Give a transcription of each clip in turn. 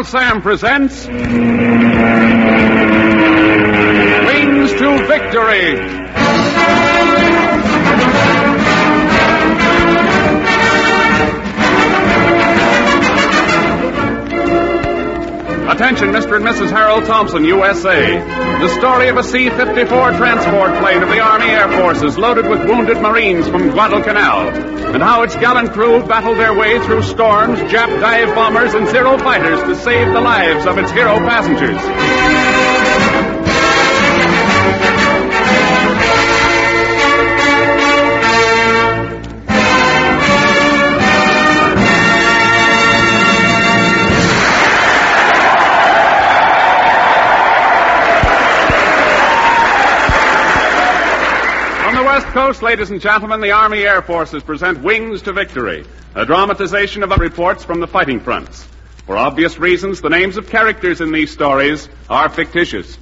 Uncle Sam presents Wings to Victory. Attention, Mr. and Mrs. Harold Thompson, USA. The story of a C-54 transport plane of the Army Air Forces loaded with wounded Marines from Guadalcanal, and how its gallant crew battled their way through storms, Jap dive bombers, and Zero fighters to save the lives of its hero passengers. West Coast, ladies and gentlemen, the Army Air Forces present Wings to Victory, a dramatization of reports from the fighting fronts. For obvious reasons, the names of characters in these stories are fictitious.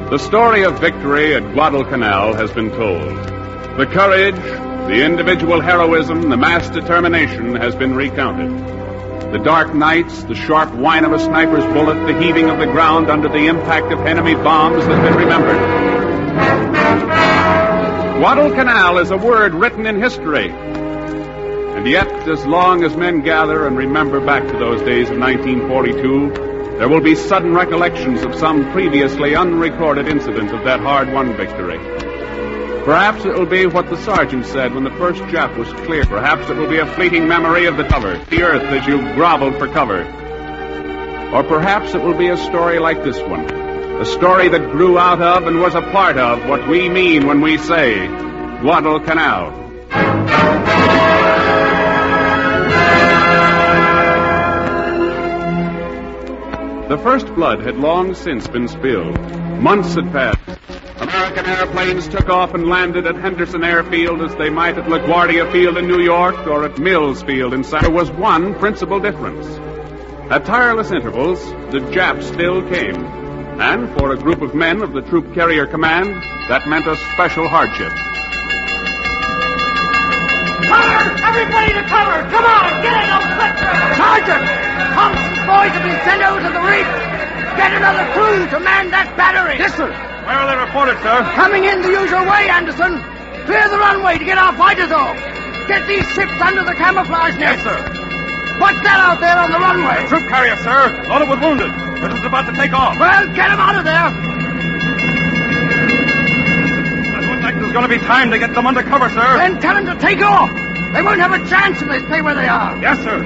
The story of victory at Guadalcanal has been told. The courage, the individual heroism, the mass determination has been recounted. The dark nights, the sharp whine of a sniper's bullet, the heaving of the ground under the impact of enemy bombs has been remembered. Guadalcanal is a word written in history. And yet, as long as men gather and remember back to those days of 1942, there will be sudden recollections of some previously unrecorded incident of that hard-won victory. Perhaps it will be what the sergeant said when the first Jap was clear. Perhaps it will be a fleeting memory of the earth as you groveled for cover. Or perhaps it will be a story like this one, a story that grew out of and was a part of what we mean when we say Guadalcanal. The first blood had long since been spilled. Months had passed. American airplanes took off and landed at Henderson Airfield as they might at LaGuardia Field in New York or at Mills Field in San. There was one principal difference. At tireless intervals, the Japs still came. And for a group of men of the Troop Carrier Command, that meant a special hardship. Cover! Everybody to cover! Come on! Get in those clips! Sergeant! Thompson's boys have been sent over to the reef. Get another crew to man that battery. Yes, sir. Where are they reported, sir? Coming in the usual way, Anderson. Clear the runway to get our fighters off. Get these ships under the camouflage net. Yes, sir. What's that out there on the runway? A troop carrier, sir. Loaded with wounded. It was about to take off. Well, get them out of there. Doesn't look like there's going to be time to get them under cover, sir. Then tell them to take off. They won't have a chance if they stay where they are. Yes, sir.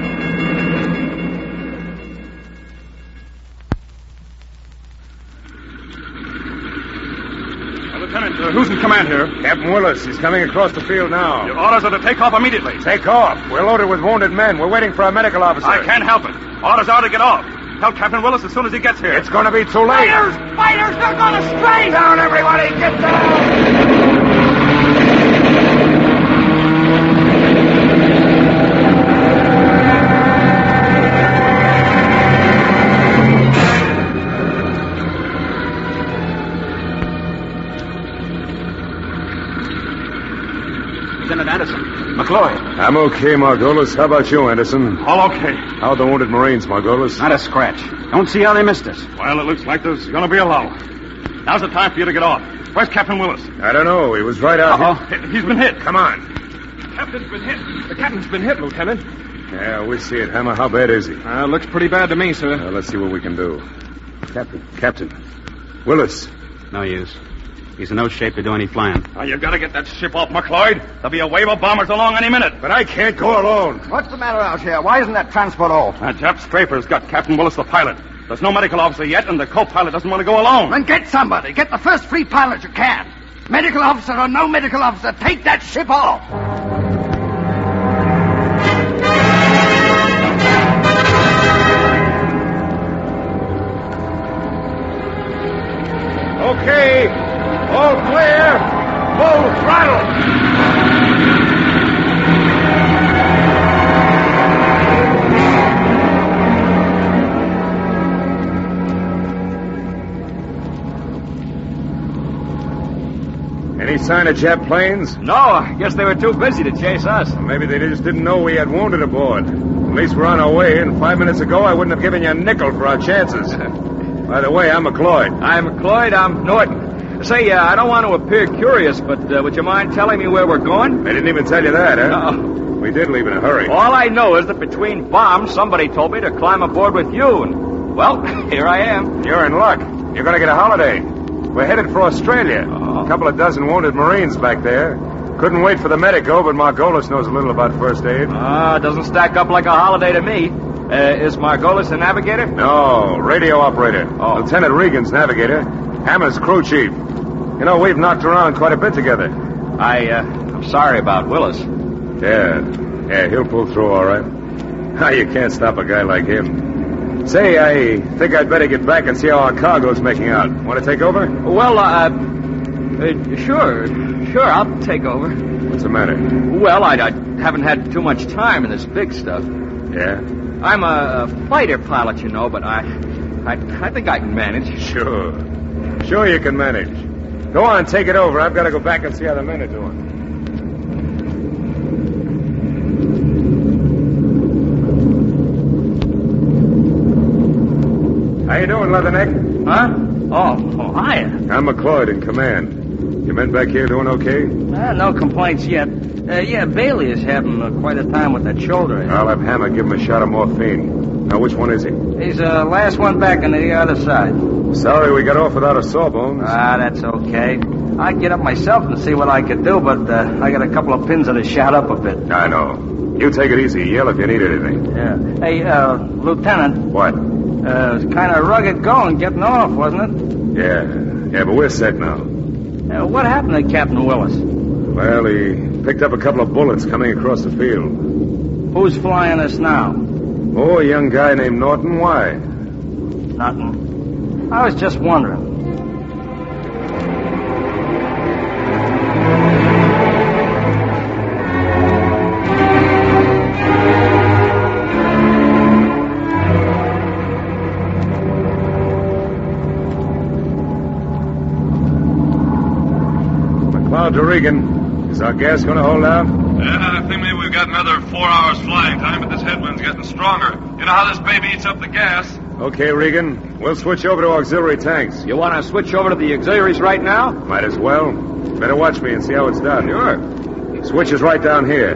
Lieutenant, who's in command here? Captain Willis. He's coming across the field now. Your orders are to take off immediately. Take off. We're loaded with wounded men. We're waiting for a medical officer. I can't help it. Orders are to get off. Tell Captain Willis as soon as he gets here. It's going to be too late. Fighters! Fighters! They're going to stray! Down, everybody! Get down! Lieutenant Anderson. McCloy. I'm okay, Margolis. How about you, Anderson? All okay. How are the wounded Marines, Margolis? Not a scratch. Don't see how they missed us. Well, it looks like there's going to be a lull. Now's the time for you to get off. Where's Captain Willis? I don't know. He was right out here. He's been hit. Come on. The captain's been hit. The captain's been hit, Lieutenant. Yeah, we see it, Hammer. How bad is he? Looks pretty bad to me, sir. Let's see what we can do. Captain. Willis. No use. He's in no shape to do any flying. Now, you've got to get that ship off, McLeod. There'll be a wave of bombers along any minute. But I can't go alone. What's the matter out here? Why isn't that transport off? That Jap Strafer's got Captain Willis, the pilot. There's no medical officer yet, and the co-pilot doesn't want to go alone. Then get somebody. Get the first free pilot you can. Medical officer or no medical officer, take that ship off. Okay. All clear. Full throttle. Any sign of Jap planes? No, I guess they were too busy to chase us. Well, maybe they just didn't know we had wounded aboard. At least we're on our way, and 5 minutes ago I wouldn't have given you a nickel for our chances. By the way, I'm McLeod. I'm McLeod. I'm Norton. Say, I don't want to appear curious, but would you mind telling me where we're going? They didn't even tell you that, huh? No. We did leave in a hurry. All I know is that between bombs, somebody told me to climb aboard with you, and, well, here I am. You're in luck. You're going to get a holiday. We're headed for Australia. A couple of dozen wounded Marines back there. Couldn't wait for the medico, but Margolis knows a little about first aid. Doesn't stack up like a holiday to me. Is Margolis the navigator? No, radio operator. Oh. Lieutenant Regan's navigator. Hammer's crew chief. You know, we've knocked around quite a bit together. I'm sorry about Willis. Yeah, he'll pull through all right. You can't stop a guy like him. Say, I think I'd better get back and see how our cargo's making out. Want to take over? Well, sure, I'll take over. What's the matter? Well, I haven't had too much time in this big stuff. Yeah? I'm a fighter pilot, you know, but I think I can manage. Sure you can manage. Go on, take it over. I've got to go back and see how the men are doing. How you doing, Leatherneck? Huh? Oh, hiya. I'm McLeod in command. Your men back here doing okay? No complaints yet. Bailey is having quite a time with that shoulder. I'll have Hammer give him a shot of morphine. Now, which one is he? He's the last one back on the other side. Sorry we got off without a sawbones. That's okay. I'd get up myself and see what I could do, but I got a couple of pins that are shot up a bit. I know. You take it easy. Yell if you need anything. Yeah. Hey, Lieutenant. What? It was kind of rugged going getting off, wasn't it? Yeah, but we're set now. What happened to Captain Willis? Well, he picked up a couple of bullets coming across the field. Who's flying us now? Oh, a young guy named Norton. Why? Nothing. I was just wondering. McLeod to Regan. Is our gas going to hold out? I think maybe we've got another 4 hours flying time, but this headwind's getting stronger. You know how this baby eats up the gas? Okay, Regan. We'll switch over to auxiliary tanks. You want to switch over to the auxiliaries right now? Might as well. Better watch me and see how it's done. Sure. Switch is right down here.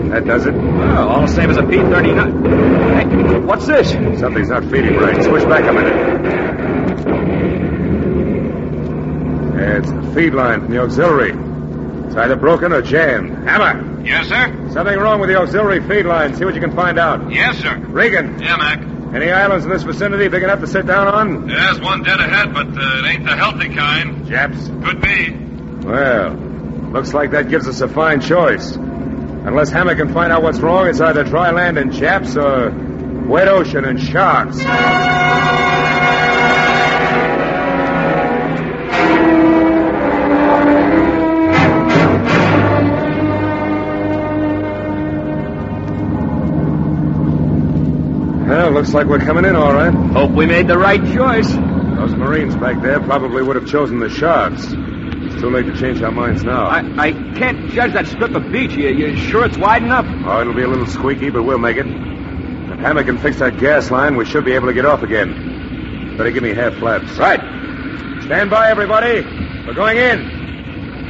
That does it. Oh, all the same as a P-39. Hey, what's this? Something's not feeding right. Switch back a minute. Yeah, it's the feed line from the auxiliary. It's either broken or jammed. Hammer! Yes, sir? Something wrong with the auxiliary feed line. See what you can find out. Yes, sir. Regan! Yeah, Mac. Any islands in this vicinity big enough to sit down on? There's one dead ahead, but it ain't the healthy kind. Japs? Could be. Well, looks like that gives us a fine choice. Unless Hammer can find out what's wrong, it's either dry land and Japs or wet ocean and sharks. Well, looks like we're coming in all right. Hope we made the right choice. Those Marines back there probably would have chosen the sharks. It's too late to change our minds now. I can't judge that strip of beach. You sure it's wide enough? Oh, it'll be a little squeaky, but we'll make it. If Hammer can fix that gas line, we should be able to get off again. Better give me half flaps. Right. Stand by, everybody. We're going in.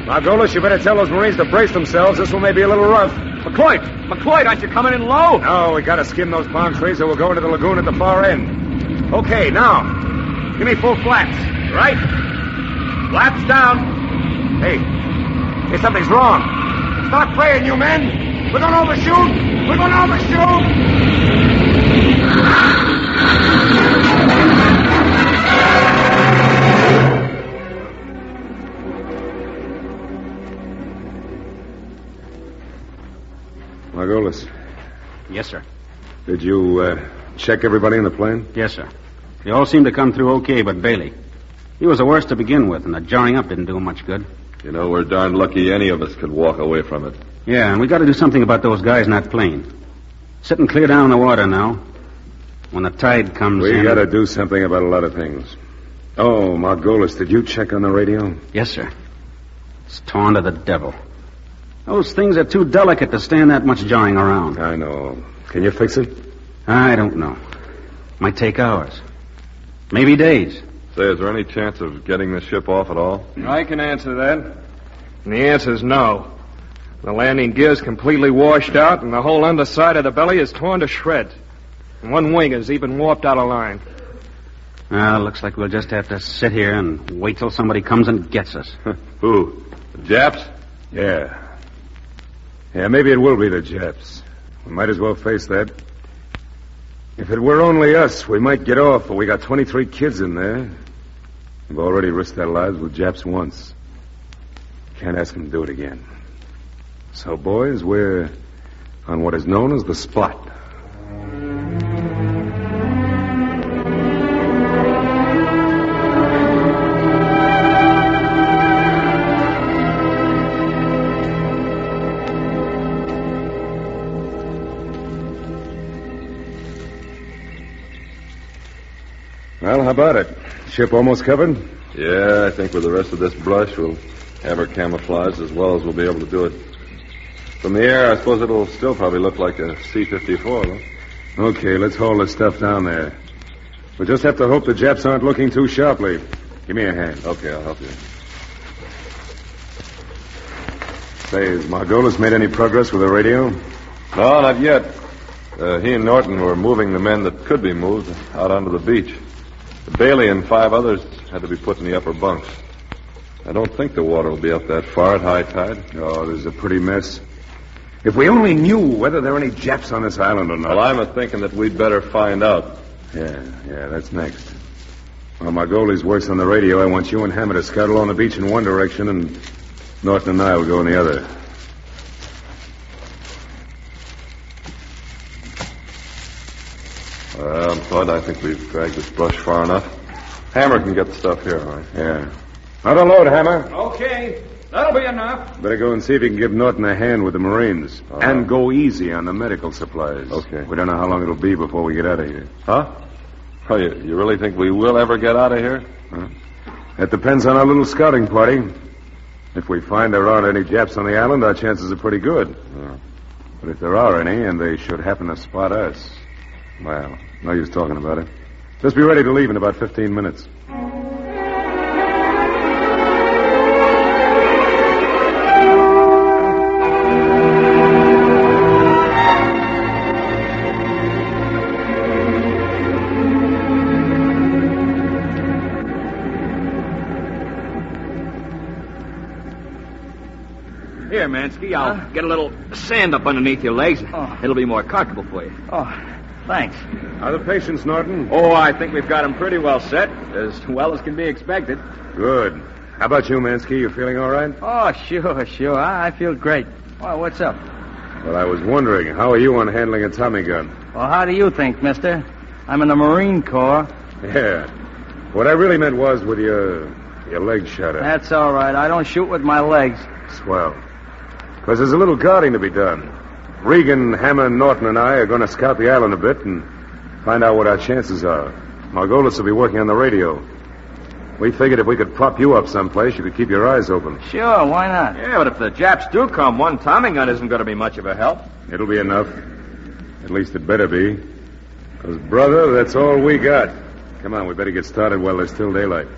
Margolis, you better tell those Marines to brace themselves. This one may be a little rough. McLeod, aren't you coming in low? No, we gotta skim those palm trees or we'll go into the lagoon at the far end. Okay, now, give me full flaps. Right? Flaps down. Hey, something's wrong. Stop praying, you men. We're gonna overshoot. We're gonna overshoot. Margolis. Yes, sir. Did you check everybody in the plane? Yes, sir. They all seemed to come through okay, but Bailey. He was the worst to begin with, and the jarring up didn't do him much good. You know, we're darn lucky any of us could walk away from it. Yeah, and we got to do something about those guys in that plane. Sitting clear down in the water now. When the tide comes in... We got to do something about a lot of things. Oh, Margolis, did you check on the radio? Yes, sir. It's torn to the devil. Those things are too delicate to stand that much jawing around. I know. Can you fix it? I don't know. Might take hours. Maybe days. Say, is there any chance of getting this ship off at all? I can answer that. And the answer's no. The landing gear's completely washed out, and the whole underside of the belly is torn to shreds. And one wing is even warped out of line. Well, looks like we'll just have to sit here and wait till somebody comes and gets us. Who? The Japs? Yeah. Yeah, maybe it will be the Japs. We might as well face that. If it were only us, we might get off, but we got 23 kids in there. We've already risked our lives with Japs once. Can't ask them to do it again. So, boys, we're on what is known as the spot. Well, how about it? Ship almost covered? Yeah, I think with the rest of this brush, we'll have her camouflaged as well as we'll be able to do it. From the air, I suppose it'll still probably look like a C-54, though. Okay, let's haul the stuff down there. We'll just have to hope the Japs aren't looking too sharply. Give me a hand. Okay, I'll help you. Say, has Margolis made any progress with the radio? No, not yet. He and Norton were moving the men that could be moved out onto the beach. Bailey and 5 others had to be put in the upper bunks. I don't think the water will be up that far at high tide. Oh, there's a pretty mess. If we only knew whether there are any Japs on this island or not. Well, I'm thinking that we'd better find out. Yeah, that's next. While Margolis works on the radio, I want you and Hammer to scout along the beach in one direction, and Norton and I will go in the other. Well, Bud, I think we've dragged this brush far enough. Hammer can get the stuff here, all right? Yeah. Out on load, Hammer. Okay. That'll be enough. Better go and see if you can give Norton a hand with the Marines. And go easy on the medical supplies. Okay. We don't know how long it'll be before we get out of here. Huh? Oh, you really think we will ever get out of here? Huh? That depends on our little scouting party. If we find there aren't any Japs on the island, our chances are pretty good. Yeah. But if there are any, and they should happen to spot us, well, no use talking about it. Just be ready to leave in about 15 minutes. Here, Mansky, I'll get a little sand up underneath your legs. It'll be more comfortable for you. Oh, thanks. How are the patients, Norton? Oh, I think we've got them pretty well set, as well as can be expected. Good. How about you, Mansky? You feeling all right? Oh, sure. I feel great. Well, what's up? Well, I was wondering, how are you on handling a Tommy gun? Well, how do you think, mister? I'm in the Marine Corps. Yeah. What I really meant was with your legs shut up. That's all right. I don't shoot with my legs. Swell. Because there's a little guarding to be done. Regan, Hammer, Norton, and I are going to scout the island a bit and find out what our chances are. Margolis will be working on the radio. We figured if we could prop you up someplace, you could keep your eyes open. Sure, why not? Yeah, but if the Japs do come, one Tommy gun isn't going to be much of a help. It'll be enough. At least it better be. Because, brother, that's all we got. Come on, we better get started while there's still daylight.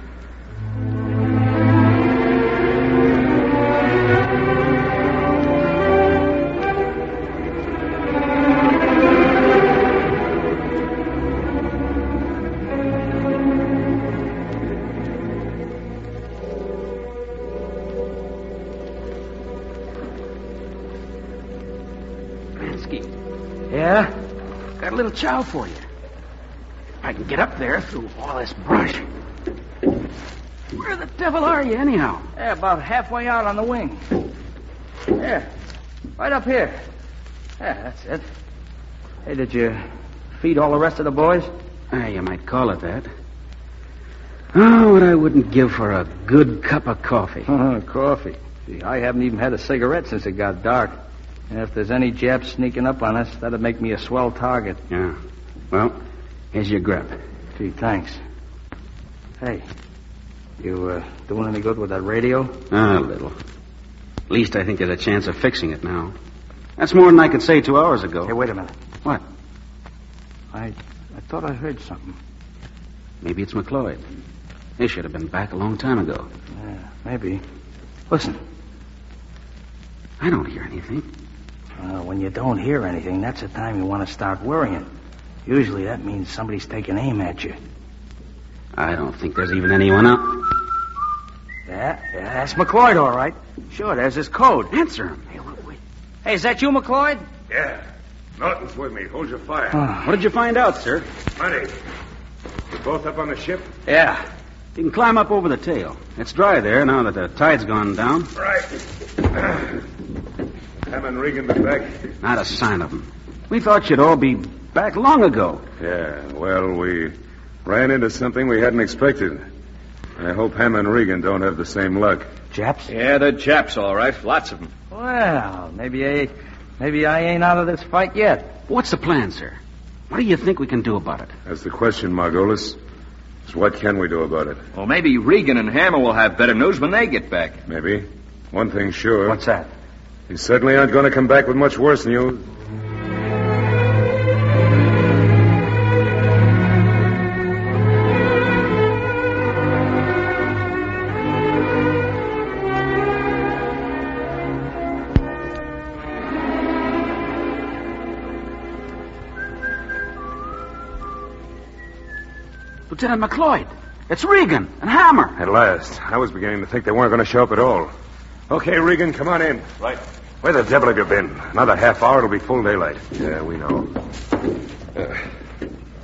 Yeah? Got a little chow for you. If I can get up there through all this brush. Where the devil are you, anyhow? Yeah, about halfway out on the wing. Yeah, right up here. Yeah, that's it. Hey, did you feed all the rest of the boys? You might call it that. Oh, what I wouldn't give for a good cup of coffee. Coffee. Gee, I haven't even had a cigarette since it got dark. And if there's any Japs sneaking up on us, that'd make me a swell target. Yeah. Well, here's your grub. Gee, thanks. Hey, you doing any good with that radio? A little. At least I think there's a chance of fixing it now. That's more than I could say 2 hours ago. Hey, wait a minute. What? I thought I heard something. Maybe it's McLeod. He should have been back a long time ago. Yeah, maybe. Listen. I don't hear anything. When you don't hear anything, that's the time you want to start worrying. Usually that means somebody's taking aim at you. I don't think there's even anyone out. Yeah, that's McLeod, all right. Sure, there's his code. Answer him. Hey, wait. Hey, is that you, McLeod? Yeah. Norton's with me. Hold your fire. What did you find out, sir? Money. We're both up on the ship? Yeah. You can climb up over the tail. It's dry there now that the tide's gone down. Right. Ham and Regan been back? Not a sign of them. We thought you'd all be back long ago. Yeah, well, we ran into something we hadn't expected. I hope Ham and Regan don't have the same luck. Japs? Yeah, they're Japs, all right. Lots of them. Well, maybe I ain't out of this fight yet. What's the plan, sir? What do you think we can do about it? That's the question, Margolis. So what can we do about it? Well, maybe Regan and Hammer will have better news when they get back. Maybe. One thing's sure. What's that? You certainly aren't going to come back with much worse news. Lieutenant McLeod. It's Regan and Hammer. At last. I was beginning to think they weren't going to show up at all. Okay, Regan, come on in. Right. Where the devil have you been? Another half hour, it'll be full daylight. Yeah, we know.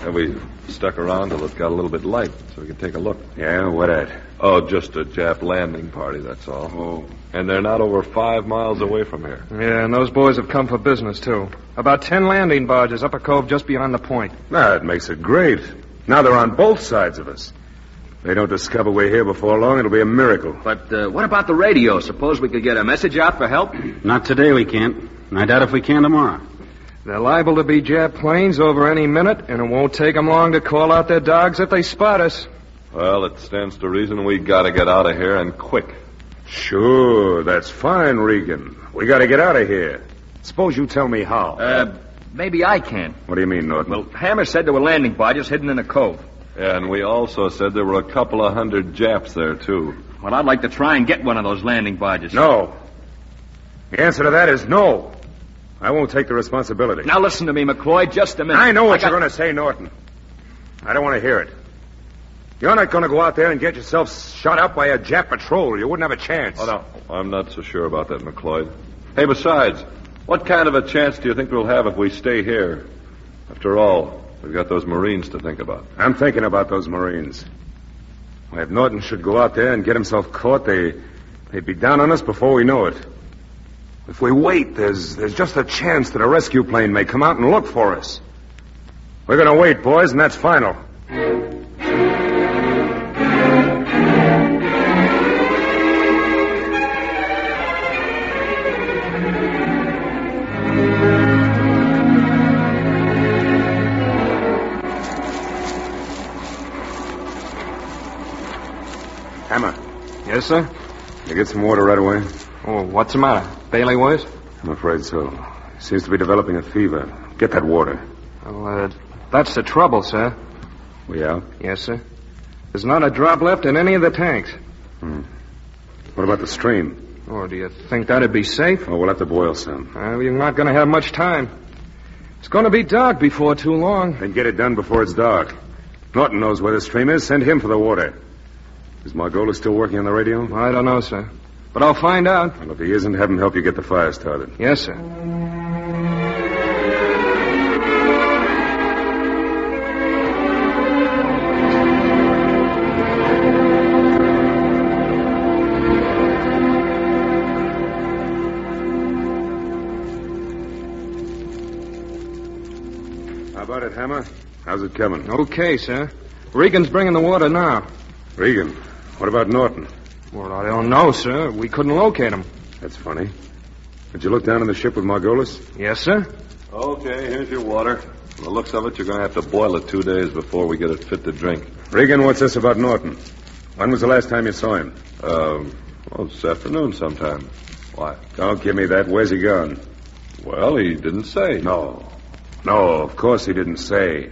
And we stuck around till it got a little bit light so we could take a look. Yeah, what at? Oh, just a Jap landing party, that's all. Oh. And they're not over 5 miles away from here. Yeah, and those boys have come for business, too. About 10 landing barges up a cove just beyond the point. That makes it great. Now they're on both sides of us. If they don't discover we're here before long, it'll be a miracle. But what about the radio? Suppose we could get a message out for help? Not today we can't. And I doubt if we can tomorrow. They're liable to be Jap planes over any minute, and it won't take them long to call out their dogs if they spot us. Well, it stands to reason we gotta get out of here, and quick. Sure, that's fine, Regan. We gotta get out of here. Suppose you tell me how. Maybe I can. What do you mean, Norton? Well, Hammer said there were landing barges hidden in a cove. Yeah, and we also said there were a couple of hundred Japs there, too. Well, I'd like to try and get one of those landing barges. No. The answer to that is no. I won't take the responsibility. Now listen to me, McLeod, just a minute. I know what you're going to say, Norton. I don't want to hear it. You're not going to go out there and get yourself shot up by a Jap patrol. You wouldn't have a chance. Oh, no. I'm not so sure about that, McLeod. Hey, besides, what kind of a chance do you think we'll have if we stay here? After all, we've got those Marines to think about. I'm thinking about those Marines. If Norton should go out there and get himself caught, they'd be down on us before we know it. If we wait, there's just a chance that a rescue plane may come out and look for us. We're going to wait, boys, and that's final. Hammer. Yes, sir? You get some water right away? Oh, what's the matter? Bailey was? I'm afraid so. He seems to be developing a fever. Get that water. Well, that's the trouble, sir. We out? Yes, sir. There's not a drop left in any of the tanks. What about the stream? Oh, do you think that'd be safe? Oh, we'll have to boil some. You're not going to have much time. It's going to be dark before too long. Then get it done before it's dark. Norton knows where the stream is. Send him for the water. Is Margolis still working on the radio? I don't know, sir. But I'll find out. Well, if he isn't, have him help you get the fire started. Yes, sir. How about it, Hammer? How's it coming? Okay, sir. Regan's bringing the water now. Regan? What about Norton? Well, I don't know, sir. We couldn't locate him. That's funny. Did you look down on the ship with Margolis? Yes, sir. Okay, here's your water. From the looks of it, you're going to have to boil it 2 days before we get it fit to drink. Regan, what's this about Norton? When was the last time you saw him? Well, this afternoon sometime. Why? Don't give me that. Where's he gone? Well, he didn't say. No, of course he didn't say.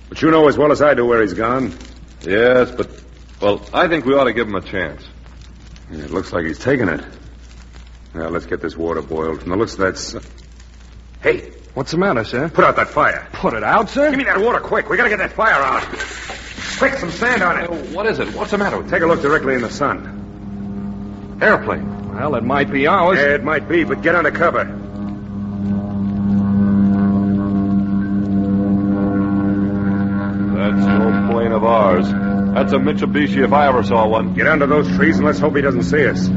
But you know as well as I do where he's gone. Yes, but, well, I think we ought to give him a chance. Yeah, it looks like he's taking it. Now, let's get this water boiled. From the looks of that... Hey, What's the matter, sir? put out that fire. Put it out, sir? Give me that water quick. We gotta get that fire out. Quick, some sand on it. What is it? What's the matter with Take a look directly in the sun. Airplane. Well, it might be ours. Yeah, it might be, but get under cover. That's no plane of ours. That's a Mitsubishi if I ever saw one. Get under those trees and let's hope he doesn't see us.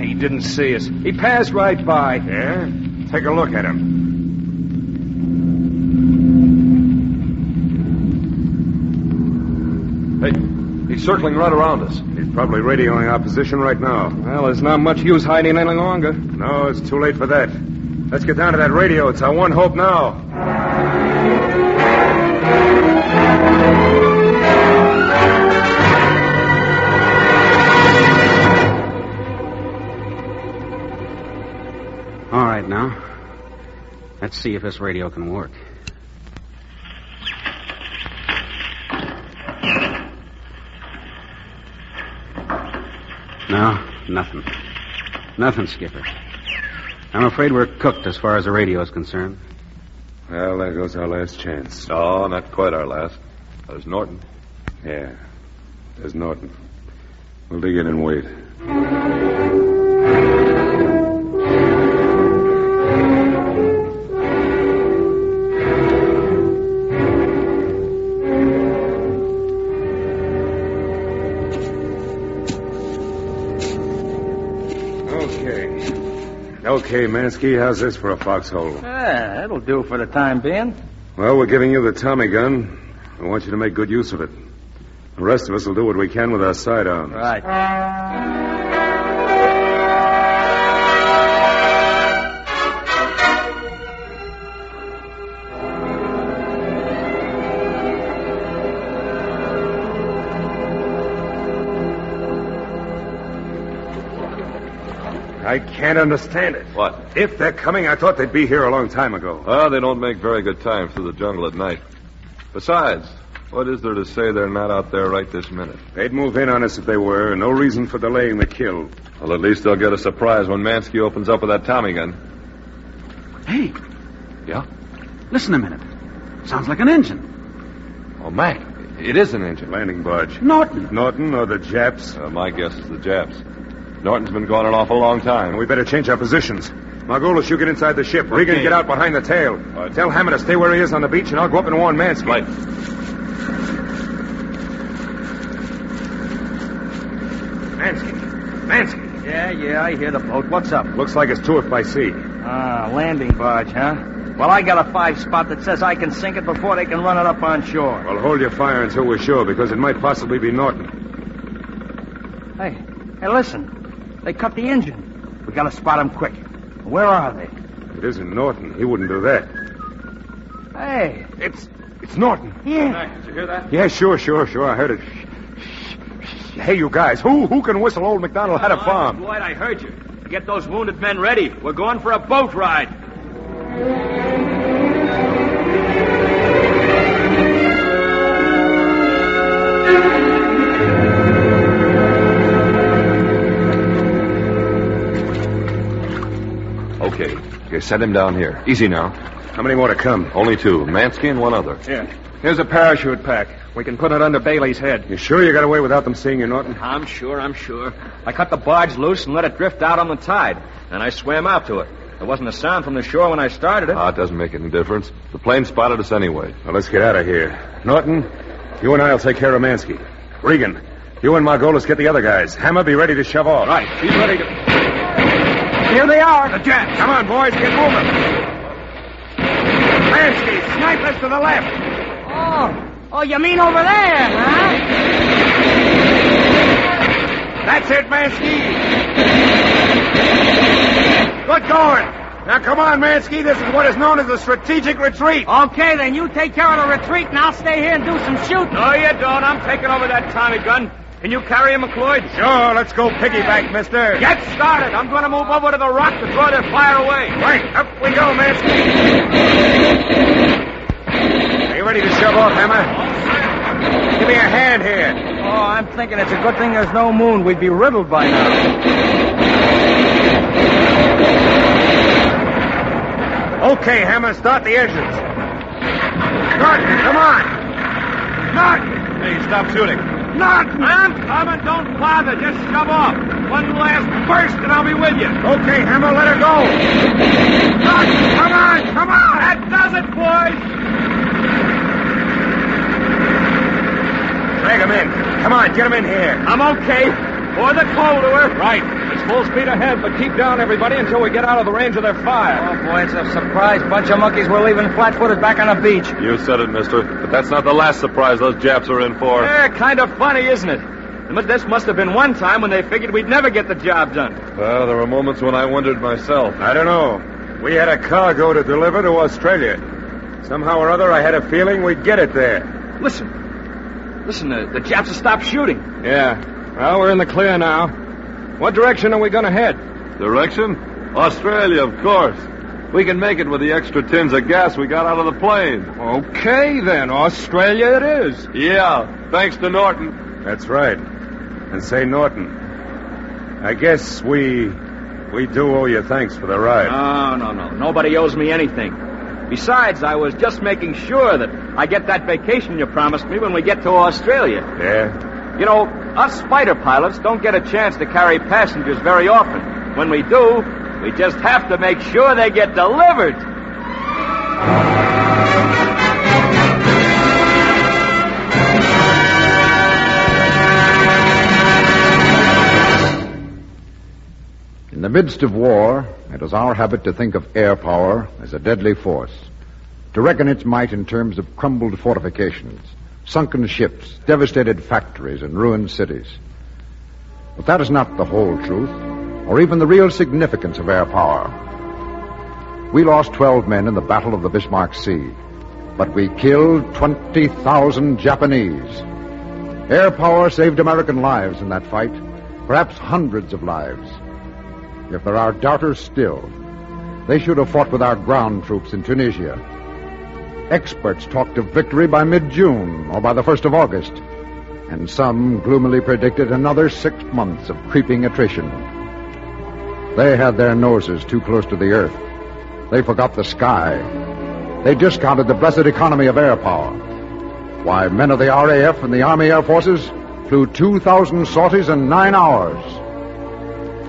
He didn't see us. He passed right by. Yeah? Take a look at him. Hey, he's circling right around us. He's probably radioing our position right now. Well, there's not much use hiding any longer. No, it's too late for that. Let's get down to that radio. It's our one hope now. All right, now. Let's see if this radio can work. No, nothing. Nothing, Skipper. I'm afraid we're cooked as far as the radio is concerned. Well, there goes our last chance. No, not quite our last. There's Norton. Yeah, there's Norton. We'll dig in and wait. Okay, Mansky, how's this for a foxhole? Yeah, that'll do for the time being. Well, we're giving you the Tommy gun. I want you to make good use of it. The rest of us will do what we can with our sidearms. Right. I can't understand it. What? If they're coming, I thought they'd be here a long time ago. Well, they don't make very good time through the jungle at night. Besides, what is there to say they're not out there right this minute? They'd move in on us if they were. No reason for delaying the kill. Well, at least they'll get a surprise when Mansky opens up with that Tommy gun. Hey, Yeah? listen a minute. Sounds like an engine. Oh, Mac, it is an engine. Landing barge. Norton. Norton or the Japs? My guess is the Japs. Norton's been gone an awful long time. We better change our positions. Margolis, you get inside the ship. Regan, Okay. get out behind the tail. Right. Tell Hammond to stay where he is on the beach, and I'll go up and warn Mansky. Right. Mansky. Yeah, I hear the boat. What's up? Looks like it's to it by sea. Landing barge, huh? Well, I got a 5 spot that says I can sink it before they can run it up on shore. Well, hold your fire until we're sure, because it might possibly be Norton. Hey, listen. They cut the engine. We gotta spot them quick. Where are they? It isn't Norton. He wouldn't do that. Hey. It's Norton. Yeah. Mac, did you hear that? Yeah, sure. I heard it. Hey, you guys, who can whistle old MacDonald had a farm? Dwight, I heard you. Get those wounded men ready. We're going for a boat ride. Okay, set him down here. Easy now. How many more to come? Only 2, Mansky and 1 other. Here. Here's a parachute pack. We can put it under Bailey's head. You sure you got away without them seeing you, Norton? I'm sure. I cut the barge loose and let it drift out on the tide. And I swam out to it. There wasn't a sound from the shore when I started it. It doesn't make any difference. The plane spotted us anyway. Well, let's get out of here. Norton, you and I'll take care of Mansky. Regan, you and Margolis get the other guys. Hammer, be ready to shove off. Right. He's ready to... Here they are. The Jets. Come on, boys, get moving. Mansky, snipers to the left. Oh, you mean over there, huh? That's it, Mansky. Good going. Now, come on, Mansky. This is what is known as a strategic retreat. Okay, then you take care of the retreat, and I'll stay here and do some shooting. No, you don't. I'm taking over that Tommy gun. Can you carry him, McLeod? Sure, let's go piggyback, mister. Get started. I'm going to move over to the rock to draw their fire away. Right, up we go, Mansky. Are you ready to shove off, Hammer? Give me a hand here. Oh, I'm thinking it's a good thing there's no moon. We'd be riddled by now. Okay, Hammer, start the engines. Norton, come on. Norton! Hey, stop shooting. Norton! I'm coming. Don't bother. Just shove off. One last burst and I'll be with you. Okay, Hammer, let her go. Norton, come on, come on. That does it, boys. Drag him in. Come on, get him in here. I'm okay. Pour the coal to her. Right. It's full speed ahead, but keep down, everybody, until we get out of the range of their fire. Oh, boy, it's a surprise bunch of monkeys. We're leaving flat-footed back on the beach. You said it, mister. But that's not the last surprise those Japs are in for. Yeah, kind of funny, isn't it? But this must have been one time when they figured we'd never get the job done. Well, there were moments when I wondered myself. I don't know. We had a cargo to deliver to Australia. Somehow or other, I had a feeling we'd get it there. Listen, the Japs have stopped shooting. Yeah. Well, we're in the clear now. What direction are we going to head? Direction? Australia, of course. We can make it with the extra tins of gas we got out of the plane. Okay, then. Australia it is. Yeah, thanks to Norton. That's right. And say, Norton, I guess we do owe you thanks for the ride. No. Nobody owes me anything. Besides, I was just making sure that I get that vacation you promised me when we get to Australia. Yeah? You know, us fighter pilots don't get a chance to carry passengers very often. When we do, we just have to make sure they get delivered. In the midst of war, it is our habit to think of air power as a deadly force, to reckon its might in terms of crumbled fortifications, sunken ships, devastated factories, and ruined cities. But that is not the whole truth, or even the real significance of air power. We lost 12 men in the Battle of the Bismarck Sea, but we killed 20,000 Japanese. Air power saved American lives in that fight, perhaps hundreds of lives. If there are doubters still, they should have fought with our ground troops in Tunisia. Experts talked of victory by mid-June or by the 1st of August, and some gloomily predicted another 6 months of creeping attrition. They had their noses too close to the earth. They forgot the sky. They discounted the blessed economy of air power. Why, men of the RAF and the Army Air Forces flew 2,000 sorties in 9 hours.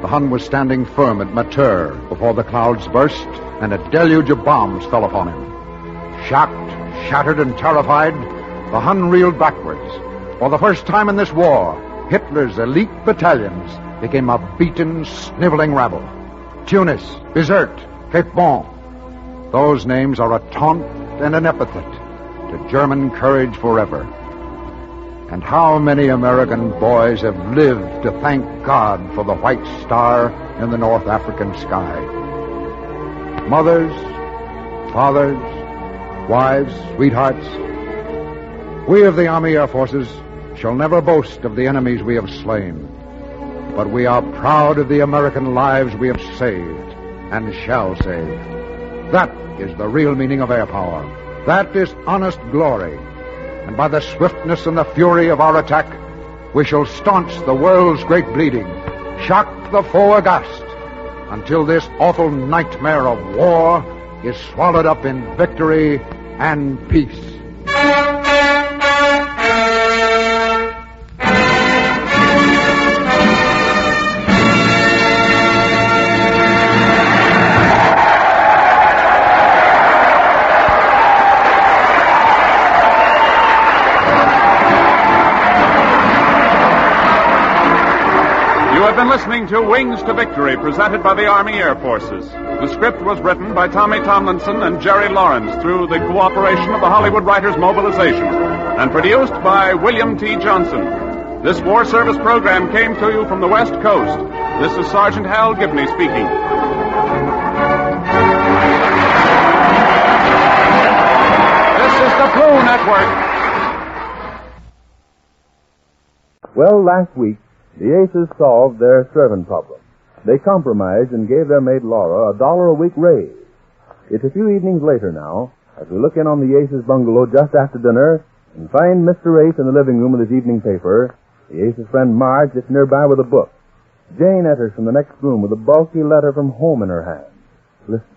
The Hun was standing firm at Mater before the clouds burst and a deluge of bombs fell upon him. Shocked, shattered, and terrified, the Hun reeled backwards. For the first time in this war, Hitler's elite battalions became a beaten, sniveling rabble. Tunis, Bizerte, Cape Bon. Those names are a taunt and an epithet to German courage forever. And how many American boys have lived to thank God for the white star in the North African sky? Mothers, fathers, wives, sweethearts, we of the Army Air Forces shall never boast of the enemies we have slain, but we are proud of the American lives we have saved and shall save. That is the real meaning of air power. That is honest glory. And by the swiftness and the fury of our attack, we shall staunch the world's great bleeding, shock the foe aghast, until this awful nightmare of war is swallowed up in victory and peace. You have been listening to Wings to Victory, presented by the Army Air Forces. The script was written by Tommy Tomlinson and Jerry Lawrence through the cooperation of the Hollywood Writers Mobilization, and produced by William T. Johnson. This war service program came to you from the West Coast. This is Sergeant Hal Gibney speaking. True Network. Well, last week, the Aces solved their servant problem. They compromised and gave their maid Laura $1 a week raise. It's a few evenings later now, as we look in on the Aces bungalow just after dinner and find Mr. Ace in the living room with his evening paper. The Ace's friend Marge sits nearby with a book. Jane enters from the next room with a bulky letter from home in her hand. Listen.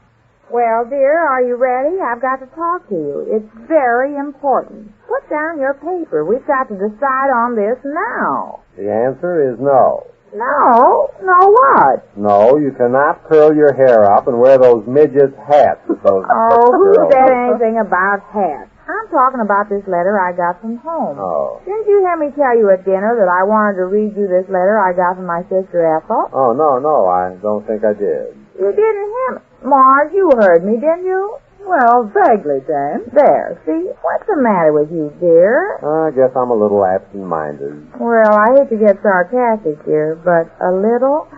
Well, dear, are you ready? I've got to talk to you. It's very important. Put down your paper. We've got to decide on this now. The answer is no. No? No what? No, you cannot curl your hair up and wear those midget hats. Those who said anything about hats? I'm talking about this letter I got from home. Oh. Didn't you hear me tell you at dinner that I wanted to read you this letter I got from my sister Ethel? Oh, no, I don't think I did. You didn't hear me? Marge, you heard me, didn't you? Well, vaguely, Jane. There, see? What's the matter with you, dear? I guess I'm a little absent-minded. Well, I hate to get sarcastic, dear, but a little?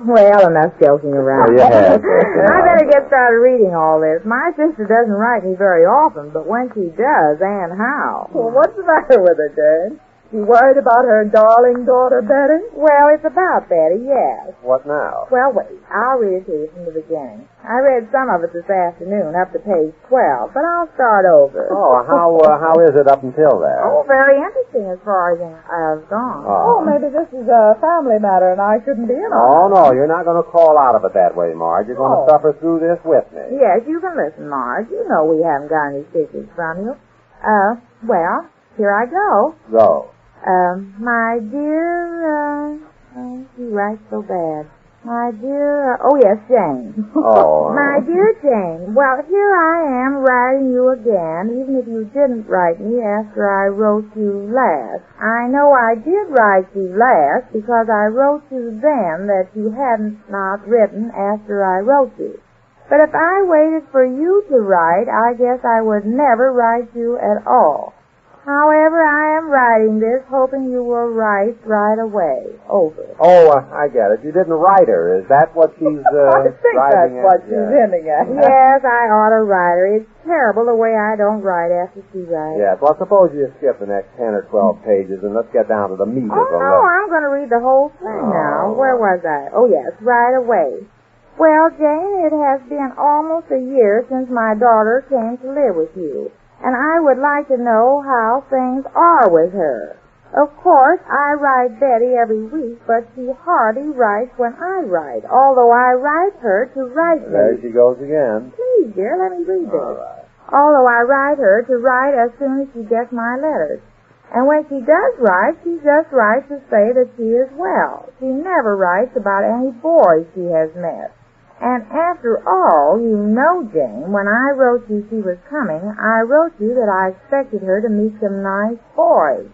Well, enough joking around. Well, you have. I better get started reading all this. My sister doesn't write me very often, but when she does, and how? Well, what's the matter with her, Jane? You worried about her darling daughter, Betty? Well, it's about Betty, yes. What now? Well, wait. I'll read it to you from the beginning. I read some of it this afternoon, up to page 12, but I'll start over. Oh, how is it up until there? Oh, very interesting as far as I've gone. Oh, maybe this is a family matter and I shouldn't be in on it. Oh, no, you're not going to crawl out of it that way, Marge. You're going to suffer through this with me. Yes, you can listen, Marge. You know we haven't got any secrets from you. Well, here I go. Go. My dear, he writes so bad. My dear, oh yes, Jane. Oh. My dear Jane, well, here I am writing you again, even if you didn't write me after I wrote you last. I know I did write you last because I wrote you then that you hadn't not written after I wrote you. But if I waited for you to write, I guess I would never write you at all. However, I am writing this, hoping you will write right away. Over. Oh, I get it. You didn't write her. Is that what she's I think that's what she's hinting at. Yes, I ought to write her. It's terrible the way I don't write after she writes. Yes, well, suppose you skip the next 10 or 12 pages and let's get down to the meat of the letter. Oh, I'm going to read the whole thing now. Where was I? Oh, yes, right away. Well, Jane, it has been almost a year since my daughter came to live with you. And I would like to know how things are with her. Of course, I write Betty every week, but she hardly writes when I write, although I write her to write me. There she goes again. Please, dear, let me read this. All right. Although I write her to write as soon as she gets my letters. And when she does write, she just writes to say that she is well. She never writes about any boys she has met. And after all, you know, Jane, when I wrote you she was coming, I wrote you that I expected her to meet some nice boys.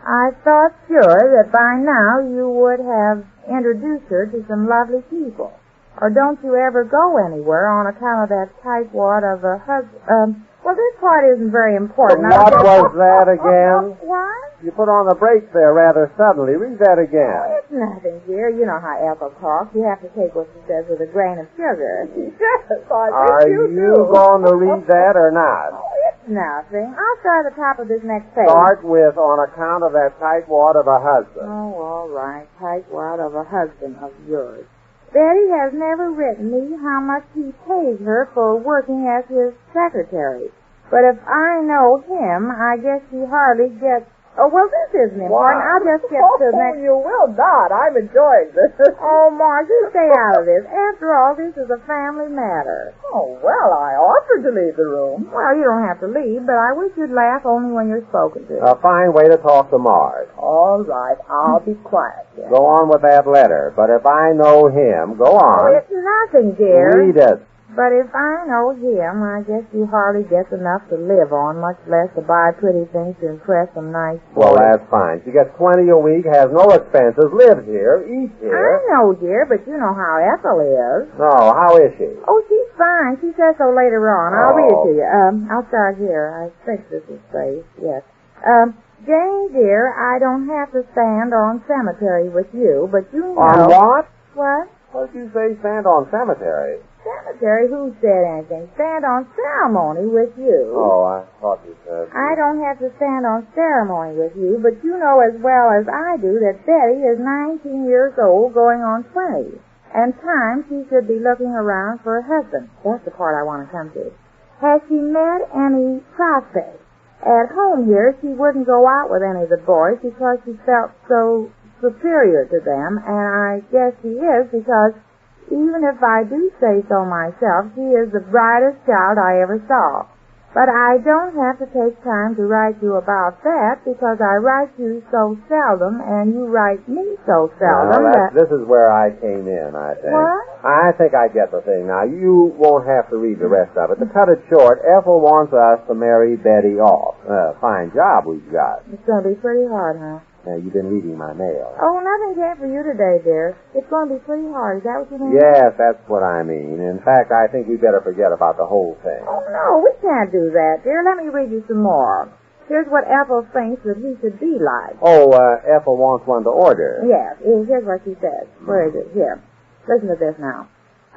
I thought sure that by now you would have introduced her to some lovely people. Or don't you ever go anywhere on account of that tightwad of a husband? Well, this part isn't very important. What was that again? What? You put on the brakes there rather suddenly. Read that again. Oh, it's nothing, dear. You know how Ethel talks. You have to take what she says with a grain of sugar. Are you going to read that or not? Oh, it's nothing. I'll start at the top of this next page. Start with, on account of that tightwad of a husband. Oh, all right. Tightwad of a husband of yours. Betty has never written me how much he pays her for working as his secretary. But if I know him, I guess he hardly gets... Oh, well, this isn't important. I'll just get to the next... You will not. I'm enjoying this. Oh, Marge, you stay out of this. After all, this is a family matter. Oh, well, I offered to leave the room. Well, you don't have to leave, but I wish you'd laugh only when you're spoken to. A fine way to talk to Marge. All right, I'll be quiet then. Go on with that letter. But if I know him, go on. Oh, it's nothing, dear. Read it. But if I know him, I guess he hardly gets enough to live on, much less to buy pretty things to impress some nice boys. Well, that's fine. She gets 20 a week, has no expenses, lives here, eats here. I know, dear, but you know how Ethel is. No, how is she? Oh, she's fine. She says so later on. I'll read it to you. I'll start here. I think this is safe. Yes. Jane, dear, I don't have to stand on cemetery with you, but you know... On what? What? What did you say, stand on cemetery? Cemetery? Who said anything? Stand on ceremony with you. Oh, I thought you said... I don't have to stand on ceremony with you, but you know as well as I do that Betty is 19 years old going on 20. And time she should be looking around for a husband. That's the part I want to come to. Has she met any prospects? At home here, she wouldn't go out with any of the boys because she felt so superior to them, and I guess she is because even if I do say so myself, she is the brightest child I ever saw. But I don't have to take time to write you about that because I write you so seldom and you write me so seldom that... This is where I came in, I think. What? I think I get the thing. Now, you won't have to read the rest of it. To cut it short, Ethel wants us to marry Betty off. Fine job we've got. It's going to be pretty hard, huh? You've been reading my mail. Oh, nothing came for you today, dear. It's going to be pretty hard. Is that what you mean? Yes, that's what I mean. In fact, I think we better forget about the whole thing. Oh, no, we can't do that, dear. Let me read you some more. Here's what Ethel thinks that he should be like. Oh, Ethel wants one to order. Yes, here's what she says. Where is it? Here. Listen to this now.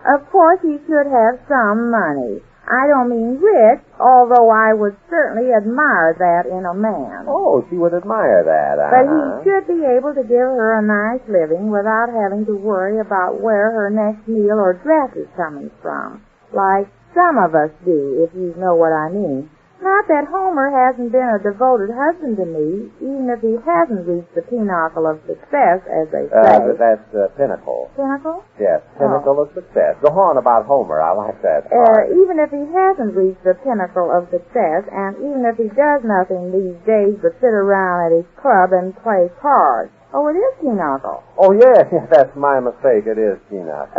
Of course, he should have some money. I don't mean rich, although I would certainly admire that in a man. Oh, she would admire that, But he should be able to give her a nice living without having to worry about where her next meal or dress is coming from, like some of us do, if you know what I mean. Not that Homer hasn't been a devoted husband to me, even if he hasn't reached the pinnacle of success, as they say. That's pinnacle. Pinnacle? Yes, pinnacle of success. Go on about Homer. I like that. Even if he hasn't reached the pinnacle of success, and even if he does nothing these days but sit around at his club and play cards. Oh, it is pinnacle. Oh, yes, that's my mistake. It is pinnacle.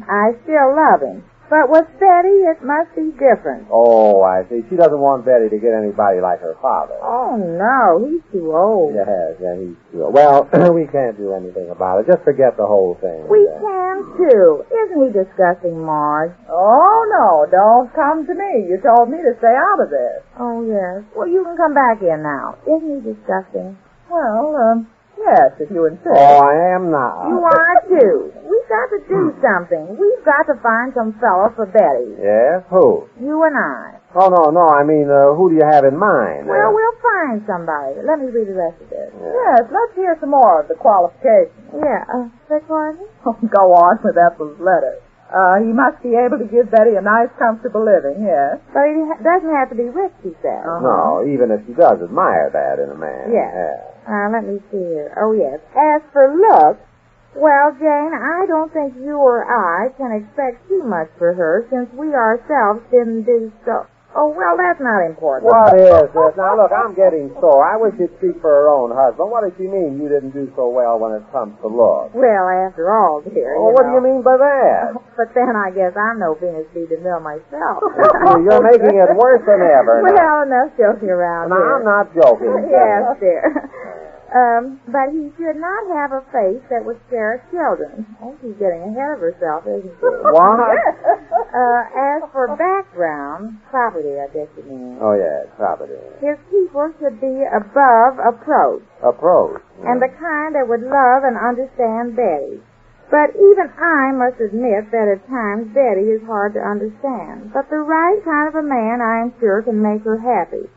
I still love him. But with Betty, it must be different. Oh, I see. She doesn't want Betty to get anybody like her father. Oh, no. He's too old. Yes, he's too old. Well, we can't do anything about it. Just forget the whole thing. We can, too. Isn't he disgusting, Marge? Oh, no. Don't come to me. You told me to stay out of this. Oh, yes. Well, you can come back in now. Isn't he disgusting? Well, yes, if you insist. Oh, I am not. You are, too. We've got to do something. We've got to find some fellow for Betty. Yes? Who? You and I. Oh, no. I mean, who do you have in mind? Well, we'll find somebody. Let me read the rest of this. Yes, let's hear some more of the qualifications. Yeah. Pardon? Go on with Ethel's letter. He must be able to give Betty a nice, comfortable living, yes. But he doesn't have to be rich, he says. No, even if she does admire that in a man. Yes. Let me see here. Oh, yes. As for looks, well, Jane, I don't think you or I can expect too much for her since we ourselves didn't do so. Oh, well, that's not important. What is this? Now, look, I'm getting sore. I wish you'd speak for her own husband. What does she mean you didn't do so well when it comes to looks? Well, after all, dear. Oh, what do you mean by that? But then I guess I'm no Venus de Mille myself. You're making it worse than ever. Well, enough joking around here. I'm not joking. Yes, dear. But he should not have a face that would scare children. Oh, she's getting ahead of herself, isn't she? What? As for background, property, I guess you mean. Oh, yes, property. His people should be above approach. Approach? And the kind that would love and understand Betty. But even I must admit that at times Betty is hard to understand. But the right kind of a man, I am sure, can make her happy.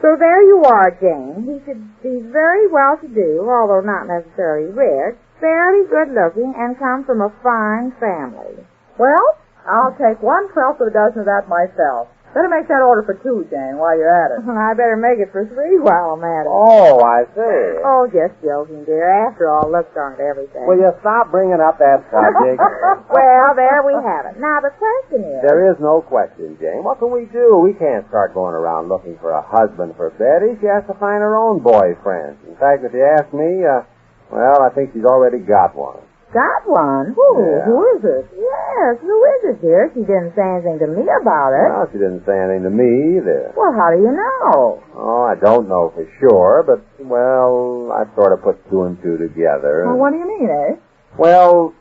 So there you are, Jane. He should be very well-to-do, although not necessarily rich, fairly good-looking, and come from a fine family. Well, I'll take 1/12 of a dozen of that myself. Better make that order for 2, Jane, while you're at it. I better make it for 3 while I'm at it. Oh, I see. Oh, just joking, dear. After all, looks aren't everything. Will you stop bringing up that subject? Well, there we have it. Now, the question is... There is no question, Jane. What can we do? We can't start going around looking for a husband for Betty. She has to find her own boyfriend. In fact, if you ask me, well, I think she's already got one. Got one? Who? Yeah. Who is it? Yes, who is it, dear? She didn't say anything to me about it. Well, she didn't say anything to me either. Well, how do you know? Oh, I don't know for sure, but, well, I sort of put 2 and 2 together. Well, what do you mean, eh? Well,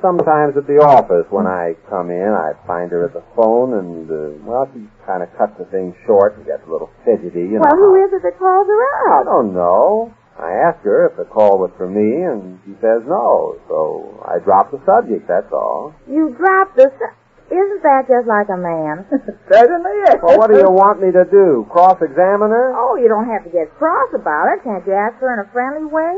sometimes at the office when I come in, I find her at the phone and, well, she kind of cuts the thing short and gets a little fidgety. You know. Who is it that calls her out? I don't know. I asked her if the call was for me, and she says no. So I dropped the subject, that's all. You dropped the Isn't that just like a man? Certainly is. Well, what do you want me to do? Cross-examine her? Oh, you don't have to get cross about it. Can't you ask her in a friendly way?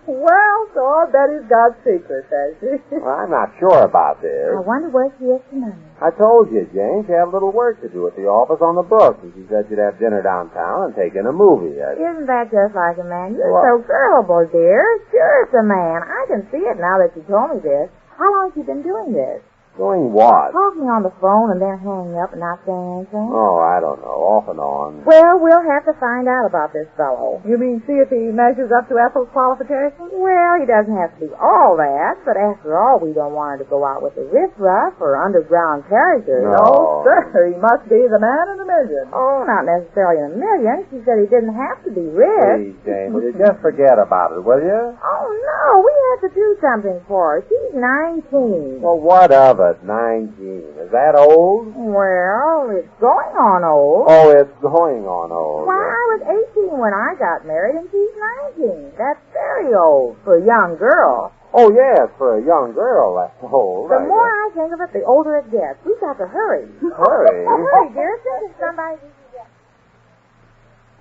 Well, so all Betty's got secrets, has she? Well, I'm not sure about this. I wonder where she is tonight. I told you, Jane, she had a little work to do at the office on the books, and she said she'd have dinner downtown and take in a movie. Isn't that just like a man? You're What? so gullible, dear. Sure it's a man. I can see it now that you told me this. How long have you been doing this? Doing what? Talking on the phone and then hanging up and not saying anything? Oh, I don't know. Off and on. Well, we'll have to find out about this fellow. You mean see if he measures up to Ethel's qualifications? Well, he doesn't have to be all that, but after all, we don't want her to go out with a riffraff or underground character. No. Sir, he must be the man in a million. Oh, not necessarily in a million. She said he didn't have to be rich. Please, Jane, will you just forget about it, will you? Oh, no, we have to do something for her. She's 19. Well, what of it? 19. Is that old? Well, it's going on old. Oh, it's going on old. Why, I was 18 when I got married, and she's 19. That's very old for a young girl. Oh, yes, for a young girl, that's old. The more I think of it, the older it gets. We've got to hurry. Hurry? Hurry, dear. Send somebody to get.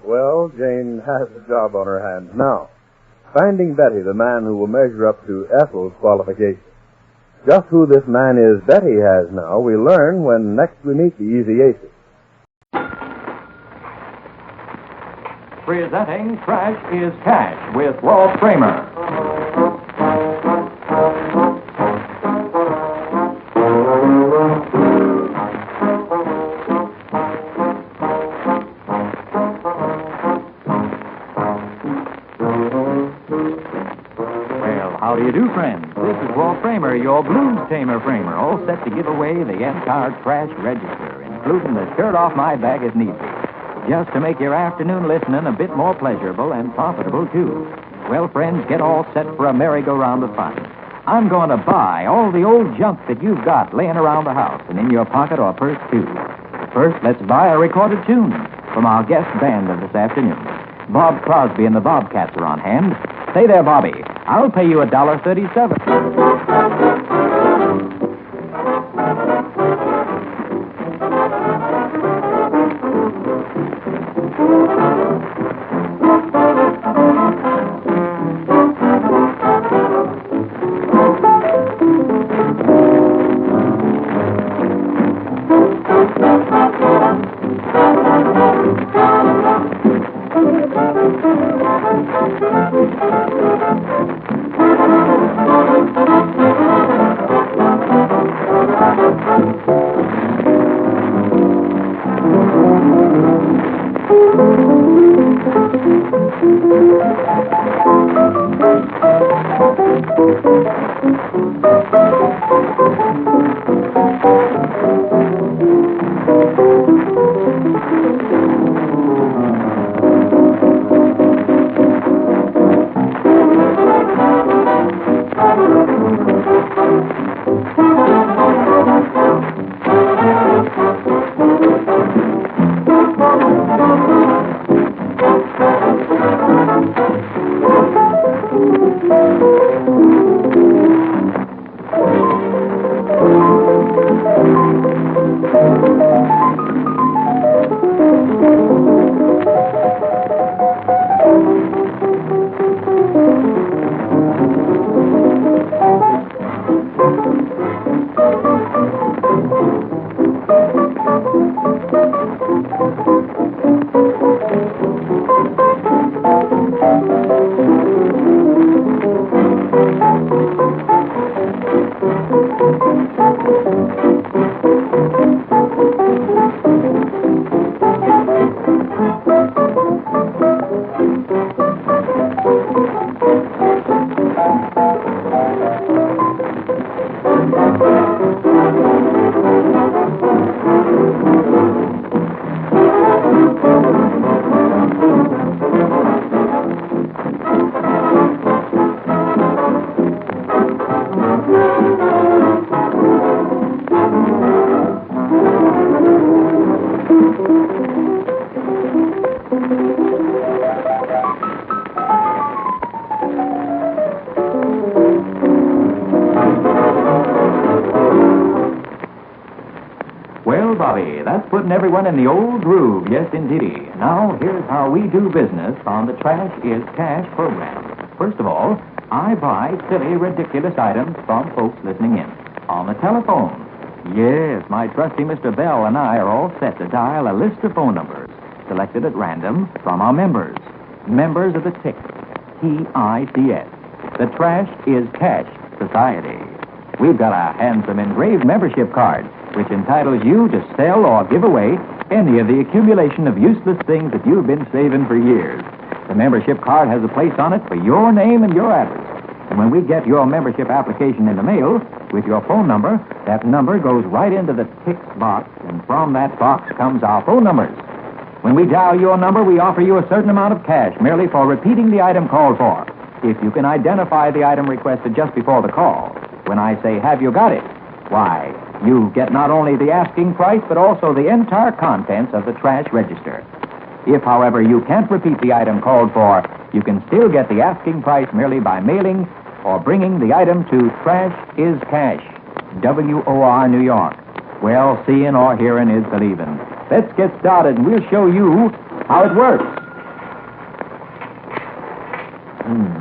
Well, Jane has a job on her hands now. Finding Betty, the man who will measure up to Ethel's qualifications. Just who this man is Betty has now, we learn when next we meet the Easy Aces. Presenting Trash is Cash with Walt Kramer. How do you do, friends? This is Walt Kramer, your blues tamer framer, all set to give away the entire trash register, including the shirt off my back if need be, just to make your afternoon listening a bit more pleasurable and profitable, too. Well, friends, get all set for a merry-go-round of fun. I'm going to buy all the old junk that you've got laying around the house and in your pocket or purse, too. First, let's buy a recorded tune from our guest band of this afternoon. Bob Crosby and the Bobcats are on hand. Say there, Bobby, I'll pay you $1.37. just putting everyone in the old groove, yes, indeedy. Now, here's how we do business on the Trash is Cash program. First of all, I buy silly, ridiculous items from folks listening in. On the telephone. Yes, my trusty Mr. Bell and I are all set to dial a list of phone numbers, selected at random from our members. Members of the TICS, T-I-C-S, the Trash is Cash Society. We've got a handsome engraved membership card, which entitles you to sell or give away any of the accumulation of useless things that you've been saving for years. The membership card has a place on it for your name and your address. And when we get your membership application in the mail with your phone number, that number goes right into the TICS box, and from that box comes our phone numbers. When we dial your number, we offer you a certain amount of cash merely for repeating the item called for, if you can identify the item requested just before the call. When I say, have you got it? Why, you get not only the asking price, but also the entire contents of the trash register. If, however, you can't repeat the item called for, you can still get the asking price merely by mailing or bringing the item to Trash is Cash, W-O-R, New York. Well, seeing or hearing is believing. Let's get started, and we'll show you how it works.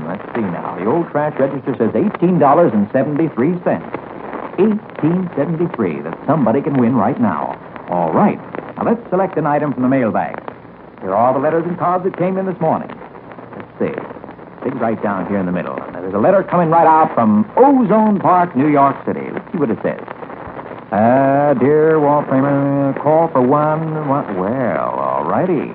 Let's see now. The old trash register says $18.73. $18.73 that somebody can win right now. All right. Now let's select an item from the mailbag. Here are all the letters and cards that came in this morning. Let's see. Dig right down here in the middle. And there's a letter coming right out from Ozone Park, New York City. Let's see what it says. Dear Walt Kramer, call for one. Well, all righty.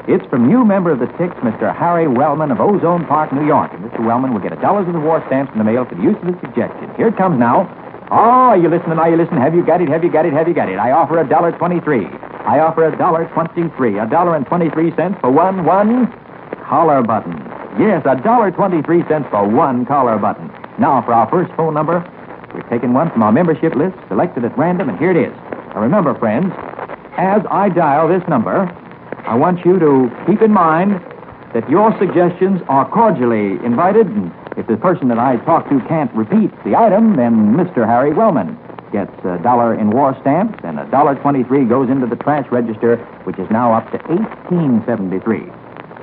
It's from you, member of the TICS, Mr. Harry Wellman of Ozone Park, New York. And Mr. Wellman will get $1 worth of war stamps in the mail for the use of his suggestion. Here it comes now. Oh, are you listening? Are you listening? Have you got it? Have you got it? Have you got it? I offer $1.23. I offer $1.23. $1.23 for one collar button. Yes, $1.23 for one collar button. Now, for our first phone number, we're taking one from our membership list, selected at random, and here it is. Now, remember, friends, as I dial this number, I want you to keep in mind that your suggestions are cordially invited, and if the person that I talk to can't repeat the item, then Mr. Harry Wellman gets $1 in war stamps, and $1.23 goes into the trash register, which is now up to $18.73.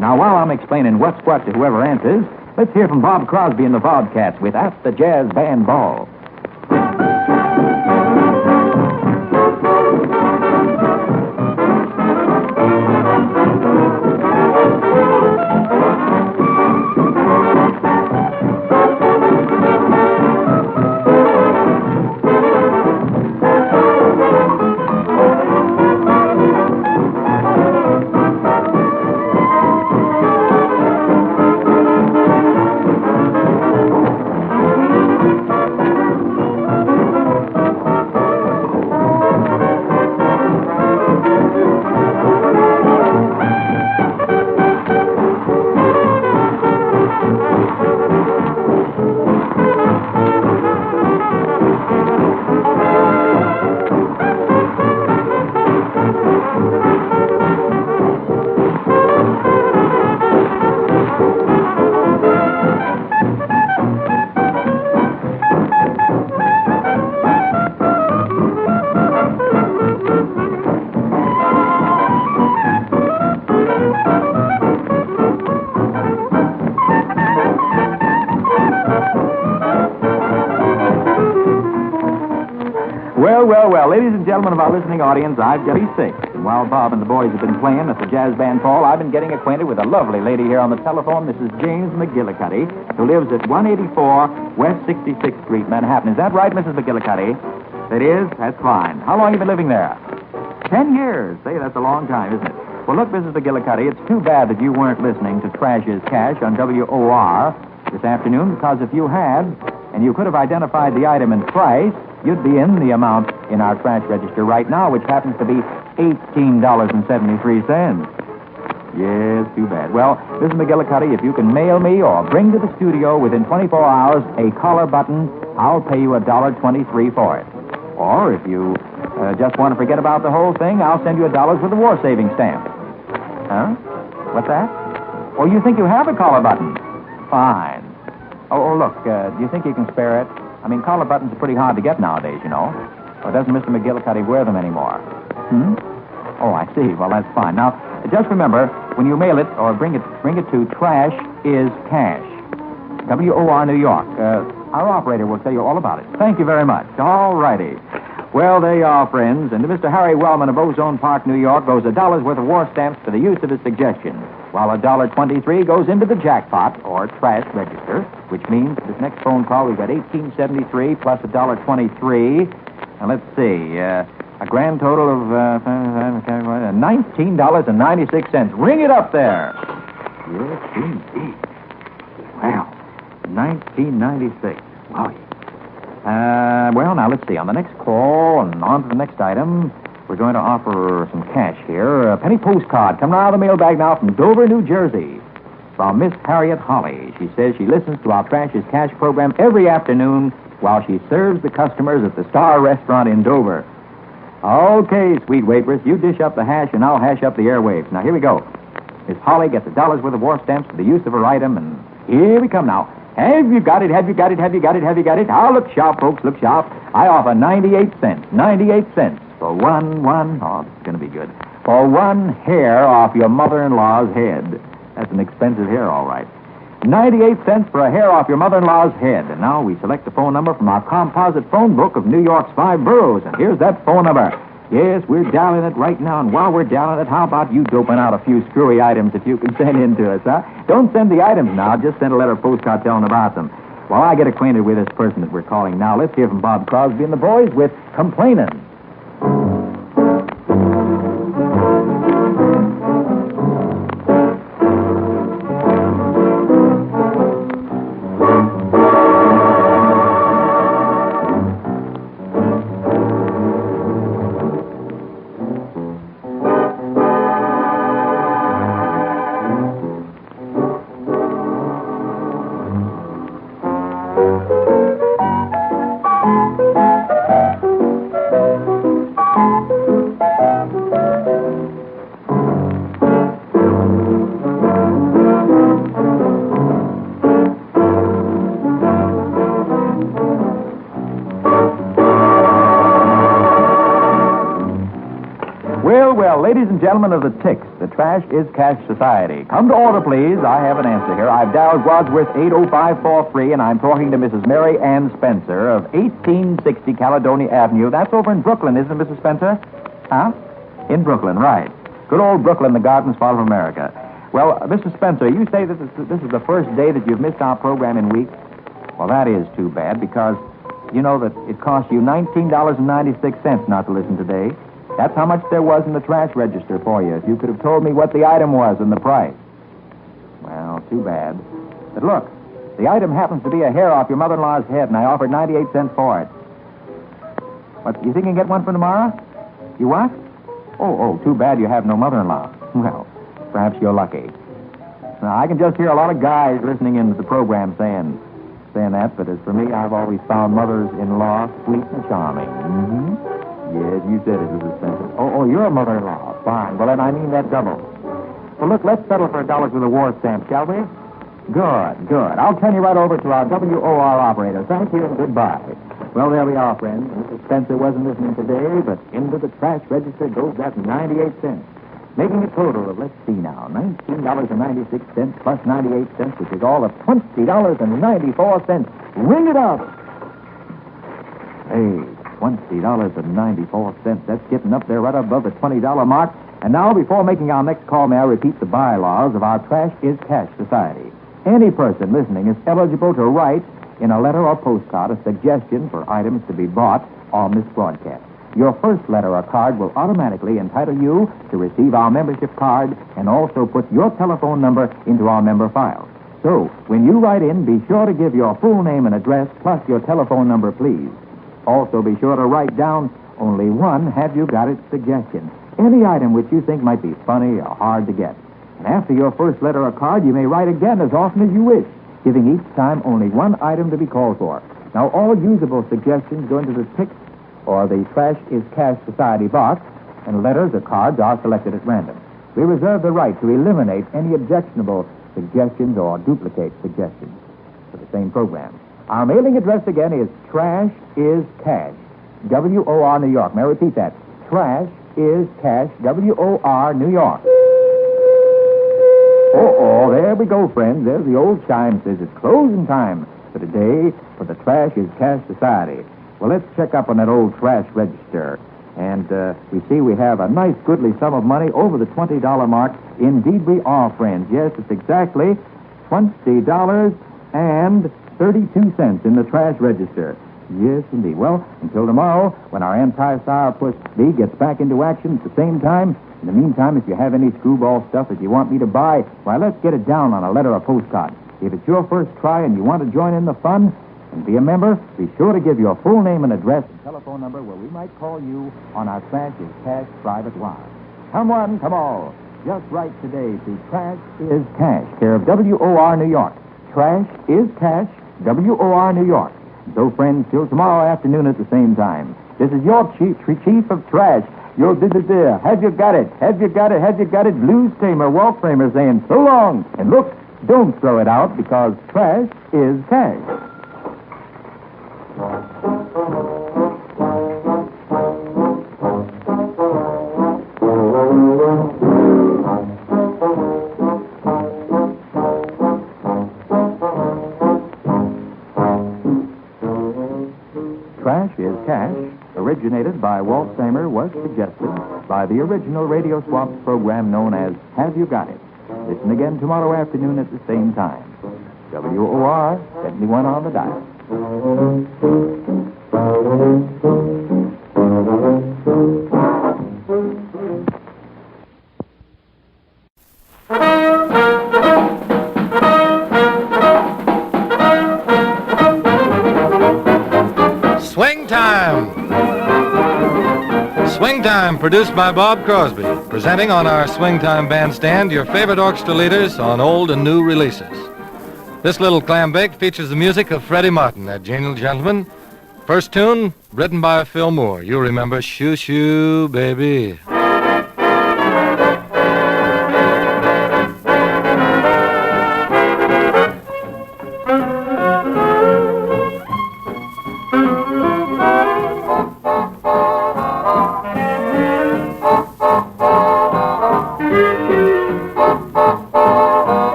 Now, while I'm explaining what's what to whoever answers, let's hear from Bob Crosby and the Bobcats with At the Jazz Band Ball. Well, ladies and gentlemen of our listening audience, I've got to be sick. And while Bob and the boys have been playing at the Jazz Band Ball, I've been getting acquainted with a lovely lady here on the telephone, Mrs. James McGillicuddy, who lives at 184 West 66th Street, Manhattan. Is that right, Mrs. McGillicuddy? It is? That's fine. How long have you been living there? 10 years. Say, that's a long time, isn't it? Well, look, Mrs. McGillicuddy, it's too bad that you weren't listening to Trash is Cash on WOR this afternoon, because if you had, and you could have identified the item and price, you'd be in the amount in our trash register right now, which happens to be $18.73. Yes, too bad. Well, Mrs. McGillicuddy, if you can mail me or bring to the studio within 24 hours a collar button, I'll pay you $1.23 for it. Or if you just want to forget about the whole thing, I'll send you $1 with a war saving stamp. Huh? What's that? Oh, you think you have a collar button? Fine. Oh, look, do you think you can spare it? I mean, collar buttons are pretty hard to get nowadays, you know. Or doesn't Mr. McGillicuddy wear them anymore? Oh, I see. Well, that's fine. Now, just remember, when you mail it or bring it to Trash is Cash, WOR, New York. Our operator will tell you all about it. Thank you very much. All righty. Well, there you are, friends. And to Mr. Harry Wellman of Ozone Park, New York, goes $1 worth of war stamps for the use of his suggestion, while $1.23 goes into the jackpot, or trash register, which means this next phone call we've got $18.73 plus $1.23. And let's see, a grand total of $19.96. Ring it up there. Yes, indeed. Wow, $19.96. Wow. Well, now, let's see. On the next call and on to the next item, we're going to offer some cash here. A penny postcard coming out of the mailbag now from Dover, New Jersey, from Miss Harriet Holly. She says she listens to our Trash is Cash program every afternoon while she serves the customers at the Star Restaurant in Dover. Okay, sweet waitress, you dish up the hash and I'll hash up the airwaves. Now, here we go. Miss Holly gets $1 worth of war stamps for the use of her item, and here we come now. Have you got it? Have you got it? Have you got it? Have you got it? Oh, look sharp, folks, look sharp. I offer 98 cents. 98 cents for one, oh, it's going to be good. For one hair off your mother-in-law's head. That's an expensive hair, all right. 98 cents for a hair off your mother-in-law's head. And now we select the phone number from our composite phone book of New York's 5 boroughs. And here's that phone number. Yes, we're dialing it right now, and while we're dialing it, how about you doping out a few screwy items if you can send in to us, huh? Don't send the items now, just send a letter postcard telling about them. While I get acquainted with this person that we're calling now, let's hear from Bob Crosby and the boys with Complainin'. Ladies and gentlemen of the TICS, the Trash is Cash Society. Come to order, please. I have an answer here. I've dialed Wadsworth 80543, and I'm talking to Mrs. Mary Ann Spencer of 1860 Caledonia Avenue. That's over in Brooklyn, isn't it, Mrs. Spencer? Huh? In Brooklyn, right. Good old Brooklyn, the Garden Spot of America. Well, Mrs. Spencer, you say that this is the first day that you've missed our program in weeks? Well, that is too bad, because you know that it costs you $19.96 not to listen today. That's how much there was in the trash register for you, if you could have told me what the item was and the price. Well, too bad. But look, the item happens to be a hair off your mother-in-law's head, and I offered 98 cents for it. What, you think you can get one for tomorrow? You what? Oh, too bad you have no mother-in-law. Well, perhaps you're lucky. Now, I can just hear a lot of guys listening into the program saying that, but as for me, I've always found mothers-in-law sweet and charming. Mm-hmm. Yes, you said it, Mrs. Spencer. Oh, you're a mother-in-law. Fine. Well, then I mean that double. Well, look, let's settle for $1 with a war stamp, shall we? Good. I'll turn you right over to our WOR operator. Thank you and goodbye. Well, there we are, friends. Mrs. Spencer wasn't listening today, but into the trash register goes that 98 cents, making a total of, let's see now, $19.96 plus 98 cents, which is all of $20.94. Ring it up. Hey, $20.94. That's getting up there right above the $20 mark. And now, before making our next call, may I repeat the bylaws of our Trash is Cash Society. Any person listening is eligible to write in a letter or postcard a suggestion for items to be bought on this broadcast. Your first letter or card will automatically entitle you to receive our membership card and also put your telephone number into our member file. So, when you write in, be sure to give your full name and address plus your telephone number, please. Also, be sure to write down only one Have You Got It suggestion. Any item which you think might be funny or hard to get. And after your first letter or card, you may write again as often as you wish, giving each time only one item to be called for. Now, all usable suggestions go into the TICS or the Trash is Cash Society box, and letters or cards are selected at random. We reserve the right to eliminate any objectionable suggestions or duplicate suggestions for the same program. Our mailing address again is Trash is Cash, WOR, New York. May I repeat that? Trash is Cash, W-O-R, New York. Oh, there we go, friends. There's the old chime says it's closing time for today for the Trash is Cash Society. Well, let's check up on that old trash register. And we see we have a nice goodly sum of money over the $20 mark. Indeed we are, friends. Yes, it's exactly $20.32 in the trash register. Yes, indeed. Well, until tomorrow, when our anti-sourpuss League gets back into action at the same time. In the meantime, if you have any screwball stuff that you want me to buy, why, let's get it down on a letter or postcard. If it's your first try and you want to join in the fun and be a member, be sure to give your full name and address and telephone number where we might call you on our Trash is Cash private line. Come one, come all. Just write today to Trash is Cash, care of W-O-R, New York. Trash is Cash, W-O-R, New York. So, friends, till tomorrow afternoon at the same time. This is your chief of trash. Your have you got it? Have you got it? Have you got it? Blues tamer, Walt Framer saying so long. And look, don't throw it out because trash is cash. Trash is Cash, originated by Walt Samer, was suggested by the original Radio Swaps program known as Have You Got It? Listen again tomorrow afternoon at the same time. WOR 71 on the dial. Swing Time! Swing Time, produced by Bob Crosby, presenting on our Swing Time bandstand your favorite orchestra leaders on old and new releases. This little clam bake features the music of Freddie Martin, that genial gentleman. First tune, written by Phil Moore. You remember Shoo Shoo Baby.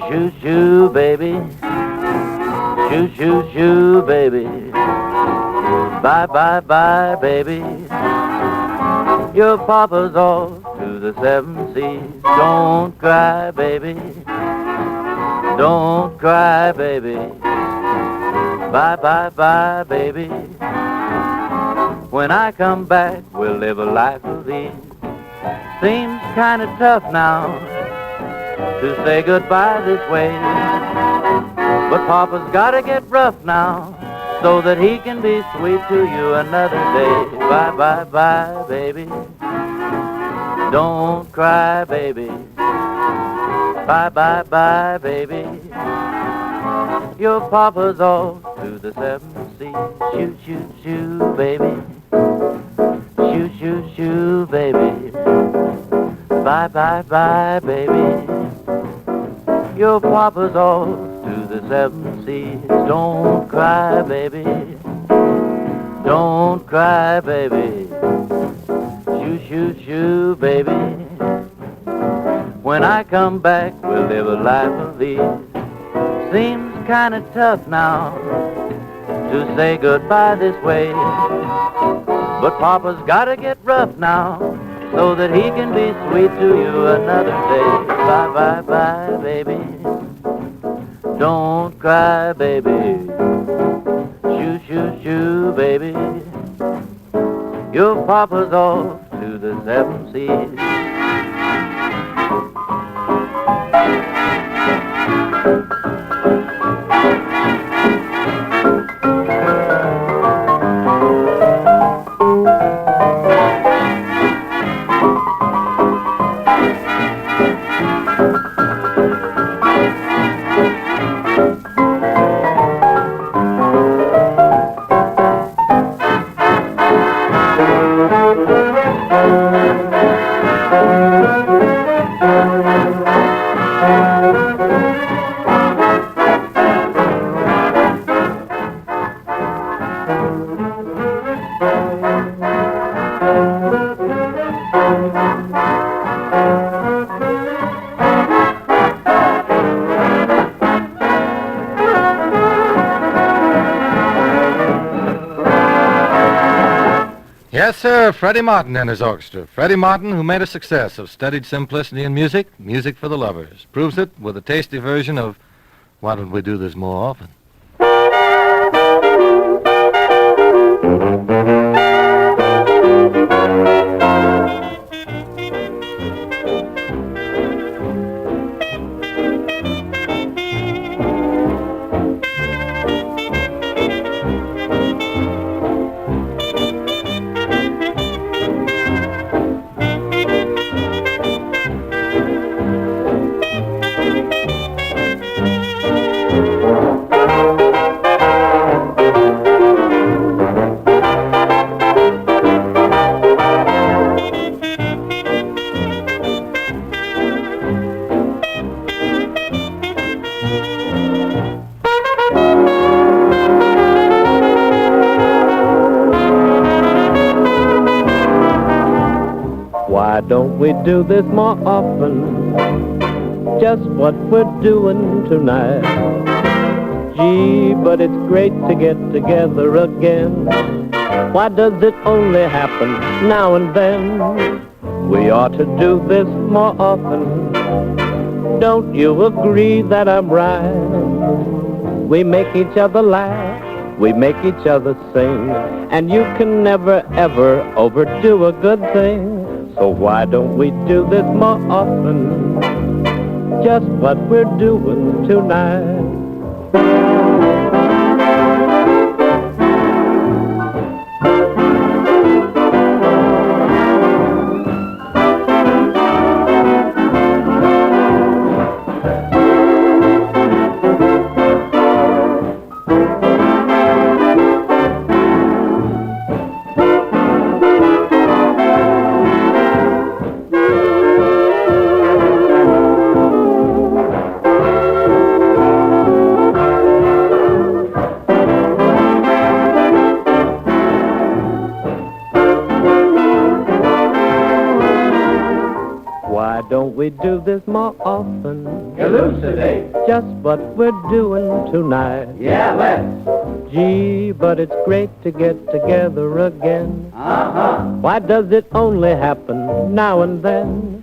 Shoo, shoo, baby. Shoo, shoo, shoo, baby. Bye, bye, bye, baby. Your papa's off to the seven seas. Don't cry, baby. Don't cry, baby. Bye, bye, bye, baby. When I come back, we'll live a life of ease. Seems kind of tough now to say goodbye this way, but Papa's gotta get rough now so that he can be sweet to you another day. Bye, bye, bye, baby. Don't cry, baby. Bye, bye, bye, baby. Your Papa's off to the seven seas. Shoo, shoo, shoo, baby. Shoo, shoo, shoo, baby. Bye, bye, bye, baby. Your Papa's off to the seven seas. Don't cry, baby. Don't cry, baby. Shoo, shoo, shoo, baby. When I come back, we'll live a life of ease. Seems kind of tough now to say goodbye this way, but Papa's gotta get rough now so that he can be sweet to you another day. Bye, bye, bye, baby. Don't cry, baby. Shoo, shoo, shoo, baby. Your papa's off to the seven seas. Yes, sir, Freddie Martin and his orchestra. Freddie Martin, who made a success of studied simplicity in music, music for the lovers. Proves it with a tasty version of Why Don't We Do This More Often? Why don't we do this more often? Just what we're doing tonight. Gee, but it's great to get together again. Why does it only happen now and then? We ought to do this more often. Don't you agree that I'm right? We make each other laugh, we make each other sing, and you can never, ever overdo a good thing. So why don't we do this more often? Just what we're doing tonight. Why don't we do this more often? Elucidate. Just what we're doing tonight. Yeah, let's. Gee, but it's great to get together again. Uh-huh. Why does it only happen now and then?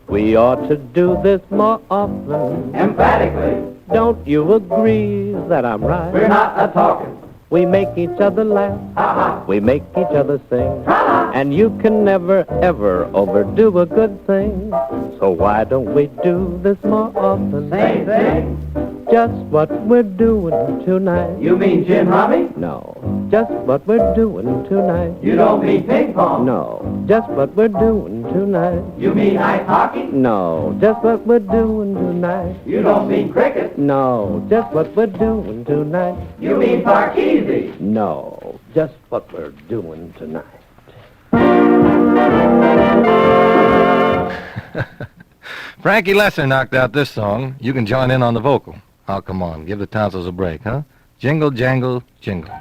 We ought to do this more often. Emphatically. Don't you agree that I'm right? We're not a-talking. We make each other laugh. Ha-ha. We make each other sing. Ha-ha. And you can never, ever overdo a good thing. So why don't we do this more often? Same thing. Just what we're doing tonight. You mean gin rummy? No, just what we're doing tonight. You don't mean ping pong? No, just what we're doing tonight. You mean ice hockey? No, just what we're doing tonight. You don't mean cricket? No, just what we're doing tonight. You mean parkeesi? No, just what we're doing tonight. Frankie Lesser knocked out this song. You can join in on the vocal. Oh, come on. Give the tonsils a break, huh? Jingle, jangle, jingle.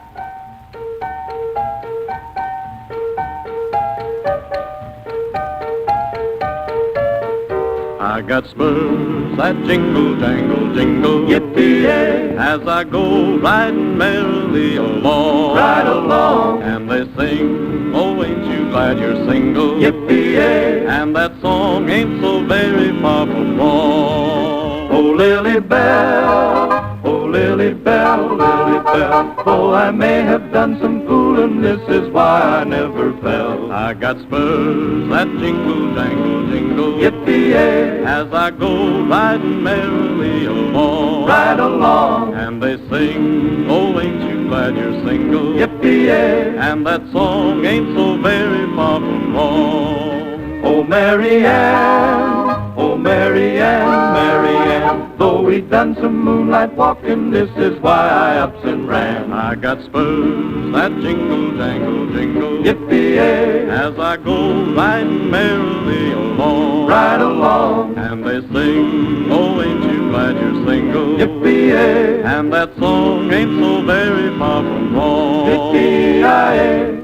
I got spurs that jingle, jangle, jingle. Yippee-yay. As I go riding merrily along. Right along. And they sing, oh, ain't you glad you're single? Yippee-yay. And that song ain't so very far from wrong. Oh, Lily Bell, oh, Lily Lily Bell, Lily Bell. Though I may have done some fooling, this is why I never fell. I got spurs that jingle, jangle, jingle, yippee-yay, as I go riding merrily along. Ride along. And they sing, oh, ain't you glad you're single, yippee-yay, and that song ain't so very far from wrong. Oh, Mary Ann, oh, Mary Ann, Mary Ann, though we done some moonlight walking, this is why I ups and ran. I got spurs that jingle, jangle, jingle, yippee-yay, as I go riding merrily along. Ride along. And they sing, oh, ain't you glad you're single, yippee-yay, and that song ain't so very far from wrong. Yippee-yay.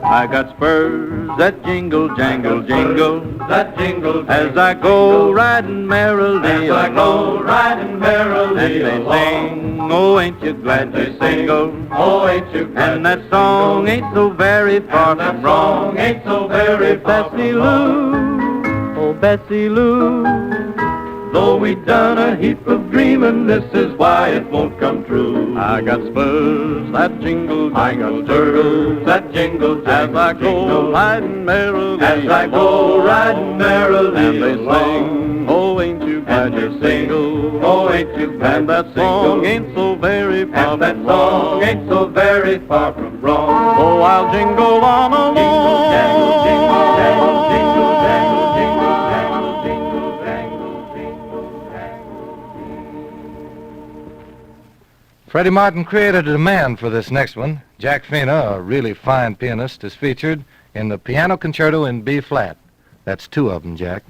I got spurs that jingle, jangle, jingle, that jingle, as I go riding merrily along. As I go riding merrily along. And they sing, oh, ain't you glad you're single? Oh, ain't you glad? And that song ain't so very far from wrong. Ain't so very far from wrong. Bessie Lou, oh, Bessie Lou. Though we done a heap of dreaming, this is why it won't come true. I got spurs that jingle, jangle, jingle, that jingle, as I go riding merrily, as I go riding merrily, and they sing, oh, ain't you glad you're single? Oh, ain't you glad? And that song ain't so very far from wrong. And that song ain't so very far from wrong. Oh, I'll jingle on along. Jingle, jangle, jingle, jangle, jingle, jangle, jingle, jangle, jingle, jangle. Freddie Martin created a demand for this next one. Jack Fina, a really fine pianist, is featured in the Piano Concerto in B-flat. That's two of them, Jack.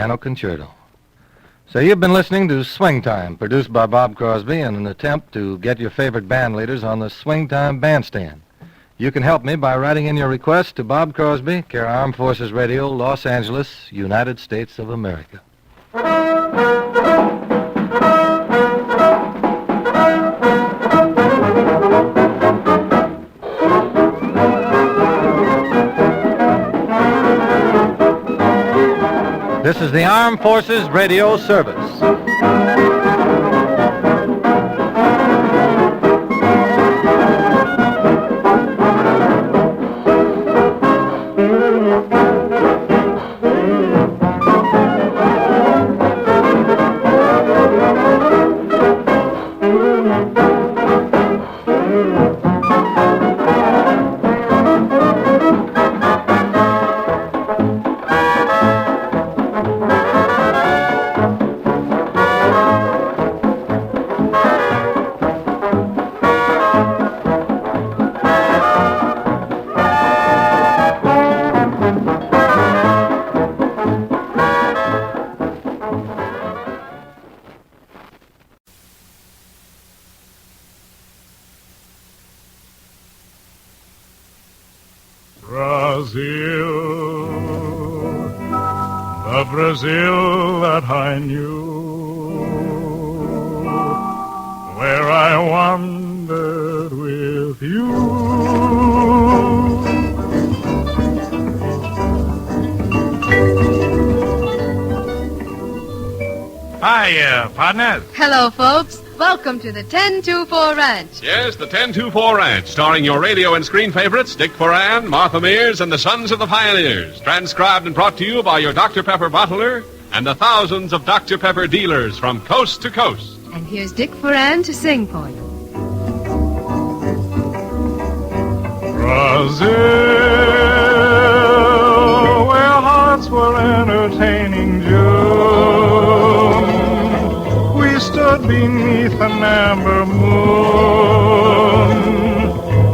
Piano Concerto. So you've been listening to Swing Time, produced by Bob Crosby in an attempt to get your favorite band leaders on the Swing Time Bandstand. You can help me by writing in your request to Bob Crosby, care Armed Forces Radio, Los Angeles, United States of America. This is the Armed Forces Radio Service. The Brazil that I knew, where I wandered with you. Hi, partners. Hello, folks. Welcome to the 1024 Ranch. Yes, the 1024 Ranch, starring your radio and screen favorites, Dick Foran, Martha Mears, and the Sons of the Pioneers. Transcribed and brought to you by your Dr. Pepper bottler and the thousands of Dr. Pepper dealers from coast to coast. And here's Dick Foran to sing for you. Brazil, where hearts were entertaining June. We stood beneath an amber moon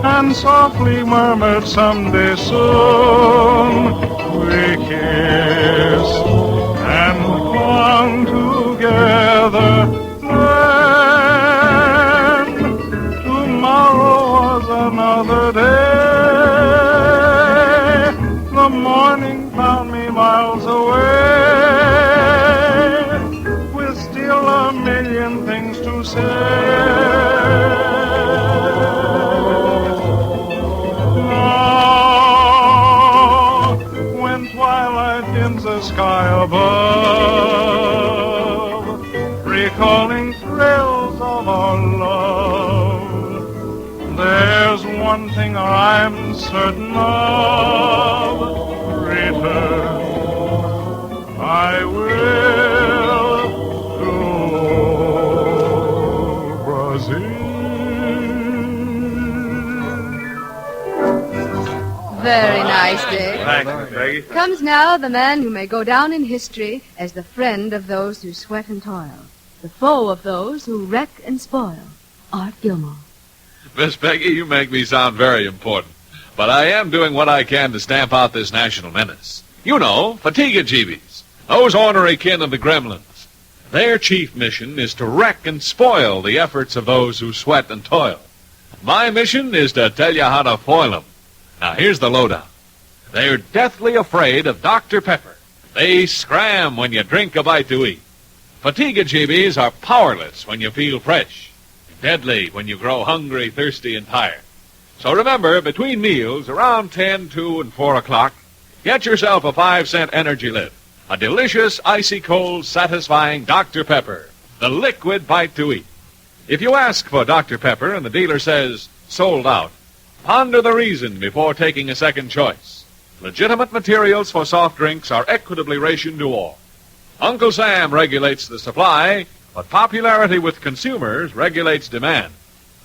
and softly murmured someday soon. We kissed and clung together. Then tomorrow was another day. The morning found me miles away, with still a million things to say. Now, when twilight dims the sky above, recalling thrills of our love, there's one thing I'm certain of: return I will to Brazil. Very nice, Dick. Thanks, Miss Peggy. Comes now the man who may go down in history as the friend of those who sweat and toil, the foe of those who wreck and spoil, Art Gilmore. Miss Peggy, you make me sound very important. But I am doing what I can to stamp out this national menace. You know, fatigue-jeebies, those ornery kin of the gremlins. Their chief mission is to wreck and spoil the efforts of those who sweat and toil. My mission is to tell you how to foil them. Now, here's the lowdown. They're deathly afraid of Dr. Pepper. They scram when you drink a bite to eat. Fatigue-jeebies are powerless when you feel fresh, deadly when you grow hungry, thirsty, and tired. So remember, between meals, around 10, 2, and 4 o'clock, get yourself a 5-cent energy lift, a delicious, icy cold, satisfying Dr. Pepper, the liquid bite to eat. If you ask for Dr. Pepper and the dealer says, sold out, ponder the reason before taking a second choice. Legitimate materials for soft drinks are equitably rationed to all. Uncle Sam regulates the supply, but popularity with consumers regulates demand.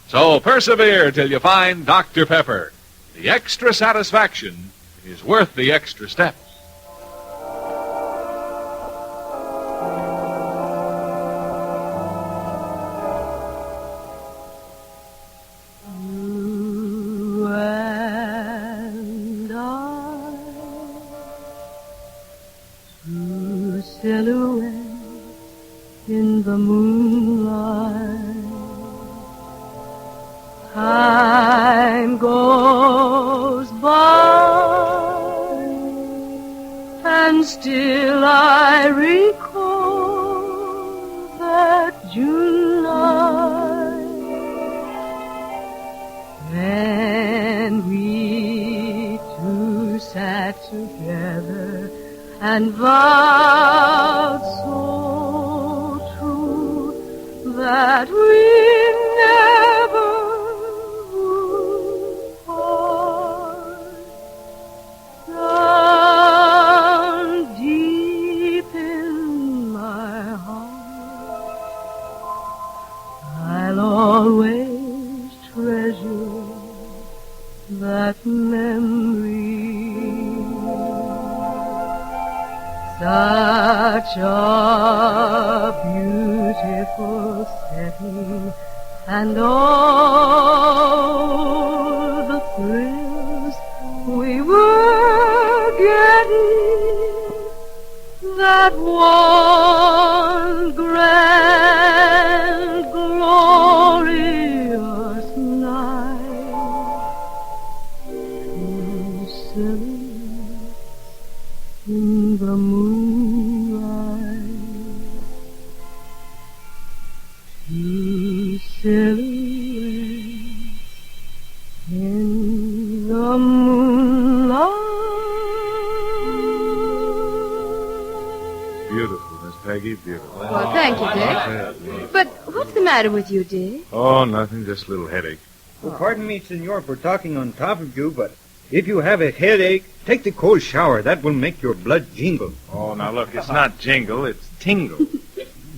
So persevere till you find Dr. Pepper. The extra satisfaction is worth the extra steps. You and I, two silly Still I recall that June night when we two sat together and vowed so true that we never would part. Down deep in my heart, I'll always treasure that memory. Such a beautiful setting, and all the thrills we were getting, that one grand, glorious night. Two silhouettes in the moonlight, two silhouettes in the moonlight. Beautiful, Miss Peggy, beautiful. Well, thank you, Dick. But what's the matter with you, Dick? Oh, nothing, just a little headache. Well, pardon me, senor, for talking on top of you, but if you have a headache, take the cold shower. That will make your blood jingle. Oh, now look, it's not jingle, it's tingle.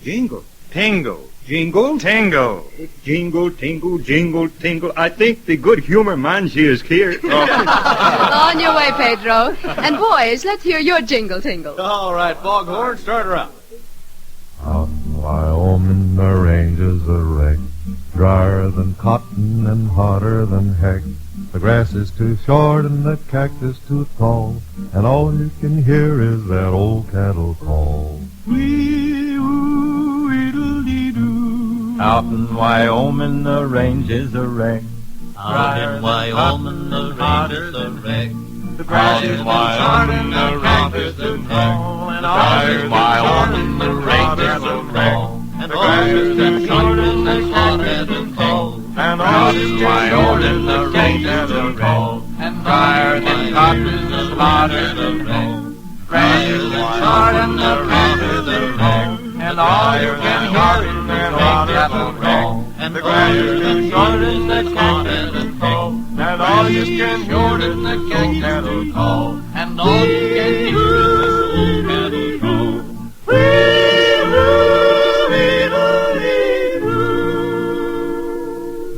Jingle. Tingle. Jingle? Tingle. Jingle, tingle, jingle, tingle. I think the good humor man, she is here. On your way, Pedro. And boys, let's hear your jingle tingle. All right, Foghorn, start her up. Out in Wyoming, the ranges are wrecked, drier than cotton and hotter than heck. The grass is too short and the cactus too tall, and all you can hear is that old cattle call. Out in Wyoming, the ranges are wrecked. Out in Wyoming, the ranges are wrecked. The grass is too short and the cactus too tall, and all you Wyoming, the ranges are wrecked. And all you can short and the cactus too tall, and all you Wyoming, the ranges are wrecked. And drier than cotton and hotter than wreck. Grass is too short and the cactus are wrecked. And all you can hear is that old cattle call. and The grass is too short and the cactus too tall, and all you can hear is the cattle call. and all you can hear is the old cattle call.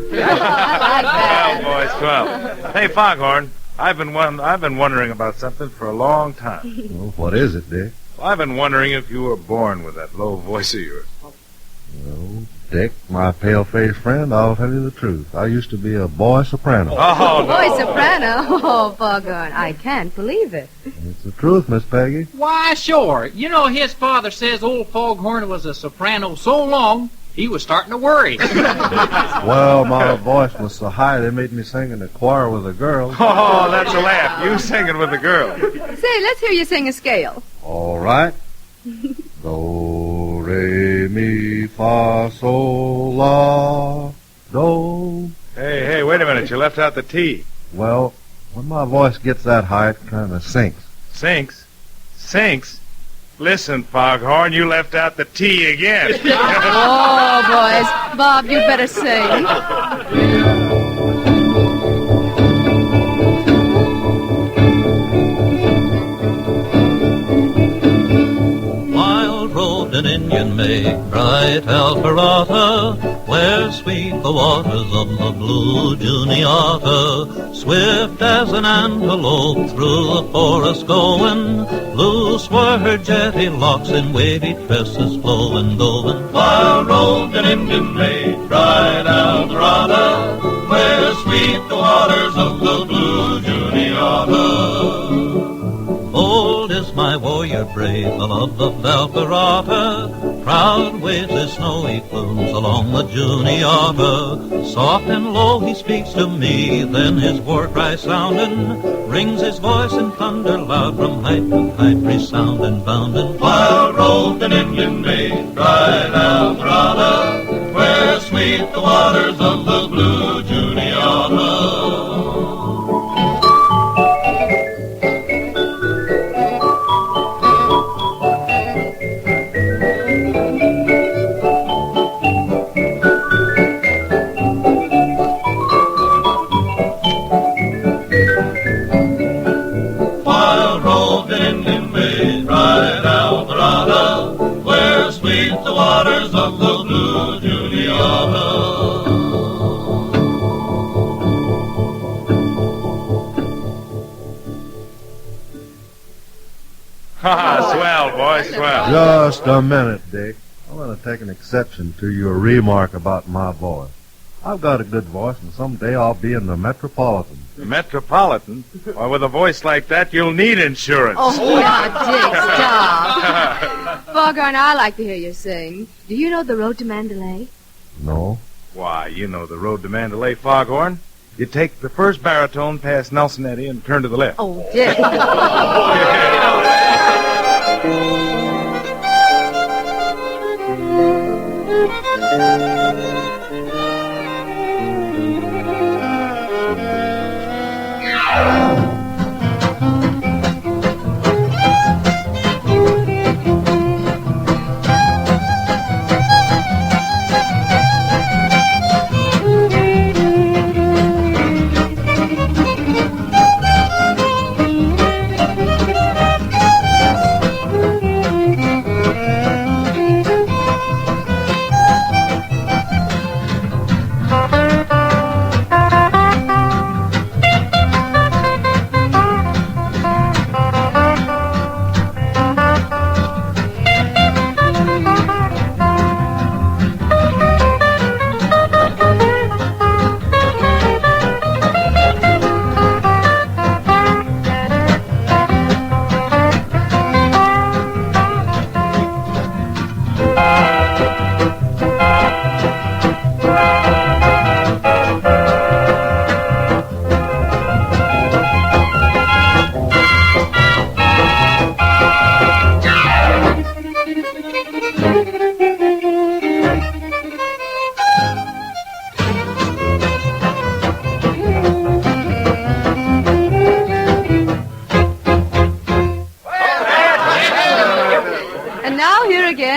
Well, boys, 12. Hey, Foghorn, I've been wondering about something for a long time. Well, what is it, Dick? Well, I've been wondering if you were born with that low voice of yours. Well, Dick, my pale-faced friend, I'll tell you the truth. I used to be a boy soprano. Oh, no. Boy soprano? Oh, Foghorn, I can't believe it. It's the truth, Miss Peggy. Why, sure. You know, his father says old Foghorn was a soprano so long, he was starting to worry. Well, my voice was so high they made me sing in the choir with a girl. Oh, that's a laugh. You singing with the girl. Say, let's hear you sing a scale. All right. Do, re, mi, fa, sol, la, do. Hey, wait a minute. You left out the T. Well, when my voice gets that high, it kind of sinks. Sinks? Sinks? Listen, Foghorn, you left out the T again. Oh, boys. Bob, you'd better sing. Wild road an Indian make, bright Alpharetta, where sweet the waters of the blue Juniata. Swift as an antelope through the forest going, loose were her jetty locks in wavy tresses flowing, going. Wild road an Indian make, bright Alpharetta, where sweet the waters of the blue Juniata. Old is my warrior brave, the love of Alpharetta, proud waves his snowy plume comes along the Juniata. Soft and low he speaks to me, then his war cry sounding, rings his voice in thunder loud from height to height, resounding, bounding. Wild roved an Indian maid, cried Alvarada, where sweet the waters of the blue Juniata. Waters of the blue Juniata. Swell, boy, swell. Just a minute, Dick. I want to take an exception to your remark about my voice. I've got a good voice, and someday I'll be in the Metropolitan. The Metropolitan? Why, with a voice like that, you'll need insurance. Oh, now, Dick, stop. Foghorn, I like to hear you sing. Do you know the Road to Mandalay? No. Why, you know the Road to Mandalay, Foghorn. You take the first baritone past Nelson Eddy and turn to the left. Oh, Dick.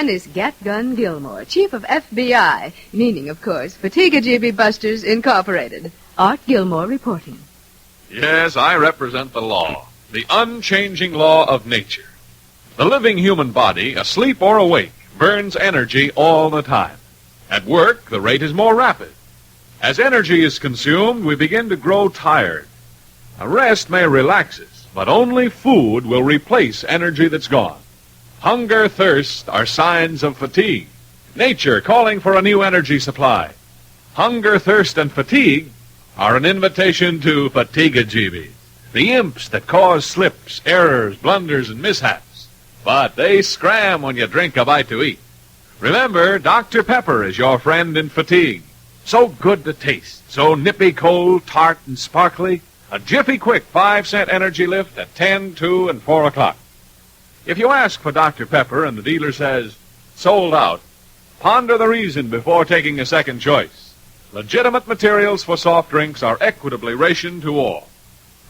Is Gatgun Gilmore, chief of FBI, meaning, of course, Fatigue-a-Jibby Busters Incorporated. Art Gilmore reporting. Yes, I represent the law, the unchanging law of nature. The living human body, asleep or awake, burns energy all the time. At work, the rate is more rapid. As energy is consumed, we begin to grow tired. A rest may relax us, but only food will replace energy that's gone. Hunger, thirst are signs of fatigue. Nature calling for a new energy supply. Hunger, thirst, and fatigue are an invitation to fatigue-a-jeebies, the imps that cause slips, errors, blunders, and mishaps. But they scram when you drink a bite to eat. Remember, Dr. Pepper is your friend in fatigue. So good to taste, so nippy cold, tart, and sparkly. A jiffy quick 5-cent energy lift at 10, 2, and 4 o'clock. If you ask for Dr. Pepper and the dealer says, sold out, ponder the reason before taking a second choice. Legitimate materials for soft drinks are equitably rationed to all.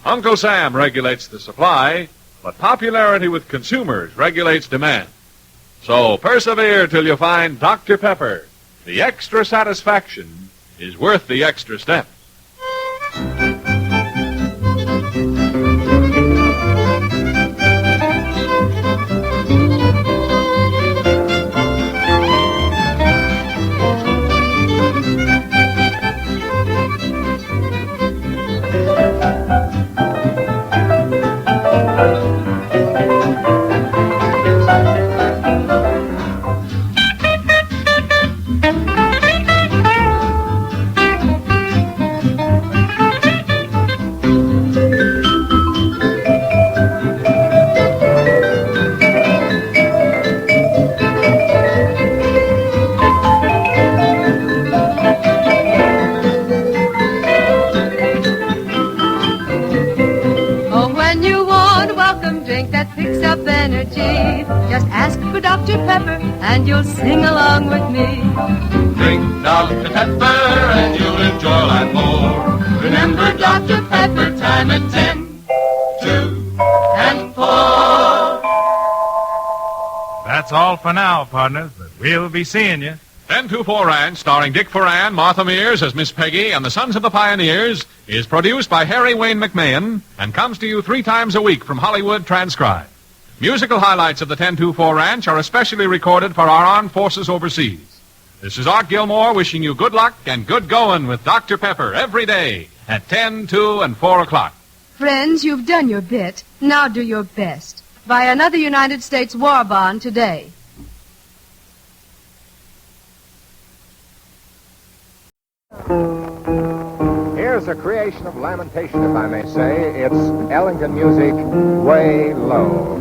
Uncle Sam regulates the supply, but popularity with consumers regulates demand. So persevere till you find Dr. Pepper. The extra satisfaction is worth the extra steps. tea. Just ask for Dr. Pepper and you'll sing along with me. Drink Dr. Pepper and you'll enjoy life more. Remember Dr. Pepper, time at 10, 2, and 4. That's all for now, partners, but we'll be seeing you. 10-2-4 Ranch, starring Dick Foran, Martha Mears as Miss Peggy, and the Sons of the Pioneers, is produced by Harry Wayne McMahon and comes to you 3 times a week from Hollywood, transcribed. Musical highlights of the 10-2-4 Ranch are especially recorded for our armed forces overseas. This is Art Gilmore wishing you good luck and good going with Dr. Pepper every day at 10, 2, and 4 o'clock. Friends, you've done your bit. Now do your best. Buy another United States war bond today. Here's a creation of lamentation, if I may say. It's Ellington music, Way Low.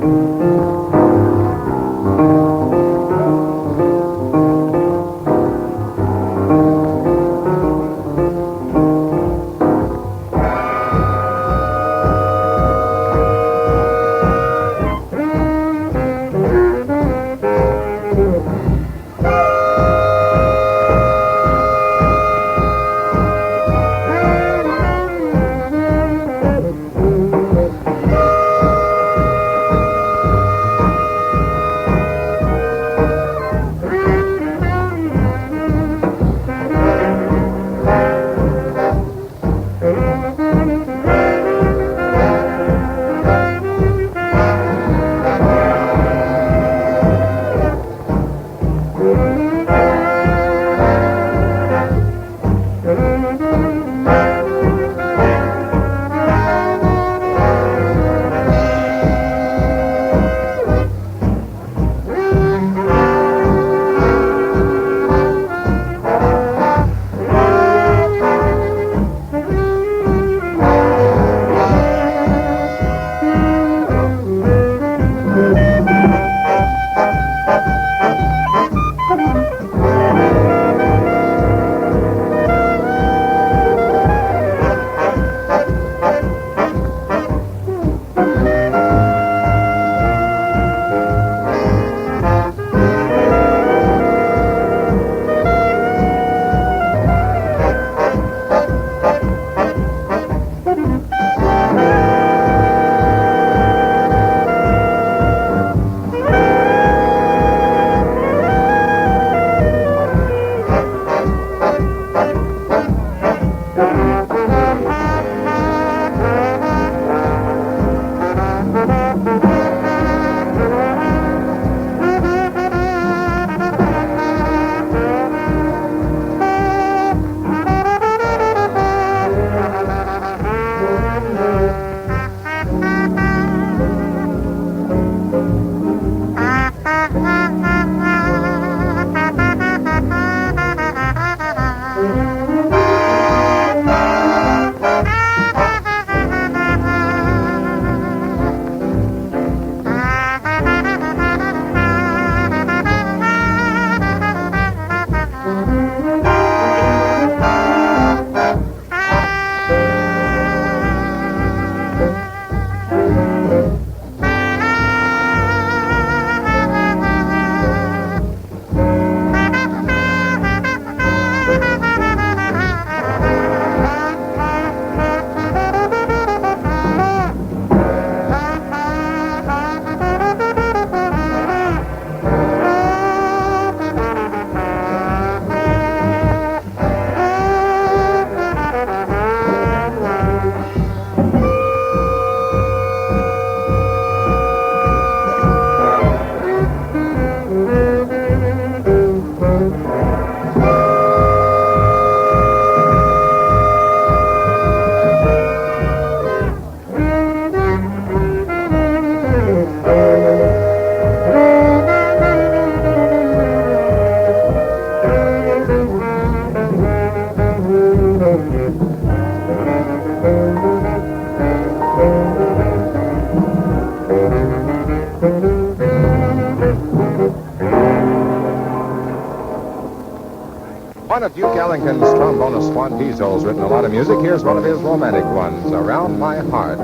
One of Duke Ellington's trombonist Juan Pizzo's written a lot of music. Here's one of his romantic ones, Around My Heart.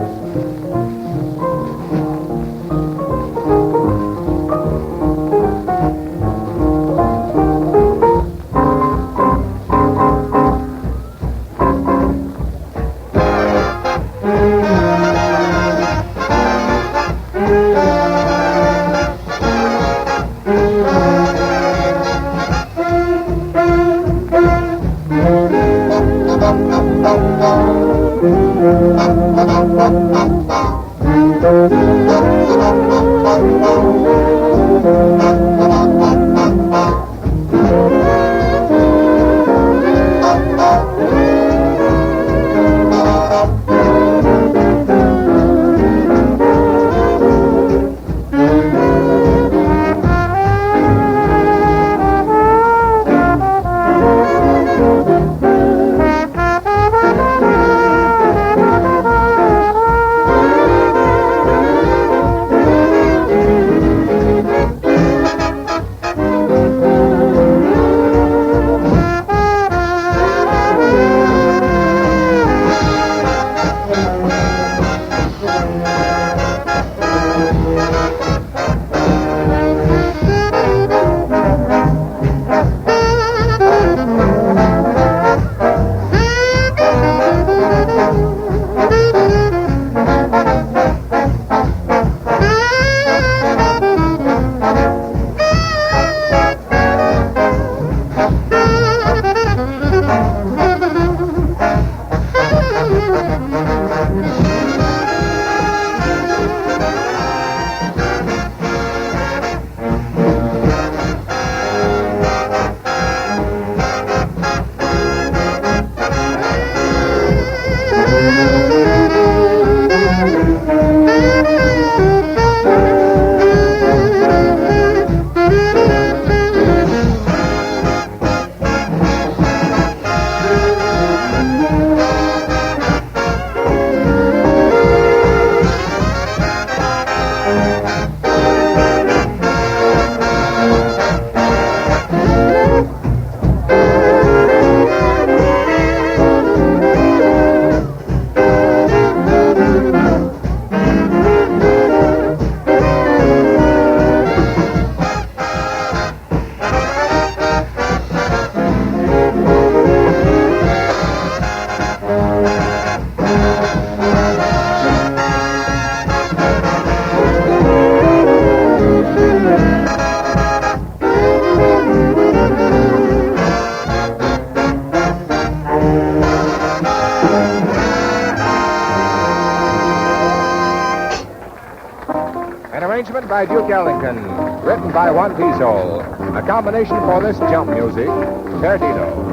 played by Duke Ellington, written by Juan Piso. A combination for this jump music, Perdido.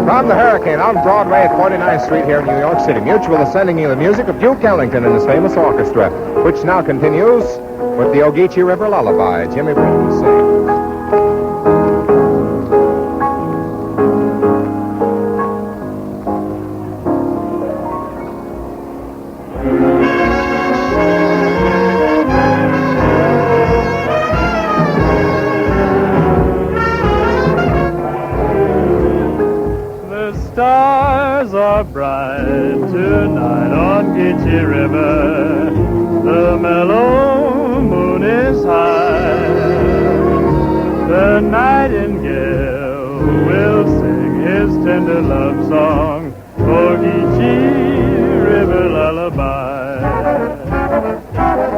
From the Hurricane on Broadway at 49th Street here in New York City, Mutual is sending you the music of Duke Ellington and his famous orchestra, which now continues with the Ogeechee River Lullaby. Jimmy Britton sings. Stars are bright tonight on Ogeechee River. The mellow moon is high. The nightingale will sing his tender love song, Ogeechee River Lullaby.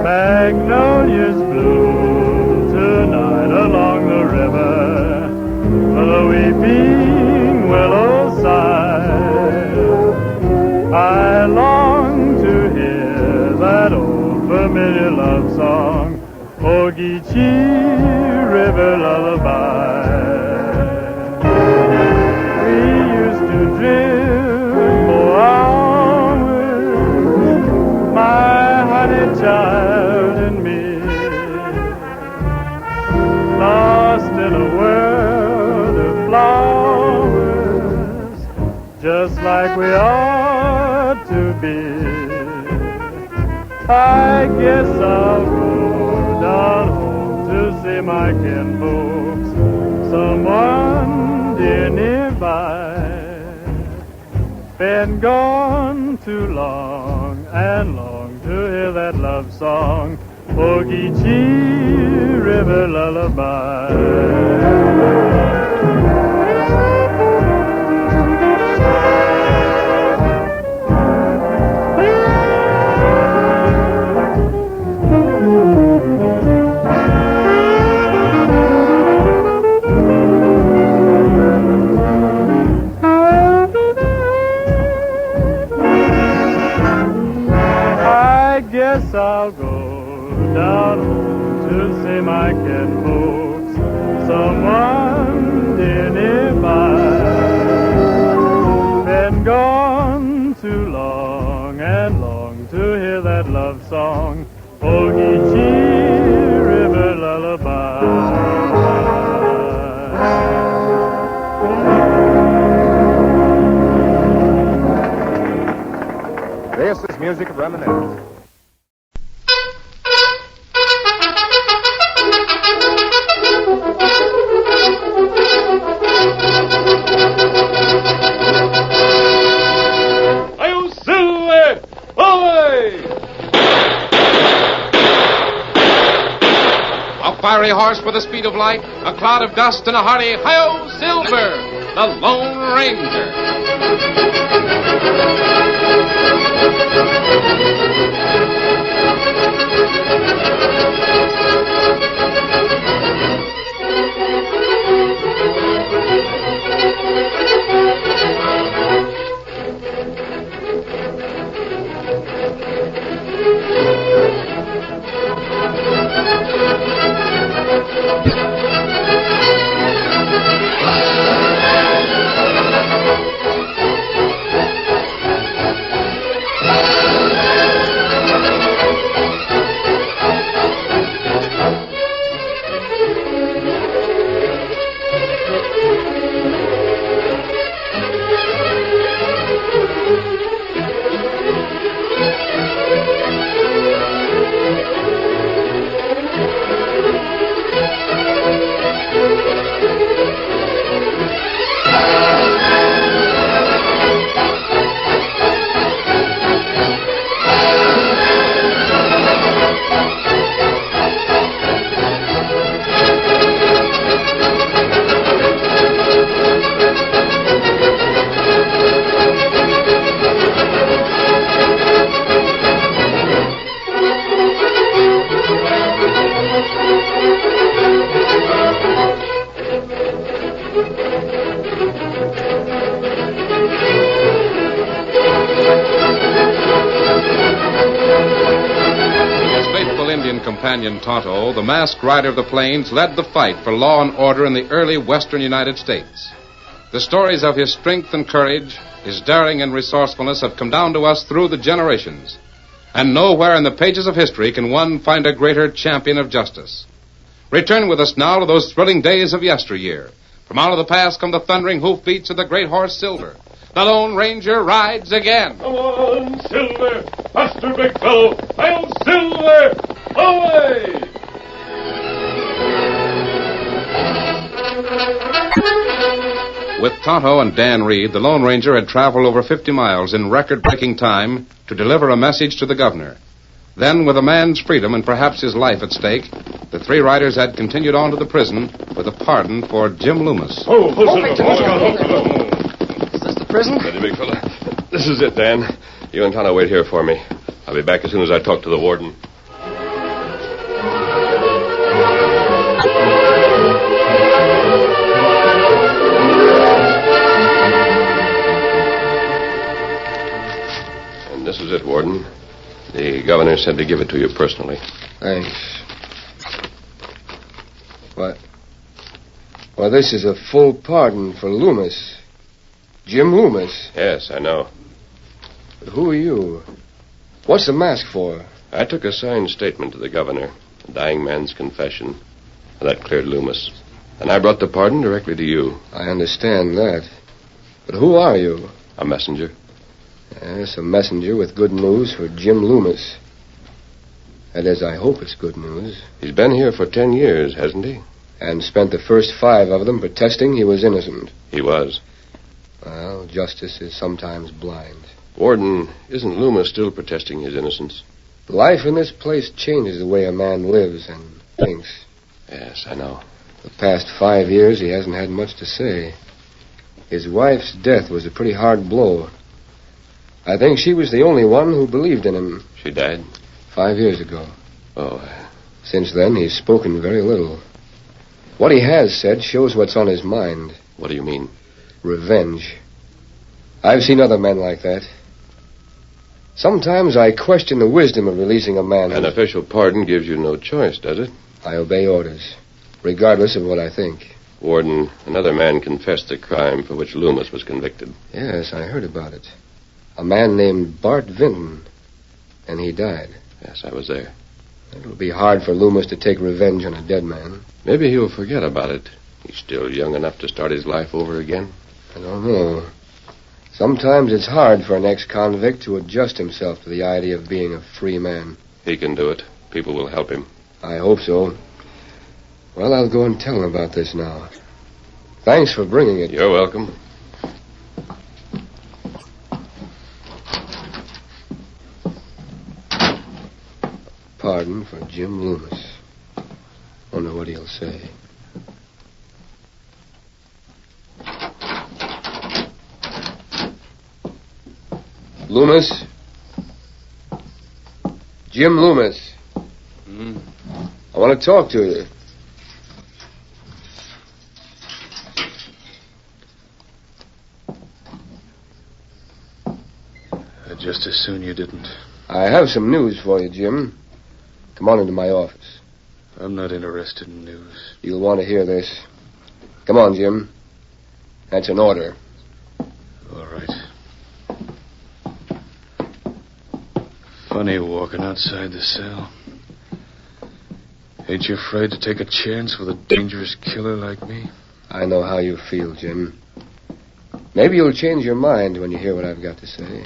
Magnolias bloom tonight along the river. The weeping willows I long to hear that old familiar love song, Ogeechee River Lullaby. We used to drift for hours, my honey child and me, lost in a world of flowers, just like we ought to be. I guess I'll go down home to see my kinfolks, someone dear nearby. Been gone too long and long to hear that love song, Ogeechee River Lullaby. Guess I'll go down home to see my kinfolks, someone dear nearby. Been gone too long and long to hear that love song, Ogeechee River Lullaby. This is music of reminiscence. Fiery horse with the speed of light, a cloud of dust, and a hearty hi-yo, Silver, the Lone Ranger. Indian companion Tonto, the masked rider of the plains, led the fight for law and order in the early western United States. The stories of his strength and courage, his daring and resourcefulness have come down to us through the generations. And nowhere in the pages of history can one find a greater champion of justice. Return with us now to those thrilling days of yesteryear. From out of the past come the thundering hoofbeats of the great horse Silver. The Lone Ranger rides again. Come on, Silver! Faster, big fellow! I'll Silver! Away! With Tonto and Dan Reed, the Lone Ranger had traveled over 50 miles in record-breaking time to deliver a message to the governor. Then, with a man's freedom and perhaps his life at stake, the three riders had continued on to the prison with a pardon for Jim Loomis. Oh, Silver! Is this the prison? Steady, big fella. This is it, Dan. You and Tonto wait here for me. I'll be back as soon as I talk to the warden. And this is it, Warden. The governor said to give it to you personally. Thanks. What? Well, this is a full pardon for Loomis. Jim Loomis. Yes, I know. But who are you? What's the mask for? I took a signed statement to the governor, a dying man's confession. That cleared Loomis. And I brought the pardon directly to you. I understand that. But who are you? A messenger. Yes, a messenger with good news for Jim Loomis. That is, I hope it's good news. He's been here for 10 years, hasn't he? And spent the first 5 of them protesting he was innocent. He was. Well, justice is sometimes blind. Warden, isn't Loomis still protesting his innocence? Life in this place changes the way a man lives and thinks. Yes, I know. The past 5 years, he hasn't had much to say. His wife's death was a pretty hard blow. I think she was the only one who believed in him. She died? 5 years ago. Oh. Since then, he's spoken very little. What he has said shows what's on his mind. What do you mean? Revenge. I've seen other men like that. Sometimes I question the wisdom of releasing a man. An official pardon gives you no choice, does it? I obey orders, regardless of what I think. Warden, another man confessed the crime for which Loomis was convicted. Yes, I heard about it. A man named Bart Vinton. And he died. Yes, I was there. It'll be hard for Loomis to take revenge on a dead man. Maybe he'll forget about it. He's still young enough to start his life over again. I don't know. Sometimes it's hard for an ex-convict to adjust himself to the idea of being a free man. He can do it. People will help him. I hope so. Well, I'll go and tell him about this now. Thanks for bringing it. You're welcome. Pardon for Jim Loomis. Wonder what he'll say. Loomis? Jim Loomis. I want to talk to you. Just as soon you didn't. I have some news for you, Jim. Come on into my office. I'm not interested in news. You'll want to hear this. Come on, Jim. That's an order. All right. Funny walking outside the cell. Ain't you afraid to take a chance with a dangerous killer like me? I know how you feel, Jim. Maybe you'll change your mind when you hear what I've got to say.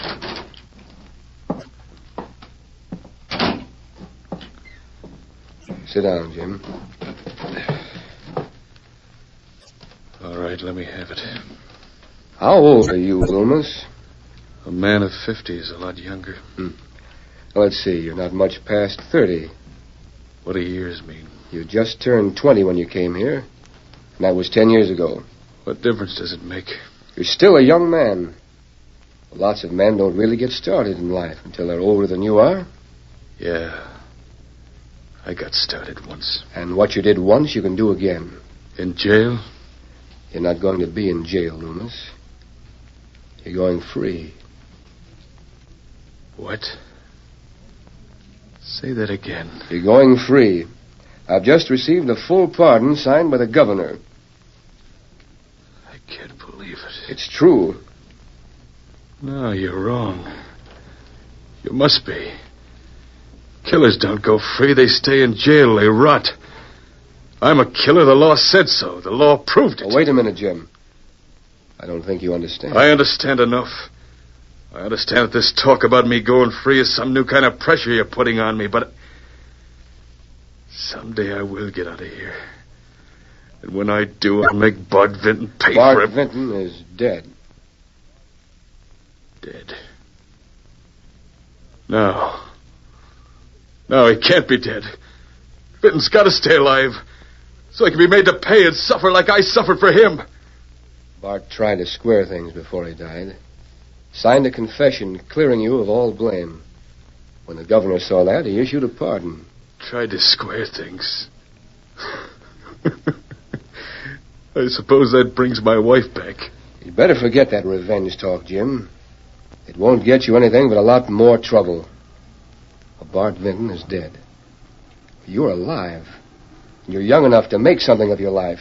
Sit down, Jim. All right, let me have it. How old are you, Loomis? A man of 50 is a lot younger. Well, let's see. You're not much past 30. What do years mean? You just turned 20 when you came here. And that was 10 years ago. What difference does it make? You're still a young man. Lots of men don't really get started in life until they're older than you are. Yeah. I got started once. And what you did once, you can do again. In jail? You're not going to be in jail, Loomis. You're going free. What? Say that again. You're going free. I've just received a full pardon signed by the governor. I can't believe it. It's true. No, you're wrong. You must be. Killers don't go free. They stay in jail. They rot. I'm a killer. The law said so. The law proved it. Oh, wait a minute, Jim. I don't think you understand. I understand enough. I understand that this talk about me going free is some new kind of pressure you're putting on me, but someday I will get out of here. And when I do, I'll make Bart Vinton pay for it. Bart Vinton is dead. Dead? No. No, he can't be dead. Vinton's got to stay alive so he can be made to pay and suffer like I suffered for him. Bart tried to square things before he died. Signed a confession clearing you of all blame. When the governor saw that, he issued a pardon. Tried to square things. I suppose that brings my wife back. You'd better forget that revenge talk, Jim. It won't get you anything but a lot more trouble. Bart Vinton is dead. You're alive. You're young enough to make something of your life.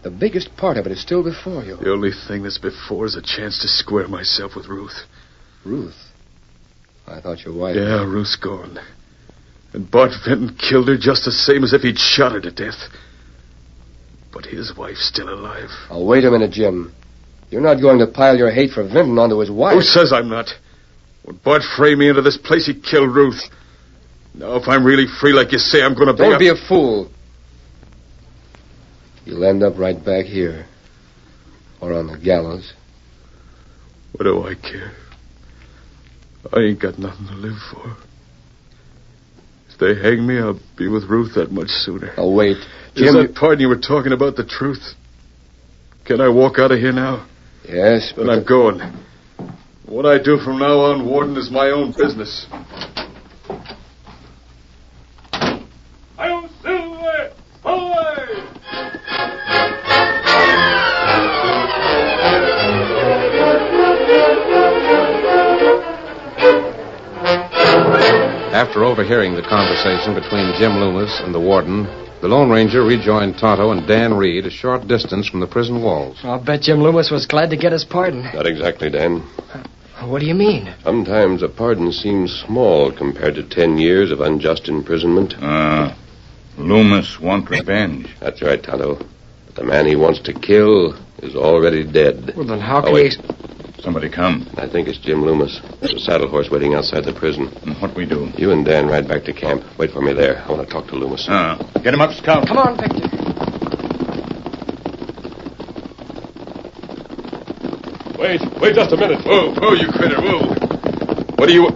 The biggest part of it is still before you. The only thing that's before is a chance to square myself with Ruth. Ruth? I thought your wife... Yeah, Ruth's gone. And Bart Vinton killed her just the same as if he'd shot her to death. But his wife's still alive. Oh, wait a minute, Jim. You're not going to pile your hate for Vinton onto his wife. Who says I'm not? When Bart framed me into this place, he killed Ruth. Now, if I'm really free like you say, I'm going to be... Don't be a fool. You'll end up right back here. Or on the gallows. What do I care? I ain't got nothing to live for. If they hang me, I'll be with Ruth that much sooner. Oh, wait. Jim, is that pardon you were talking about the truth? Can I walk out of here now? Yes, Then I'm going. What I do from now on, Warden, is my own business. After overhearing the conversation between Jim Loomis and the warden, the Lone Ranger rejoined Tonto and Dan Reed a short distance from the prison walls. I'll bet Jim Loomis was glad to get his pardon. Not exactly, Dan. What do you mean? Sometimes a pardon seems small compared to 10 years of unjust imprisonment. Loomis wants revenge. That's right, Tonto. But the man he wants to kill is already dead. Well, then how can he... Somebody come. I think it's Jim Loomis. There's a saddle horse waiting outside the prison. And what we do? You and Dan ride back to camp. Wait for me there. I want to talk to Loomis. Get him up, Scout. Come on, Victor. Wait just a minute. Whoa, you critter, whoa. What do you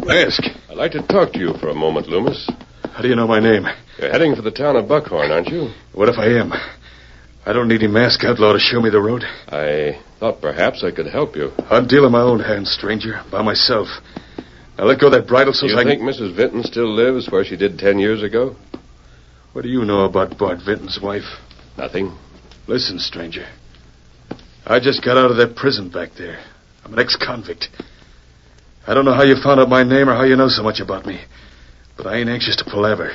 ask? I'd like to talk to you for a moment, Loomis. How do you know my name? You're heading for the town of Buckhorn, aren't you? What if I am? I don't need any masked outlaw to show me the road. I thought perhaps I could help you. I'm dealing my own hand, stranger, by myself. Now let go of that bridle so you I think Mrs. Vinton still lives where she did 10 years ago? What do you know about Bart Vinton's wife? Nothing. Listen, stranger. I just got out of that prison back there. I'm an ex-convict. I don't know how you found out my name or how you know so much about me, but I ain't anxious to palaver.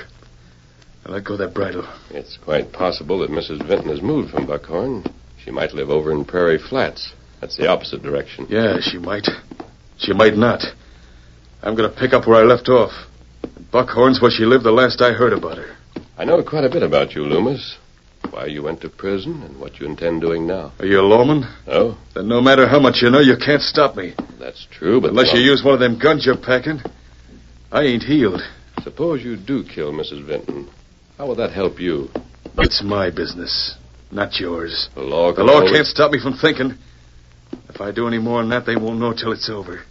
Now let go of that bridle. It's quite possible that Mrs. Vinton has moved from Buckhorn. She might live over in Prairie Flats. That's the opposite direction. Yeah, she might. She might not. I'm going to pick up where I left off. Buckhorn's where she lived the last I heard about her. I know quite a bit about you, Loomis. Why you went to prison and what you intend doing now. Are you a lawman? No. Then no matter how much you know, you can't stop me. That's true, but... Unless you use one of them guns you're packing. I ain't healed. Suppose you do kill Mrs. Vinton. How will that help you? It's my business, not yours. The law can't stop me from thinking. If I do any more than that, they won't know till it's over.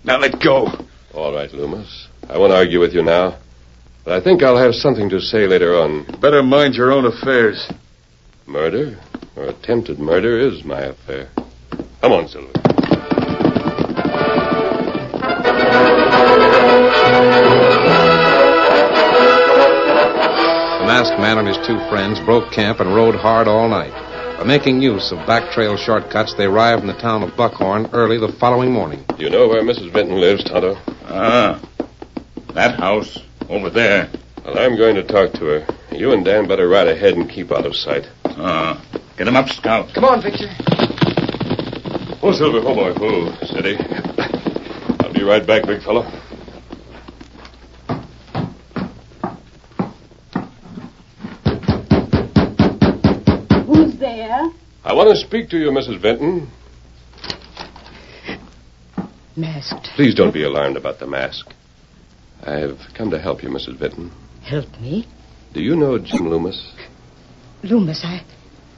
Now let go. All right, Loomis. I won't argue with you now. But I think I'll have something to say later on. Better mind your own affairs. Murder, or attempted murder, is my affair. Come on, Silver. masked man and his two friends broke camp and rode hard all night. By making use of back trail shortcuts, they arrived in the town of Buckhorn early the following morning. Do you know where Mrs. Vinton lives, Tonto? That house over there. Well, I'm going to talk to her. You and Dan better ride ahead and keep out of sight. Get him up, Scout. Come on, Victor. Oh, Silver. Oh, boy. Oh, steady. I'll be right back, big fellow. Who's there? I want to speak to you, Mrs. Vinton. Masked. Please don't be alarmed about the mask. I've come to help you, Mrs. Vinton. Help me? Do you know Jim Loomis? Loomis,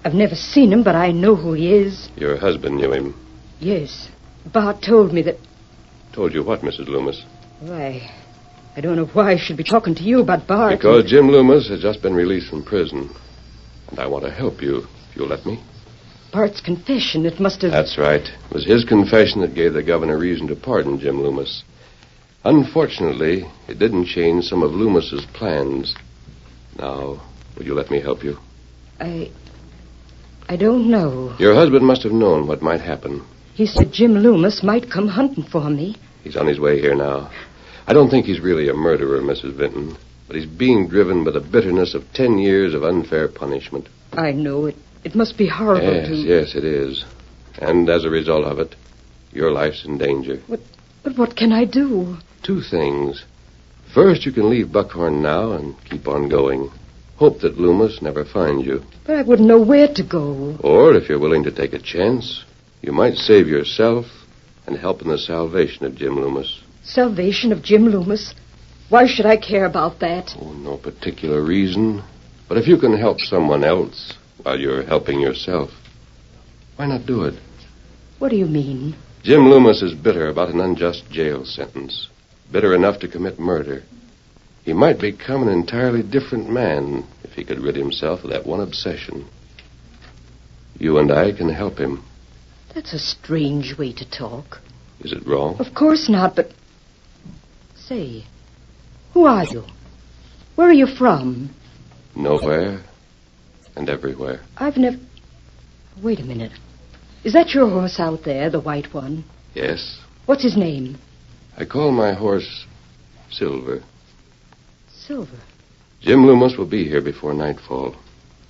I've never seen him, but I know who he is. Your husband knew him. Yes. Bart told me that... Told you what, Mrs. Loomis? Why, I don't know why I should be talking to you about Bart. Because Jim Loomis has just been released from prison. And I want to help you, if you'll let me. Bart's confession, it must have... That's right. It was his confession that gave the governor reason to pardon Jim Loomis. Unfortunately, it didn't change some of Loomis's plans. Now, will you let me help you? I don't know. Your husband must have known what might happen. He said Jim Loomis might come hunting for me. He's on his way here now. I don't think he's really a murderer, Mrs. Vinton, but he's being driven by the bitterness of 10 years of unfair punishment. I know it. It must be horrible Yes, it is. And as a result of it, your life's in danger. But what can I do? 2 things. First, you can leave Buckhorn now and keep on going. Hope that Loomis never finds you. But I wouldn't know where to go. Or, if you're willing to take a chance, you might save yourself and help in the salvation of Jim Loomis. Salvation of Jim Loomis? Why should I care about that? Oh, no particular reason. But if you can help someone else while you're helping yourself, why not do it? What do you mean? Jim Loomis is bitter about an unjust jail sentence. Bitter enough to commit murder. He might become an entirely different man if he could rid himself of that one obsession. You and I can help him. That's a strange way to talk. Is it wrong? Of course not, but... Say, who are you? Where are you from? Nowhere and everywhere. I've never... Wait a minute. Is that your horse out there, the white one? Yes. What's his name? I call my horse Silver. Silver? Jim Loomis will be here before nightfall.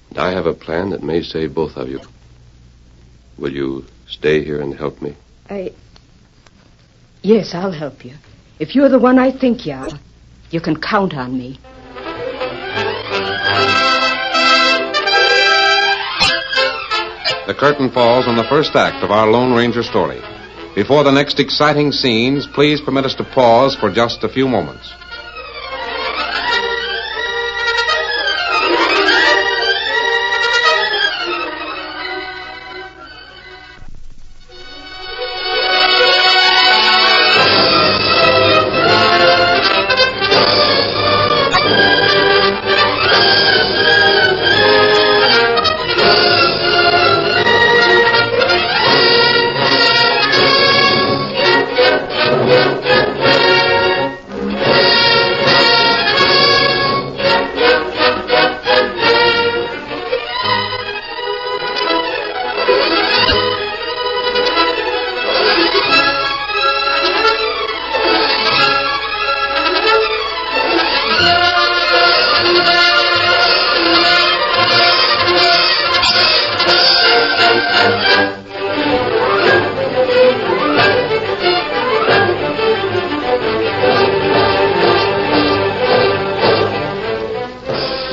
And I have a plan that may save both of you. Will you stay here and help me? Yes, I'll help you. If you're the one I think you are, you can count on me. The curtain falls on the first act of our Lone Ranger story. Before the next exciting scenes, please permit us to pause for just a few moments.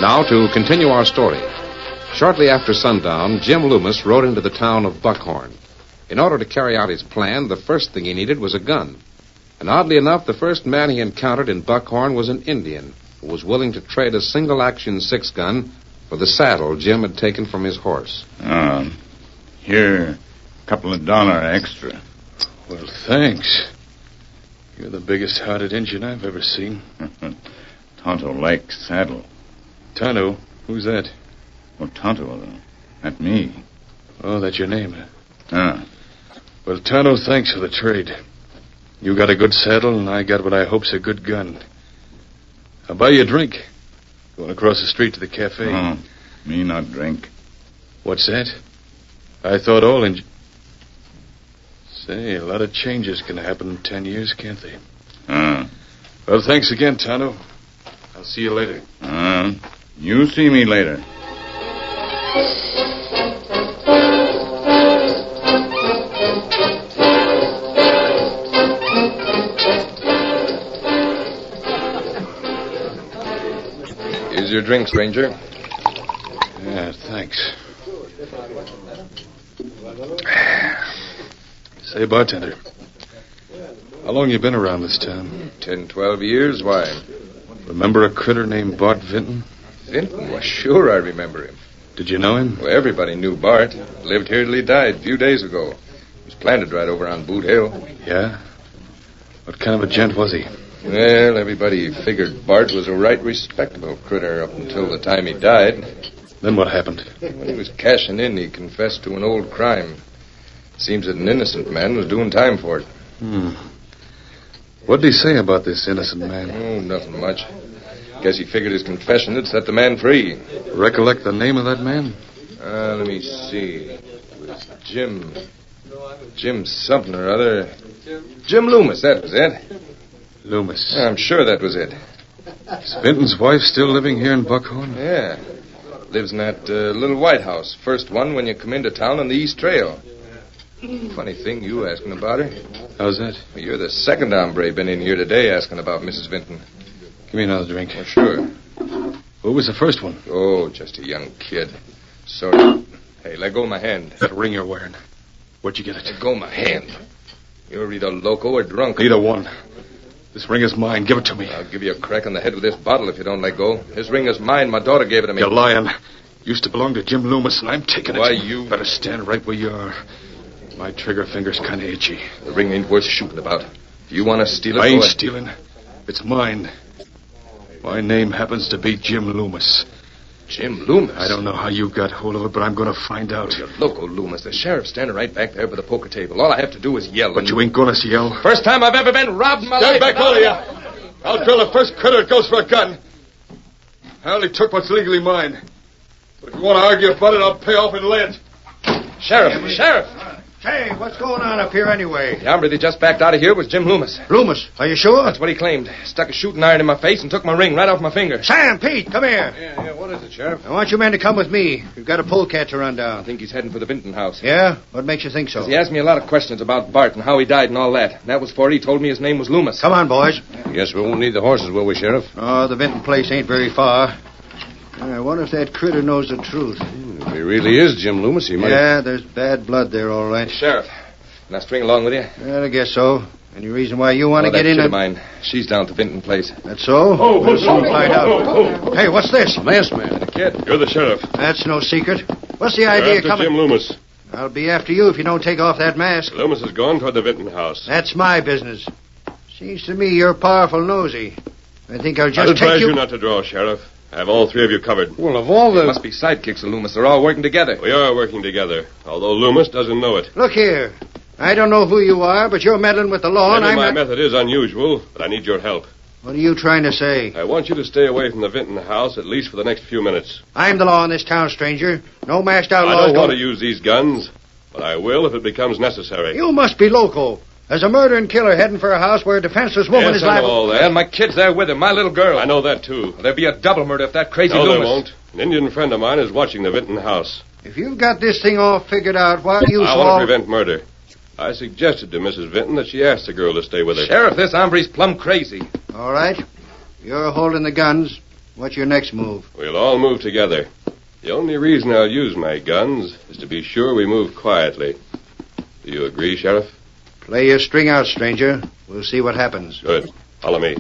Now to continue our story. Shortly after sundown, Jim Loomis rode into the town of Buckhorn. In order to carry out his plan, the first thing he needed was a gun. And oddly enough, the first man he encountered in Buckhorn was an Indian who was willing to trade a single-action 6-gun for the saddle Jim had taken from his horse. Here, a couple of $1 extra. Well, thanks. You're the biggest-hearted Indian I've ever seen. Tonto likes saddle. Tonto? Who's that? Oh, Tonto, that's me. Oh, that's your name, huh? Well, Tonto, thanks for the trade. You got a good saddle, and I got what I hope's a good gun. I'll buy you a drink. Going across the street to the cafe. Oh, me not drink. What's that? I thought all Say, a lot of changes can happen in 10 years, can't they? Well, thanks again, Tonto. I'll see you later. You see me later. Here's your drink, stranger. Yeah, thanks. Say, bartender, how long you been around this town? 10, 12 years. Why? Remember a critter named Bart Vinton? Vinton? Well, sure I remember him. Did you know him? Well, everybody knew Bart. Lived here till he died a few days ago. He was planted right over on Boot Hill. Yeah? What kind of a gent was he? Well, everybody figured Bart was a right respectable critter up until the time he died. Then what happened? When he was cashing in, he confessed to an old crime. Seems that an innocent man was doing time for it. What did he say about this innocent man? Oh, nothing much. Guess he figured his confession would set the man free. Recollect the name of that man? Let me see. It was Jim something or other. Jim Loomis, that was it. Loomis. I'm sure that was it. Is Vinton's wife still living here in Buckhorn? Yeah. Lives in that little White House. First one when you come into town on the East Trail. Funny thing you asking about her. How's that? Well, you're the second hombre been in here today asking about Mrs. Vinton. Give me another drink. Oh, sure. Who was the first one? Oh, just a young kid. Sorry. Hey, let go of my hand. That ring you're wearing. Where'd you get it? Let go of my hand. You're either loco or drunk. Either one. This ring is mine. Give it to me. I'll give you a crack on the head with this bottle if you don't let go. This ring is mine. My daughter gave it to me. You're lying. Used to belong to Jim Loomis, and I'm taking it. Why, you... Better stand right where you are. My trigger finger's kind of itchy. The ring ain't worth shooting about. If you want to steal it... I ain't stealing. It's mine. My name happens to be Jim Loomis. Jim Loomis? I don't know how you got hold of it, but I'm going to find out. You're loco, Loomis. The sheriff's standing right back there by the poker table. All I have to do is yell. But you ain't going to yell. First time I've ever been robbed in my life. Stand back, all of you. I'll drill the first critter that goes for a gun. I only took what's legally mine. But if you want to argue about it, I'll pay off in lead. Sheriff! Hey, what's going on up here anyway? The hombre that just backed out of here was Jim Loomis. Loomis, are you sure? That's what he claimed. Stuck a shooting iron in my face and took my ring right off my finger. Sam, Pete, come here. Yeah, what is it, Sheriff? I want you men to come with me. We've got a polecat to run down. I think he's heading for the Vinton house. Yeah? What makes you think so? He asked me a lot of questions about Bart and how he died and all that. That was before he told me his name was Loomis. Come on, boys. Guess we won't need the horses, will we, Sheriff? Oh, the Vinton place ain't very far. I wonder if that critter knows the truth. If he really is Jim Loomis, he might... Yeah, there's bad blood there, all right. Sheriff, can I string along with you? Well, I guess so. Any reason why you want to get in? That kid of mine. She's down to Vinton Place. That's so? We'll soon find out. Hey, what's this? A masked man. The kid. You're the sheriff. That's no secret. What's the idea after coming? Jim Loomis. I'll be after you if you don't take off that mask. Loomis has gone toward the Vinton house. That's my business. Seems to me you're powerful nosy. I think I'll just I'd advise take you not to draw, Sheriff. I have all three of you covered. Well, of all the... They must be sidekicks of Loomis. They're all working together. We are working together, although Loomis doesn't know it. Look here. I don't know who you are, but you're meddling with the law, and My method is unusual, but I need your help. What are you trying to say? I want you to stay away from the Vinton house at least for the next few minutes. I'm the law in this town, stranger. No masked outlaws. I don't want to use these guns, but I will if it becomes necessary. You must be local. There's a murder and killer heading for a house where a defenseless woman is I know liable. all that. And my kid's there with him, my little girl. I know that, too. There'll be a double murder if that crazy No, Loomis... there won't. An Indian friend of mine is watching the Vinton house. If you've got this thing all figured out, why do you I want to prevent murder. I suggested to Mrs. Vinton that she ask the girl to stay with her. Sheriff, this hombre's plumb crazy. All right. You're holding the guns. What's your next move? We'll all move together. The only reason I'll use my guns is to be sure we move quietly. Do you agree, Sheriff? Play your string out, stranger. We'll see what happens. Good. Follow me.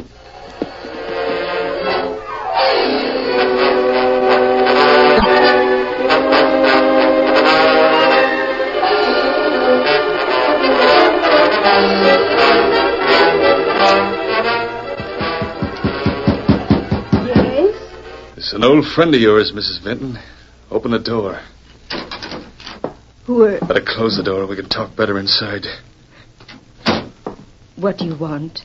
It's an old friend of yours, Mrs. Vinton. Open the door. Who are... Better close the door. We can talk better inside. What do you want?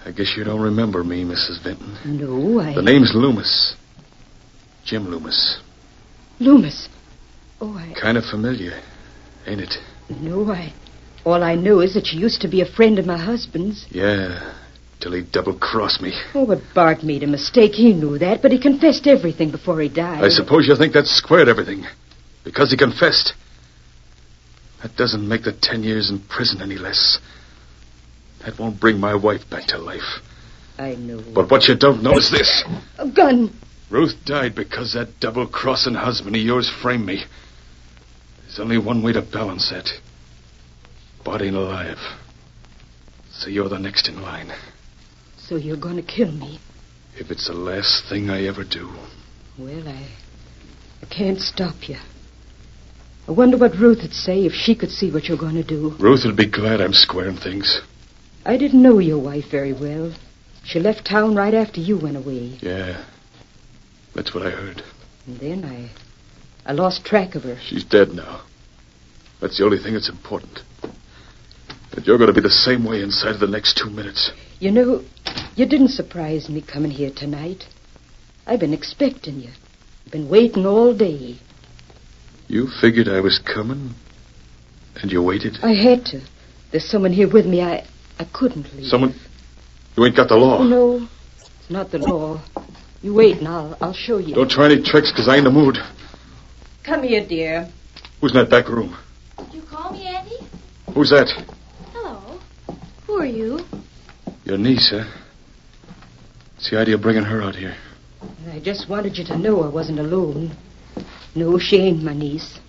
I guess you don't remember me, Mrs. Vinton. No, The name's Loomis. Jim Loomis. Loomis? Oh, Kind of familiar, ain't it? No, all I know is that she used to be a friend of my husband's. Yeah, till he double-crossed me. Oh, but Bart made a mistake. He knew that, but he confessed everything before he died. I suppose you think that squared everything. Because he confessed. That doesn't make the 10 years in prison any less. That won't bring my wife back to life. I know. But what you don't know is this. A gun. Ruth died because that double-crossing husband of yours framed me. There's only one way to balance that. Bart ain't alive. So you're the next in line. So you're going to kill me? If it's the last thing I ever do. Well, I can't stop you. I wonder what Ruth would say if she could see what you're going to do. Ruth would be glad I'm squaring things. I didn't know your wife very well. She left town right after you went away. Yeah, that's what I heard. And then I lost track of her. She's dead now. That's the only thing that's important. But you're going to be the same way inside of the next 2 minutes. You know, you didn't surprise me coming here tonight. I've been expecting you. I've been waiting all day. You figured I was coming, and you waited? I had to. There's someone here with me. I couldn't leave. Someone? You ain't got the law. Oh, no, it's not the law. You wait, and I'll show you. Don't try any tricks, because I ain't in the mood. Come here, dear. Who's in that back room? Did you call me, Andy? Who's that? Hello. Who are you? Your niece, huh? What's the idea of bringing her out here? I just wanted you to know I wasn't alone. No, she ain't my niece.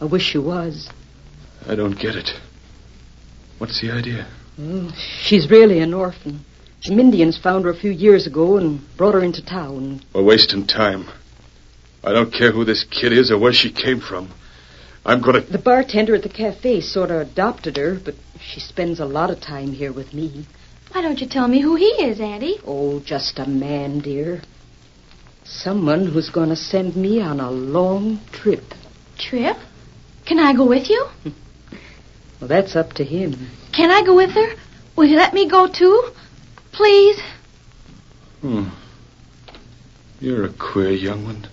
I wish she was. I don't get it. What's the idea? She's really an orphan. Some Indians found her a few years ago and brought her into town. We're wasting time. I don't care who this kid is or where she came from. I'm going to... The bartender at the cafe sort of adopted her, but she spends a lot of time here with me. Why don't you tell me who he is, Andy? Oh, just a man, dear. Someone who's going to send me on a long trip. Trip? Can I go with you? Well, that's up to him. Can I go with her? Will you let me go, too? Please? You're a queer young one.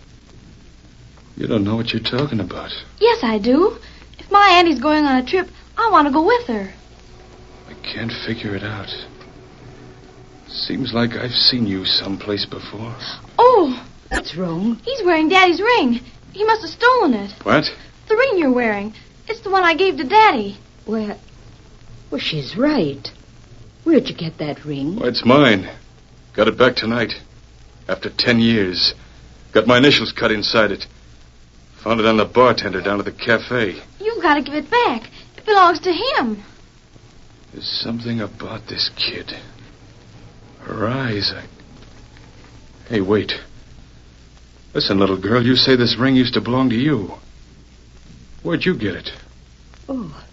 You don't know what you're talking about. Yes, I do. If my Andy's going on a trip, I want to go with her. I can't figure it out. Seems like I've seen you someplace before. Oh! What's wrong? He's wearing Daddy's ring. He must have stolen it. What? The ring you're wearing. It's the one I gave to Daddy. Well, she's right. Where'd you get that ring? Well, it's mine. Got it back tonight. After 10 years. Got my initials cut inside it. Found it on the bartender down at the cafe. You've got to give it back. It belongs to him. There's something about this kid. Her eyes, Hey, wait. Listen, little girl, you say this ring used to belong to you. Where'd you get it? Oh.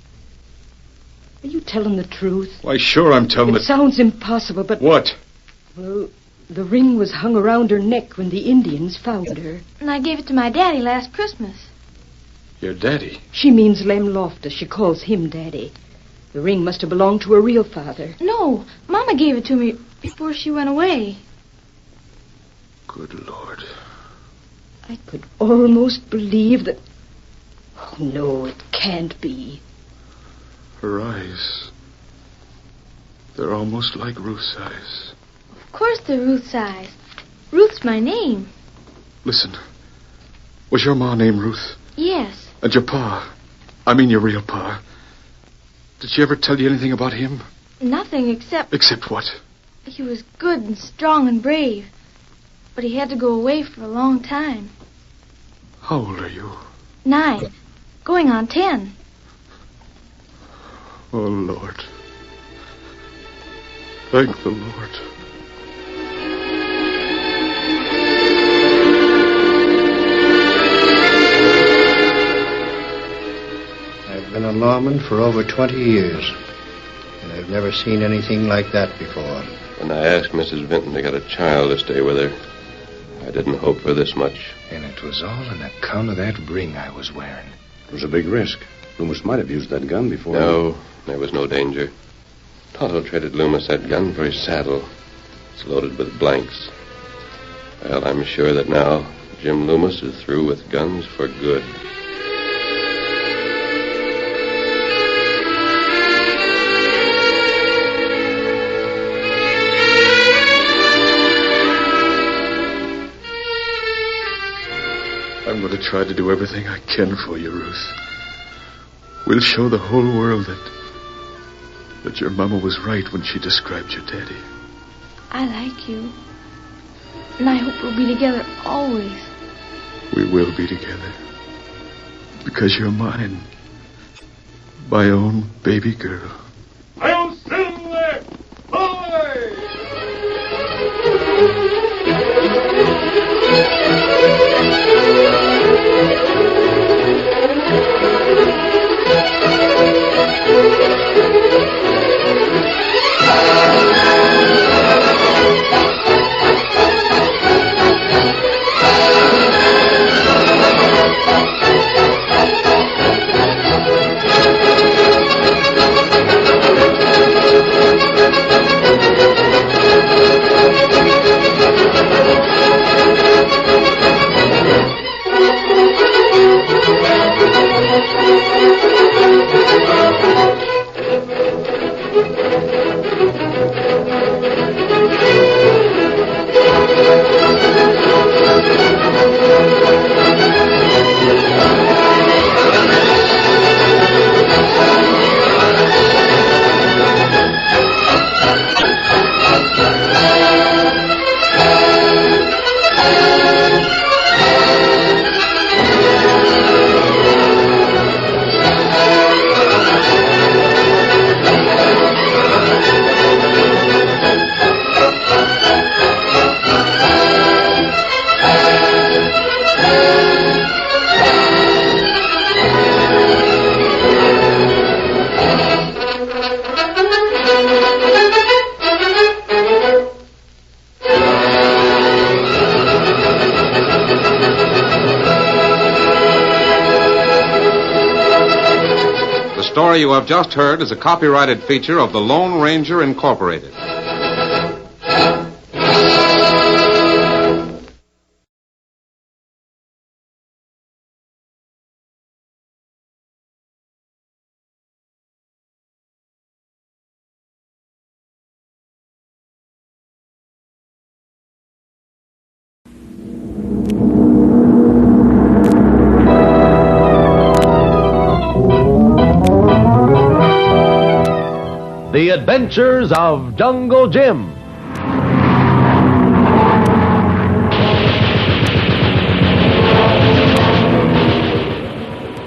Are you telling the truth? Why, sure I'm telling It sounds impossible, but... What? Well, the ring was hung around her neck when the Indians found her. And I gave it to my daddy last Christmas. Your daddy? She means Lem Loftus. She calls him Daddy. The ring must have belonged to her real father. No, Mama gave it to me before she went away. Good Lord. I could almost believe that... Oh, no, it can't be. Her eyes. They're almost like Ruth's eyes. Of course they're Ruth's eyes. Ruth's my name. Listen. Was your ma named Ruth? Yes. And your pa? I mean your real pa. Did she ever tell you anything about him? Nothing except... Except what? He was good and strong and brave. But he had to go away for a long time. How old are you? 9. Going on 10. Oh, Lord. Thank the Lord. I've been a lawman for over 20 years, and I've never seen anything like that before. When I asked Mrs. Vinton to get a child to stay with her, I didn't hope for this much. And it was all on account of that ring I was wearing. It was a big risk. Loomis might have used that gun before. No, there was no danger. Tonto traded Loomis that gun for his saddle. It's loaded with blanks. Well, I'm sure that now Jim Loomis is through with guns for good. I'm going to try to do everything I can for you, Ruth. We'll show the whole world that your mama was right when she described your daddy. I like you. And I hope we'll be together always. We will be together. Because you're mine. My own baby girl. I'll Silver! Away! The story you have just heard is a copyrighted feature of the Lone Ranger Incorporated. The Adventures of Jungle Jim.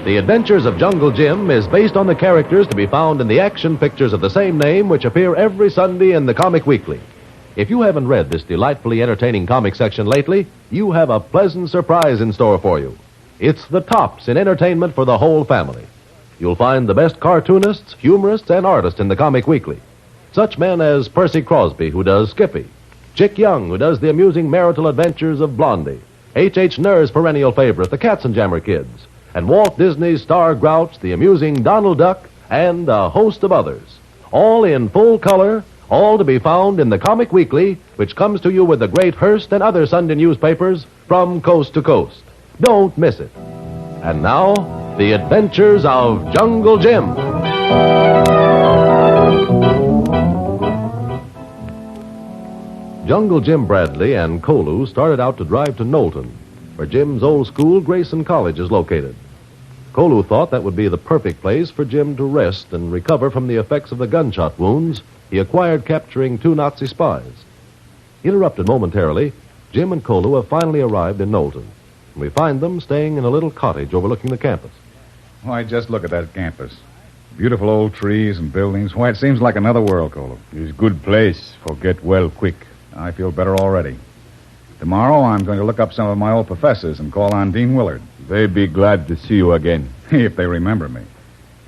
The Adventures of Jungle Jim is based on the characters to be found in the action pictures of the same name, which appear every Sunday in the Comic Weekly. If you haven't read this delightfully entertaining comic section lately, you have a pleasant surprise in store for you. It's the tops in entertainment for the whole family. You'll find the best cartoonists, humorists, and artists in the Comic Weekly. Such men as Percy Crosby, who does Skippy, Chick Young, who does the amusing marital adventures of Blondie, H.H. Nerr's perennial favorite, the Katzenjammer Kids, and Walt Disney's Star Grouch, the amusing Donald Duck, and a host of others. All in full color, all to be found in the Comic Weekly, which comes to you with the great Hearst and other Sunday newspapers from coast to coast. Don't miss it. And now, The Adventures of Jungle Jim. Jungle Jim Bradley and Kolu started out to drive to Knowlton, where Jim's old school, Grayson College, is located. Kolu thought that would be the perfect place for Jim to rest and recover from the effects of the gunshot wounds he acquired capturing 2 Nazi spies. Interrupted momentarily, Jim and Kolu have finally arrived in Knowlton. We find them staying in a little cottage overlooking the campus. Why, just look at that campus. Beautiful old trees and buildings. Why, it seems like another world, Kolu. It's a good place. Forget well quick. I feel better already. Tomorrow, I'm going to look up some of my old professors and call on Dean Willard. They'd be glad to see you again. If they remember me.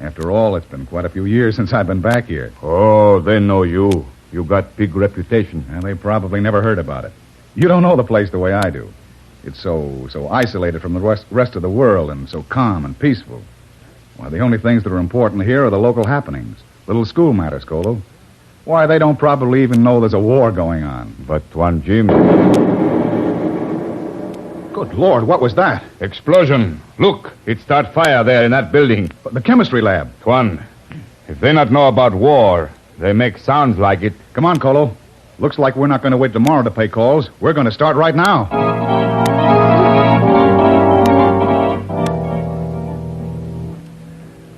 After all, it's been quite a few years since I've been back here. Oh, they know you. You got big reputation. And they probably never heard about it. You don't know the place the way I do. It's so isolated from the rest of the world and so calm and peaceful. Why, the only things that are important here are the local happenings. Little school matters, Kolu. Why, they don't probably even know there's a war going on. But one Jim... Good Lord, what was that? Explosion. Look, it start fire there in that building. The chemistry lab. Tuan, if they not know about war, they make sounds like it. Come on, Colo. Looks like we're not going to wait tomorrow to pay calls. We're going to start right now.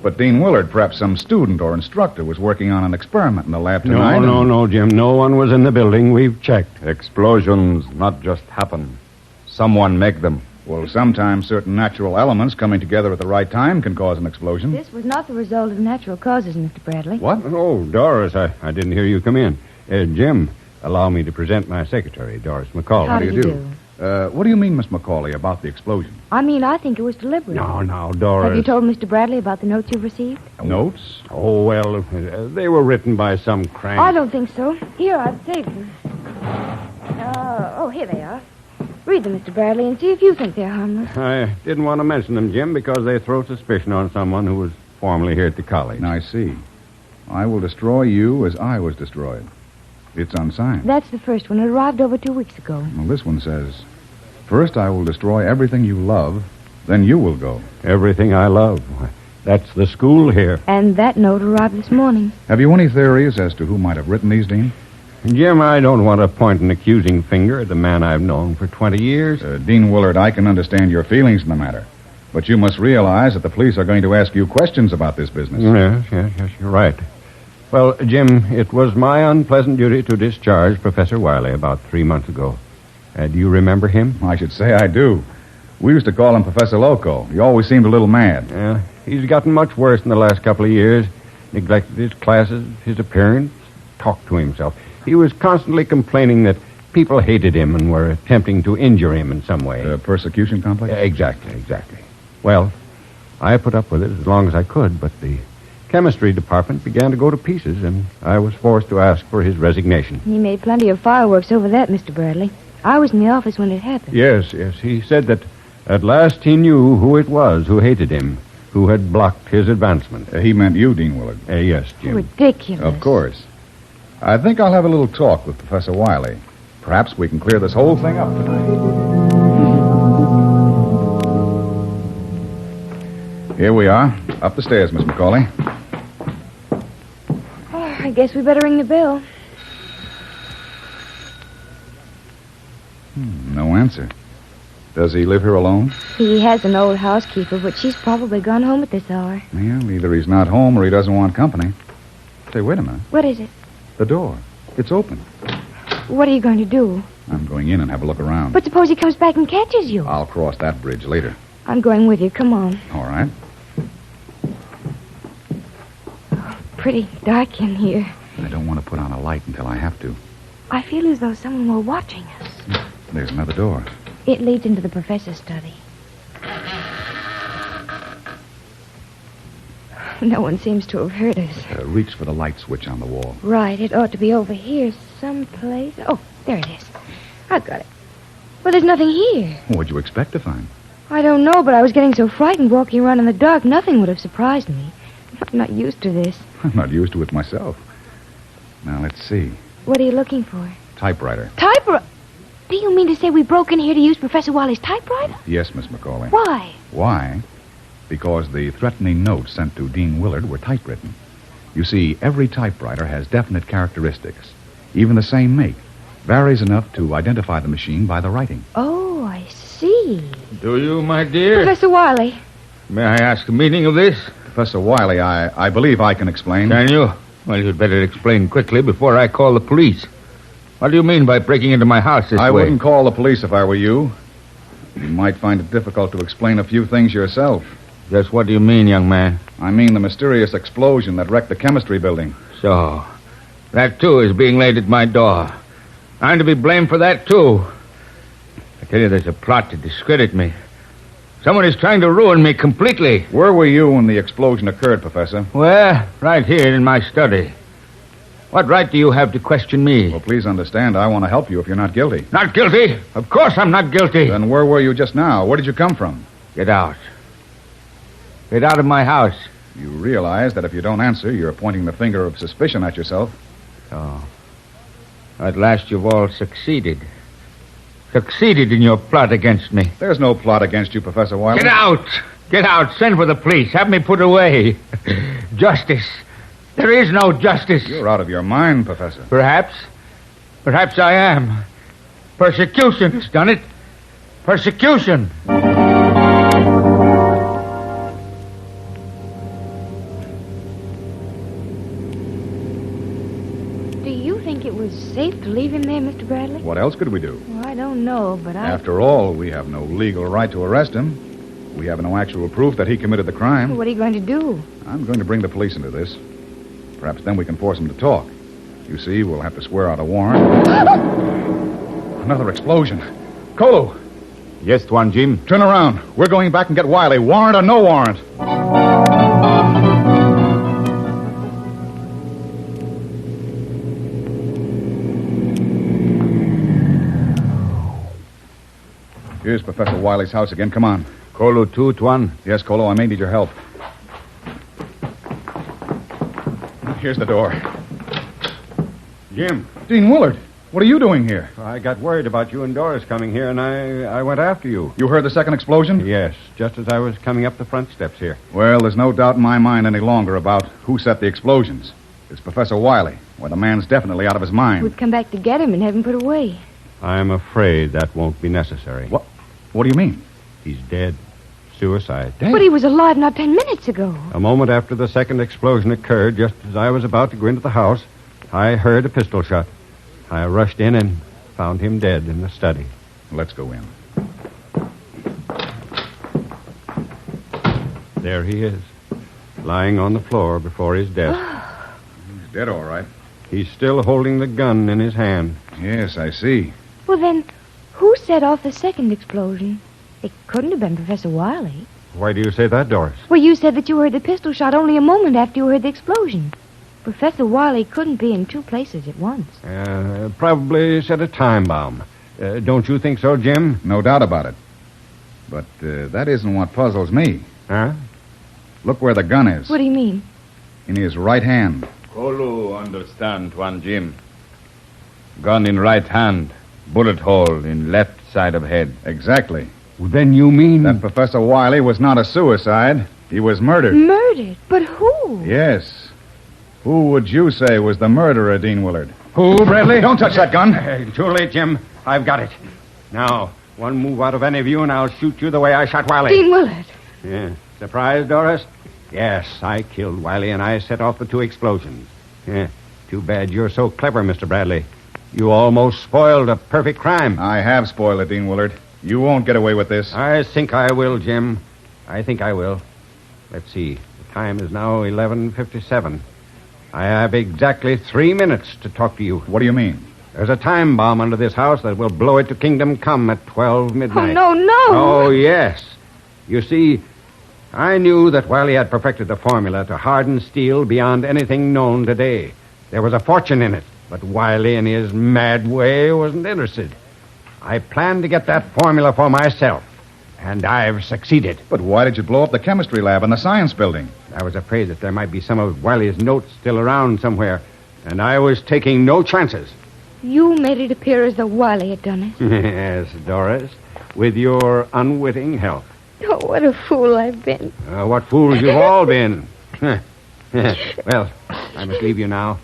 But Dean Willard, perhaps some student or instructor, was working on an experiment in the lab tonight. No, Jim. No one was in the building. We've checked. Explosions not just happen. Someone make them. Well, sometimes certain natural elements coming together at the right time can cause an explosion. This was not the result of natural causes, Mr. Bradley. What? Oh, Doris, I didn't hear you come in. Jim, allow me to present my secretary, Doris McCauley. How do you do? What do you mean, Miss McCauley, about the explosion? I mean, I think it was deliberate. No, Doris. Have you told Mr. Bradley about the notes you've received? Notes? Oh, well, they were written by some crank. I don't think so. Here, I've saved them. Here they are. Read them, Mr. Bradley, and see if you think they're harmless. I didn't want to mention them, Jim, because they throw suspicion on someone who was formerly here at the college. I see. I will destroy you as I was destroyed. It's unsigned. That's the first one. It arrived over 2 weeks ago. Well, this one says, first I will destroy everything you love, then you will go. Everything I love. That's the school here. And that note arrived this morning. Have you any theories as to who might have written these, Dean? Jim, I don't want to point an accusing finger at the man I've known for 20 years. Dean Willard, I can understand your feelings in the matter. But you must realize that the police are going to ask you questions about this business. Yes, you're right. Well, Jim, it was my unpleasant duty to discharge Professor Wiley about 3 months ago. Do you remember him? I should say I do. We used to call him Professor Loco. He always seemed a little mad. He's gotten much worse in the last couple of years. Neglected his classes, his appearance, talked to himself. He was constantly complaining that people hated him and were attempting to injure him in some way. Persecution complex? Exactly. Well, I put up with it as long as I could, but the chemistry department began to go to pieces, and I was forced to ask for his resignation. He made plenty of fireworks over that, Mr. Bradley. I was in the office when it happened. Yes. He said that at last he knew who it was who hated him, who had blocked his advancement. He meant you, Dean Willard. Yes, Jim. Ridiculous. Of course. I think I'll have a little talk with Professor Wiley. Perhaps we can clear this whole thing up tonight. Here we are. Up the stairs, Miss McCauley. I guess we better ring the bell. No answer. Does he live here alone? He has an old housekeeper, but she's probably gone home at this hour. Well, either he's not home or he doesn't want company. Say, wait a minute. What is it? The door. It's open. What are you going to do? I'm going in and have a look around. But suppose he comes back and catches you. I'll cross that bridge later. I'm going with you. Come on. All right. Pretty dark in here. I don't want to put on a light until I have to. I feel as though someone were watching us. There's another door. It leads into the professor's study. No one seems to have heard us. Reach for the light switch on the wall. Right, it ought to be over here someplace. Oh, there it is. I've got it. Well, there's nothing here. What'd you expect to find? I don't know, but I was getting so frightened walking around in the dark, nothing would have surprised me. I'm not used to this. I'm not used to it myself. Now, let's see. What are you looking for? Typewriter. Typewriter? Do you mean to say we broke in here to use Professor Wiley's typewriter? Yes, Miss McCauley. Why? Why? Because the threatening notes sent to Dean Willard were typewritten. You see, every typewriter has definite characteristics. Even the same make. Varies enough to identify the machine by the writing. Oh, I see. Do you, my dear? Professor Wiley. May I ask the meaning of this? Professor Wiley, I believe I can explain. Can you? Well, you'd better explain quickly before I call the police. What do you mean by breaking into my house this way? I wouldn't call the police if I were you. You might find it difficult to explain a few things yourself. Just what do you mean, young man? I mean the mysterious explosion that wrecked the chemistry building. So, that, too, is being laid at my door. I'm to be blamed for that, too. I tell you, there's a plot to discredit me. Someone is trying to ruin me completely. Where were you when the explosion occurred, Professor? Well, right here in my study. What right do you have to question me? Well, please understand, I want to help you if you're not guilty. Not guilty? Of course I'm not guilty. Then where were you just now? Where did you come from? Get out. Get out of my house. You realize that if you don't answer, you're pointing the finger of suspicion at yourself. Oh. At last you've all succeeded. succeeded in your plot against me. There's no plot against you, Professor Wiley. Get out! Get out! Send for the police. Have me put away. Justice. There is no justice. You're out of your mind, Professor. Perhaps. Perhaps I am. Persecution has done it. Persecution. Do you think it was safe to leave him there, Mr. Bradley? What else could we do? Well, I don't know, but After all, we have no legal right to arrest him. We have no actual proof that he committed the crime. What are you going to do? I'm going to bring the police into this. Perhaps then we can force him to talk. You see, we'll have to swear out a warrant. Another explosion. Kolo! Yes, Tuan Jim? Turn around. We're going back and get Wiley. Warrant or no warrant? Here's Professor Wiley's house again. Come on. Kolo 2, Tuan? Yes, Kolo, I may need your help. Here's the door. Jim. Dean Willard, what are you doing here? I got worried about you and Doris coming here, and I went after you. You heard the second explosion? Yes, just as I was coming up the front steps here. Well, there's no doubt in my mind any longer about who set the explosions. It's Professor Wiley. Well, the man's definitely out of his mind. We'd come back to get him and have him put away. I'm afraid that won't be necessary. What do you mean? He's dead. Suicide. But he was alive not 10 minutes ago. A moment after the second explosion occurred, just as I was about to go into the house, I heard a pistol shot. I rushed in and found him dead in the study. Let's go in. There he is, lying on the floor before his death. He's dead, all right. He's still holding the gun in his hand. Yes, I see. Well, then, who set off the second explosion? It couldn't have been Professor Wiley. Why do you say that, Doris? Well, you said that you heard the pistol shot only a moment after you heard the explosion. Professor Wiley couldn't be in two places at once. Probably set a time bomb. Don't you think so, Jim? No doubt about it. But that isn't what puzzles me. Huh? Look where the gun is. What do you mean? In his right hand. Kolo understand, Tuan Jim. Gun in right hand. Bullet hole in left side of head. Exactly. Well, then you mean... That Professor Wiley was not a suicide. He was murdered. Murdered? But who? Yes. Who would you say was the murderer, Dean Willard? Who, Bradley? Don't touch that gun. Too late, Jim. I've got it. Now, one move out of any of you, and I'll shoot you the way I shot Wiley. Dean Willard. Yeah. Surprised, Doris? Yes, I killed Wiley, and I set off the two explosions. Yeah. Too bad you're so clever, Mr. Bradley. You almost spoiled a perfect crime. I have spoiled it, Dean Willard. You won't get away with this. I think I will, Jim. I think I will. Let's see. The time is now 11:57. I have exactly 3 minutes to talk to you. What do you mean? There's a time bomb under this house that will blow it to kingdom come at 12 midnight. Oh, no. Oh, yes. You see, I knew that Wiley had perfected the formula to harden steel beyond anything known today. There was a fortune in it, but Wiley, in his mad way, wasn't interested. I planned to get that formula for myself, and I've succeeded. But why did you blow up the chemistry lab and the science building? I was afraid that there might be some of Wiley's notes still around somewhere, and I was taking no chances. You made it appear as though Wiley had done it. Yes, Doris, with your unwitting help. Oh, what a fool I've been. What fools you've all been. Well, I must leave you now.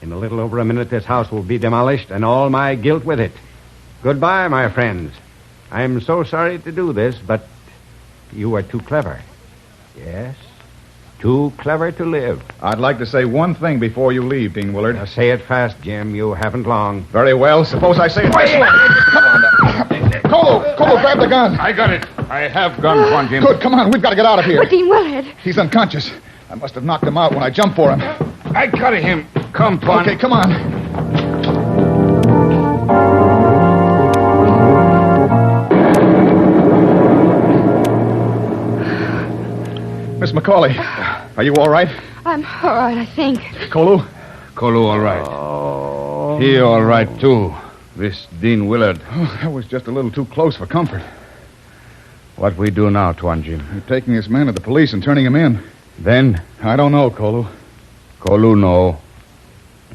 In a little over a minute, this house will be demolished, and all my guilt with it. Goodbye, my friends. I'm so sorry to do this, but you are too clever. Yes, too clever to live. I'd like to say one thing before you leave, Dean Willard. Now, say it fast, Jim. You haven't long. Very well. Suppose I say it this way. Come on now. Cole, grab the gun. I got it. I have gun, Tuan Jim. Good, come on. We've got to get out of here. But Dean Willard. He's unconscious. I must have knocked him out when I jumped for him. I got him. Come, Tuan. Okay, come on. Miss McCauley, are you all right? I'm all right, I think. Kolu, all right. Oh. He all right, too. This Dean Willard. Oh, that was just a little too close for comfort. What we do now, Tuan Jim? We're taking this man to the police and turning him in. Then? I don't know, Kolu. Kolu, no.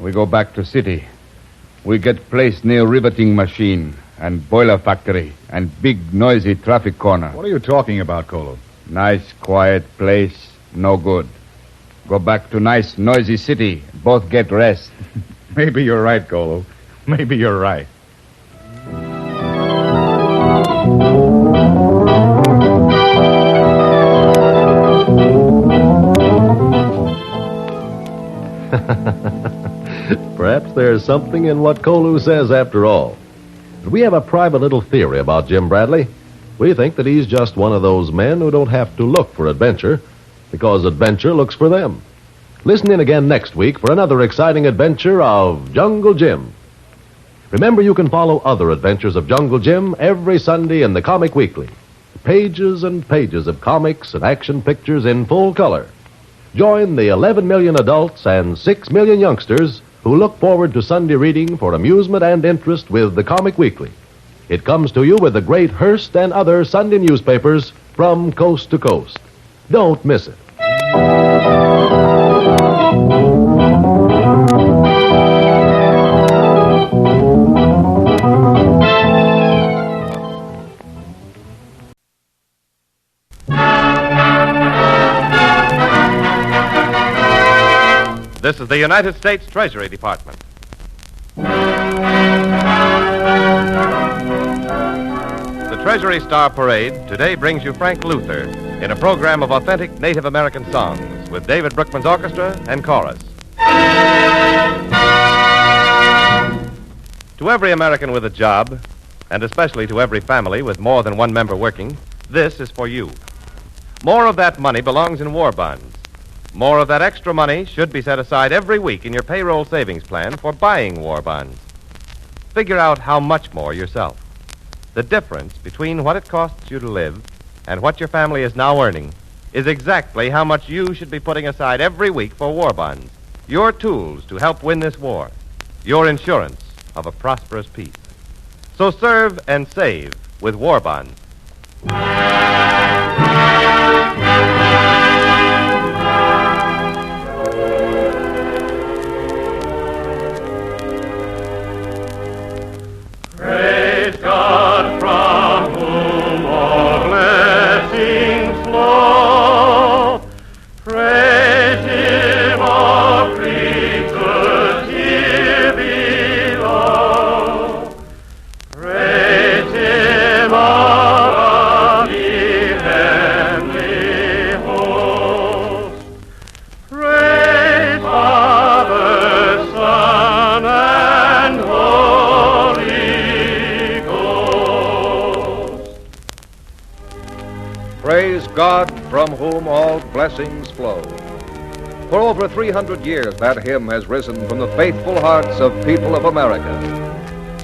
We go back to city. We get placed near riveting machine and boiler factory and big noisy traffic corner. What are you talking about, Kolo? Nice quiet place, no good. Go back to nice noisy city, both get rest. Maybe you're right, Kolo. Maybe you're right. Perhaps there's something in what Kolu says after all. We have a private little theory about Jim Bradley. We think that he's just one of those men who don't have to look for adventure, because adventure looks for them. Listen in again next week for another exciting adventure of Jungle Jim. Remember, you can follow other adventures of Jungle Jim every Sunday in the Comic Weekly. Pages and pages of comics and action pictures in full color. Join the 11 million adults and 6 million youngsters who look forward to Sunday reading for amusement and interest with the Comic Weekly. It comes to you with the great Hearst and other Sunday newspapers from coast to coast. Don't miss it. This is the United States Treasury Department. The Treasury Star Parade today brings you Frank Luther in a program of authentic Native American songs with David Brookman's orchestra and chorus. To every American with a job, and especially to every family with more than one member working, this is for you. More of that money belongs in war bonds. More of that extra money should be set aside every week in your payroll savings plan for buying war bonds. Figure out how much more yourself. The difference between what it costs you to live and what your family is now earning is exactly how much you should be putting aside every week for war bonds, your tools to help win this war, your insurance of a prosperous peace. So serve and save with war bonds. Praise God from whom all blessings flow. Praise Him, all creatures here below. Praise Him, all of the heavenly host. Praise Father, Son, and Holy Ghost. Praise God from whom all blessings flow. For over 300 years, that hymn has risen from the faithful hearts of people of America.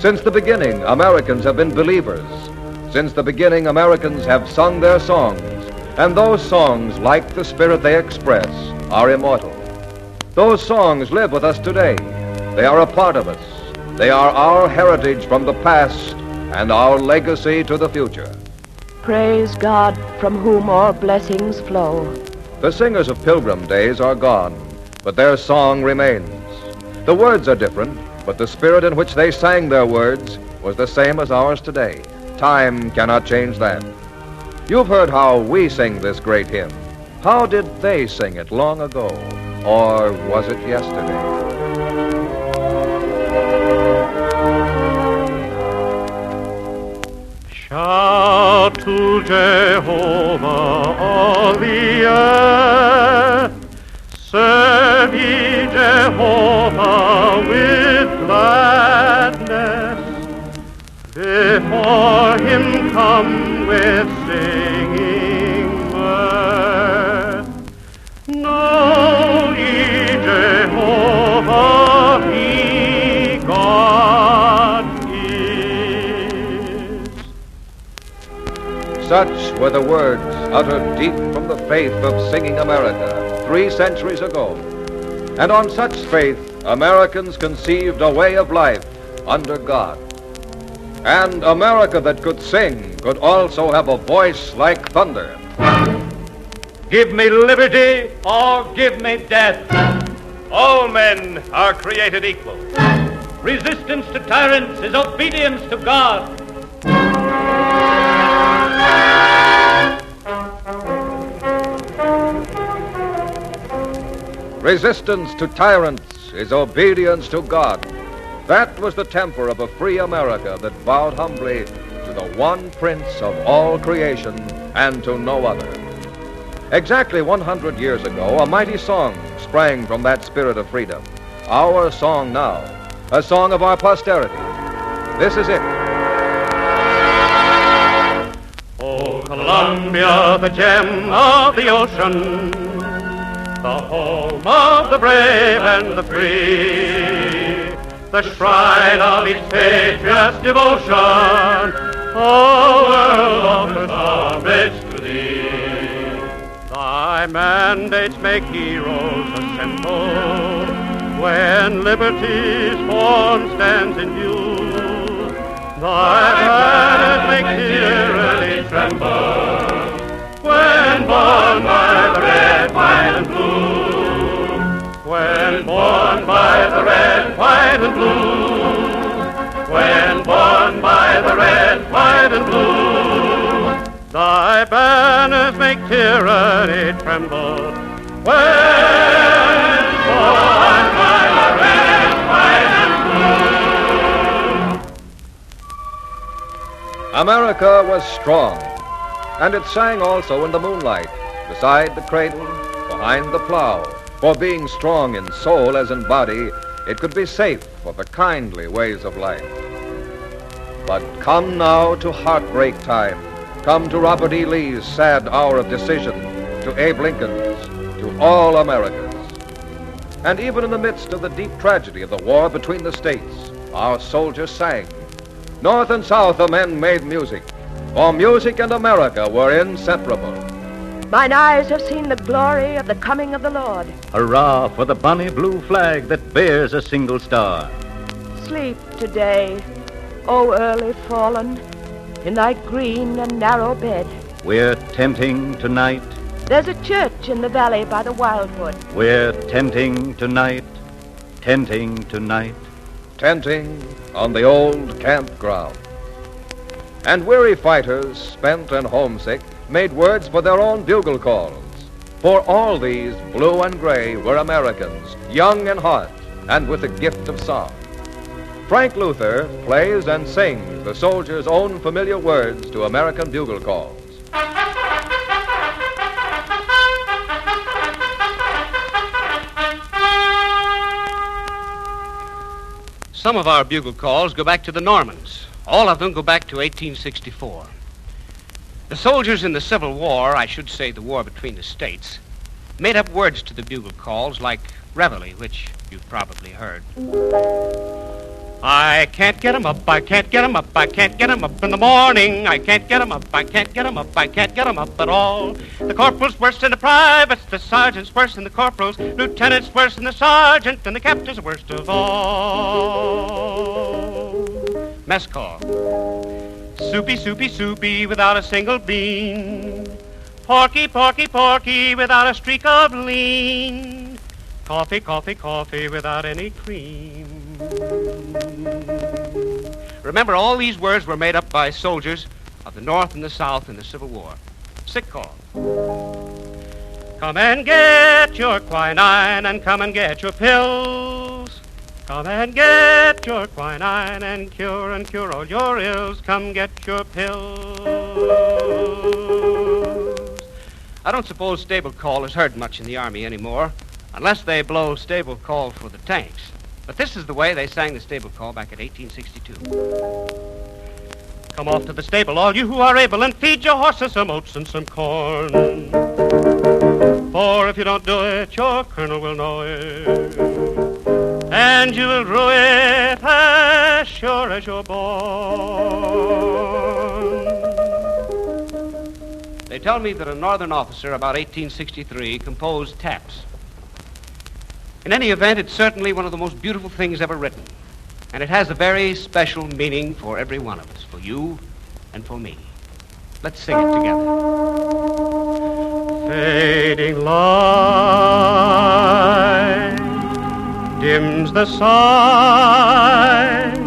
Since the beginning, Americans have been believers. Since the beginning, Americans have sung their songs, and those songs, like the spirit they express, are immortal. Those songs live with us today. They are a part of us. They are our heritage from the past and our legacy to the future. Praise God from whom all blessings flow. The singers of Pilgrim days are gone, but their song remains. The words are different, but the spirit in which they sang their words was the same as ours today. Time cannot change that. You've heard how we sing this great hymn. How did they sing it long ago? Or was it yesterday? Shout to Jehovah, all the earth. Serve ye Jehovah with gladness. Before Him come with singing mirth. Know ye Jehovah, He God is. Such were the words uttered deep from the faith of singing America 3 centuries ago. And on such faith, Americans conceived a way of life under God. And America that could sing could also have a voice like thunder. Give me liberty or give me death. All men are created equal. Resistance to tyrants is obedience to God. Resistance to tyrants is obedience to God. That was the temper of a free America that bowed humbly to the one Prince of all creation and to no other. Exactly 100 years ago, a mighty song sprang from that spirit of freedom. Our song now, a song of our posterity. This is it. Oh, Columbia, the gem of the ocean, the home of the brave and the free, the shrine of each patriot's devotion, the world offers homage to thee. Thy mandates make heroes assemble when liberty's form stands in view. Thy banners make tyranny tremble when borne by the red, white, and blue. When borne by the red, white, and blue. When borne by the red, white, and blue. Thy banners make tyranny tremble when borne by the red, white, and blue. America was strong, and it sang also in the moonlight, beside the cradle, behind the plow. For being strong in soul as in body, it could be safe for the kindly ways of life. But come now to heartbreak time. Come to Robert E. Lee's sad hour of decision, to Abe Lincoln's, to all Americans. And even in the midst of the deep tragedy of the war between the states, our soldiers sang. North and South the men made music, for music and America were inseparable. Mine eyes have seen the glory of the coming of the Lord. Hurrah for the bonny blue flag that bears a single star. Sleep today, O early fallen, in thy green and narrow bed. We're tenting tonight. There's a church in the valley by the wildwood. We're tenting tonight, tenting tonight. Tenting on the old campground. And weary fighters, spent and homesick, made words for their own bugle calls. For all these, blue and gray, were Americans, young and hot, and with the gift of song. Frank Luther plays and sings the soldiers' own familiar words to American bugle calls. Some of our bugle calls go back to the Normans. All of them go back to 1864. The soldiers in the Civil War, I should say the war between the states, made up words to the bugle calls like Reveille, which you've probably heard. I can't get 'em up, I can't get 'em up, I can't get 'em up in the morning. I can't get 'em up, I can't get 'em up, I can't get 'em up at all. The corporal's worse than the privates, the sergeant's worse than the corporals, lieutenant's worse than the sergeant, and the captain's worst of all. Mess call. Soupy, soupy, soupy without a single bean. Porky, porky, porky without a streak of lean. Coffee, coffee, coffee without any cream. Remember, all these words were made up by soldiers of the North and the South in the Civil War. Sick call. Come and get your quinine and come and get your pills. Come and get your quinine and cure all your ills. Come get your pills. I don't suppose stable call is heard much in the Army anymore, unless they blow stable call for the tanks. But this is the way they sang the stable call back in 1862. Come off to the stable, all you who are able, and feed your horses some oats and some corn. For if you don't do it, your colonel will know it. And you will rue it as sure as you're born. They tell me that a Northern officer about 1863 composed taps. In any event, it's certainly one of the most beautiful things ever written. And it has a very special meaning for every one of us, for you and for me. Let's sing it together. Fading light dims the sight,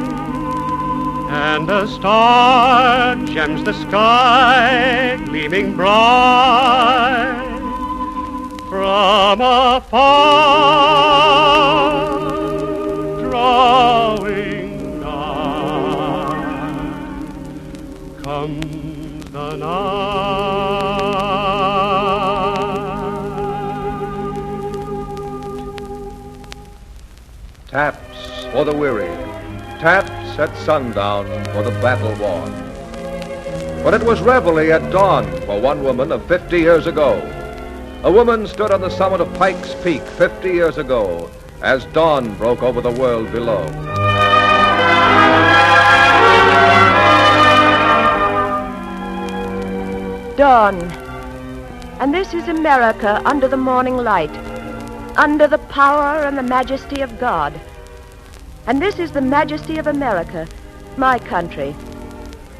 and and a star gems the sky, gleaming bright. From afar, drawing nigh, comes the night. Taps for the weary, taps at sundown for the battle worn. But it was reveille at dawn for one woman of 50 years ago. A woman stood on the summit of Pike's Peak 50 years ago as dawn broke over the world below. Dawn. And this is America under the morning light, under the power and the majesty of God. And this is the majesty of America, my country,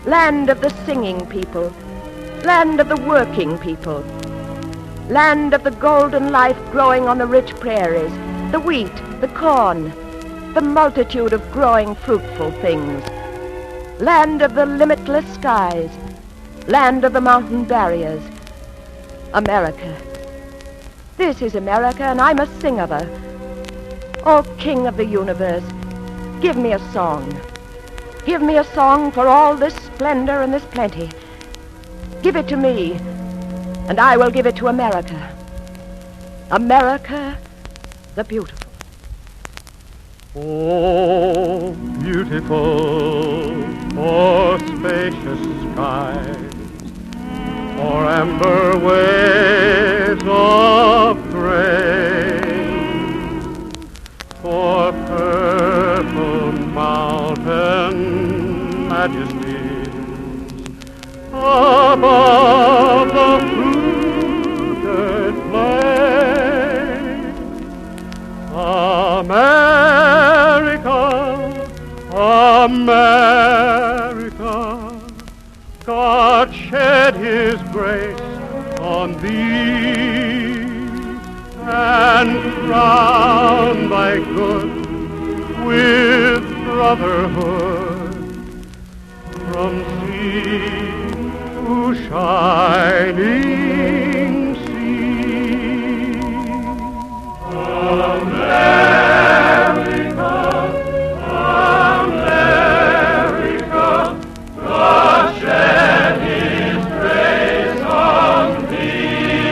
land of the singing people, land of the working people, land of the golden life growing on the rich prairies, the wheat, the corn, the multitude of growing fruitful things, land of the limitless skies, land of the mountain barriers, America. This is America, and I must sing of her. O King of the universe, give me a song. Give me a song for all this splendor and this plenty. Give it to me, and I will give it to America. America, the beautiful. Oh, beautiful, for spacious skies, for amber waves of grain, for purple mountain majesties above the fruited plain. America, America, God shed his grace on thee and crown thy good with brotherhood from sea to shining sea. America, America, God shed his grace on thee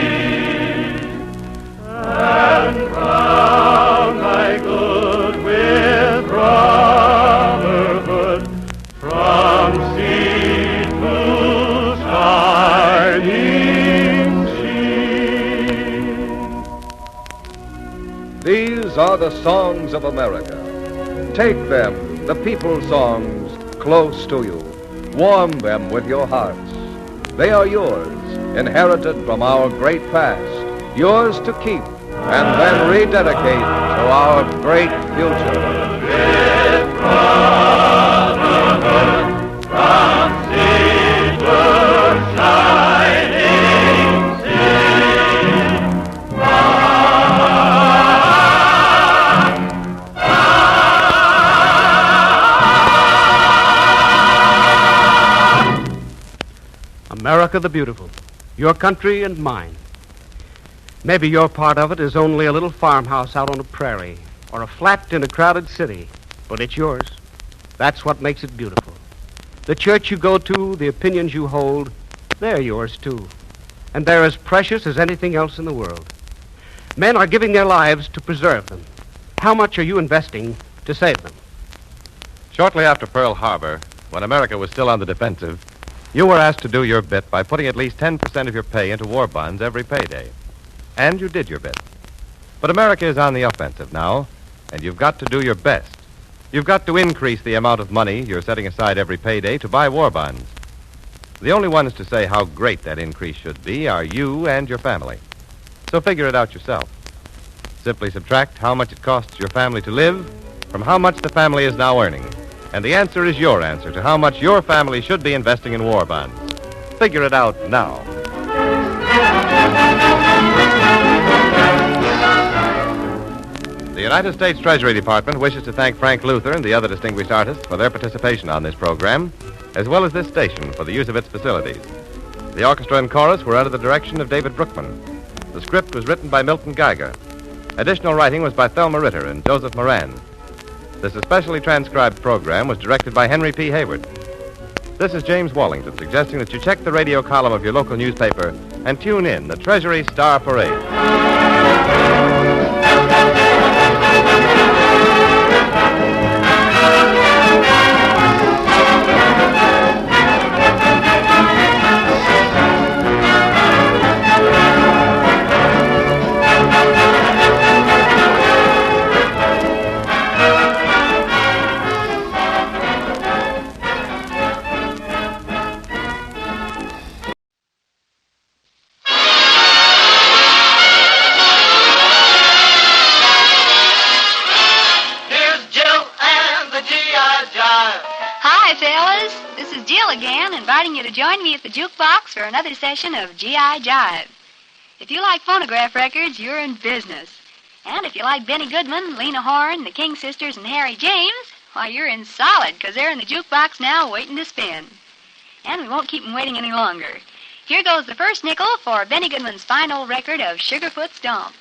and crown thy good with brotherhood from sea to shining sea. These are the songs of America. Take them, the people's songs, close to you. Warm them with your hearts. They are yours, inherited from our great past, yours to keep and then rededicate to our great future. With brotherhood from sea to shining America the beautiful, your country and mine. Maybe your part of it is only a little farmhouse out on a prairie or a flat in a crowded city, but it's yours. That's what makes it beautiful. The church you go to, the opinions you hold, they're yours too. And they're as precious as anything else in the world. Men are giving their lives to preserve them. How much are you investing to save them? Shortly after Pearl Harbor, when America was still on the defensive, you were asked to do your bit by putting at least 10% of your pay into war bonds every payday. And you did your bit. But America is on the offensive now, and you've got to do your best. You've got to increase the amount of money you're setting aside every payday to buy war bonds. The only ones to say how great that increase should be are you and your family. So figure it out yourself. Simply subtract how much it costs your family to live from how much the family is now earning. And the answer is your answer to how much your family should be investing in war bonds. Figure it out now. The United States Treasury Department wishes to thank Frank Luther and the other distinguished artists for their participation on this program, as well as this station for the use of its facilities. The orchestra and chorus were under the direction of David Brookman. The script was written by Milton Geiger. Additional writing was by Thelma Ritter and Joseph Moran. This especially transcribed program was directed by Henry P. Hayward. This is James Wallington suggesting that you check the radio column of your local newspaper and tune in the Treasury Star Parade. Inviting you to join me at the jukebox for another session of G.I. Jive. If you like phonograph records, you're in business. And if you like Benny Goodman, Lena Horne, the King Sisters, and Harry James, why, you're in solid, because they're in the jukebox now waiting to spin. And we won't keep them waiting any longer. Here goes the first nickel for Benny Goodman's fine old record of Sugarfoot Stomp.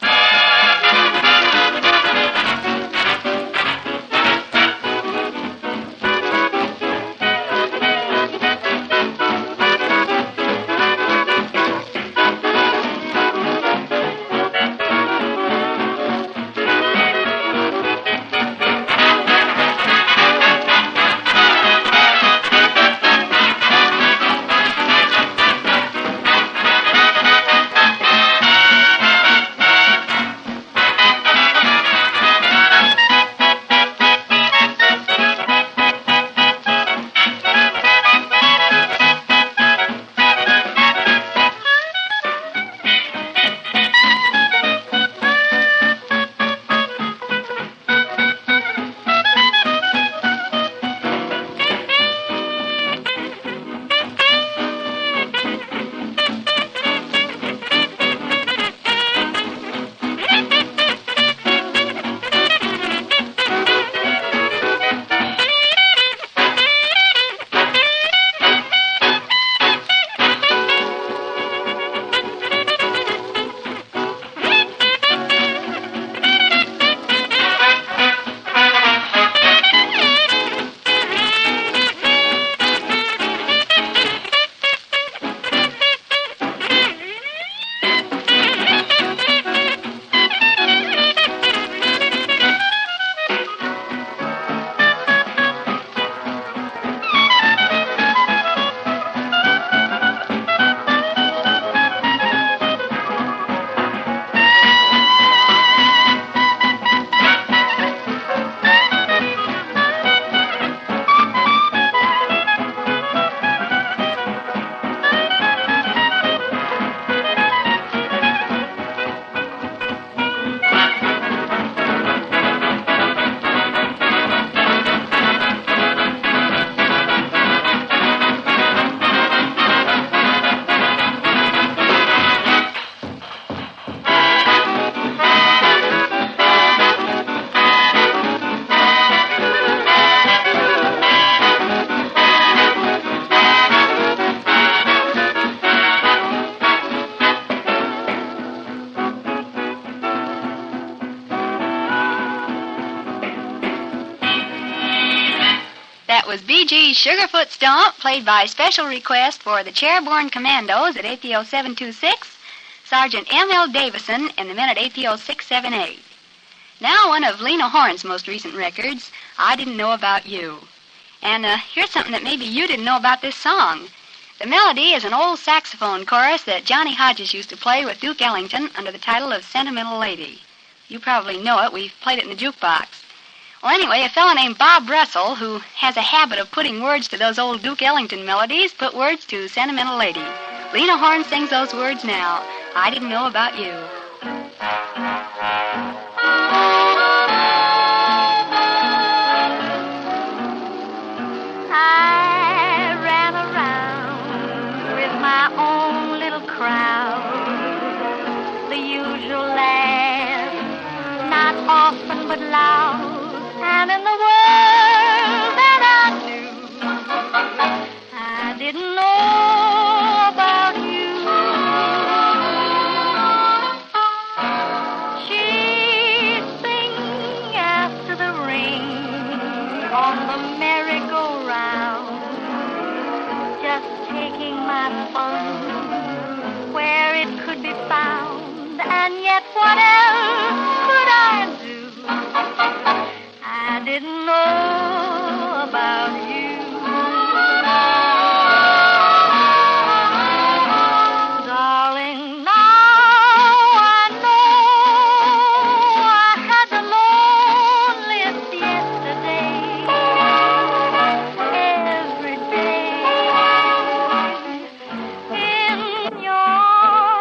Was B.G.'s Sugarfoot Stomp, played by special request for the Chairborne Commandos at APO 726, Sergeant M.L. Davison, and the men at APO 678. Now one of Lena Horne's most recent records, I Didn't Know About You. And here's something that maybe you didn't know about this song. The melody is an old saxophone chorus that Johnny Hodges used to play with Duke Ellington under the title of Sentimental Lady. You probably know it. We've played it in the jukebox. Well, anyway, a fellow named Bob Russell, who has a habit of putting words to those old Duke Ellington melodies, put words to Sentimental Lady. Lena Horne sings those words now. I Didn't Know About You. I ran around with my own little crowd. The usual laugh, not often but loud. And in the world that I knew, I didn't know about you. She'd sing after the ring on the merry-go-round, just taking my fun where it could be found. And yet what else could I do? I didn't know about you. Darling, now I know I had the loneliest yesterday. Every day in your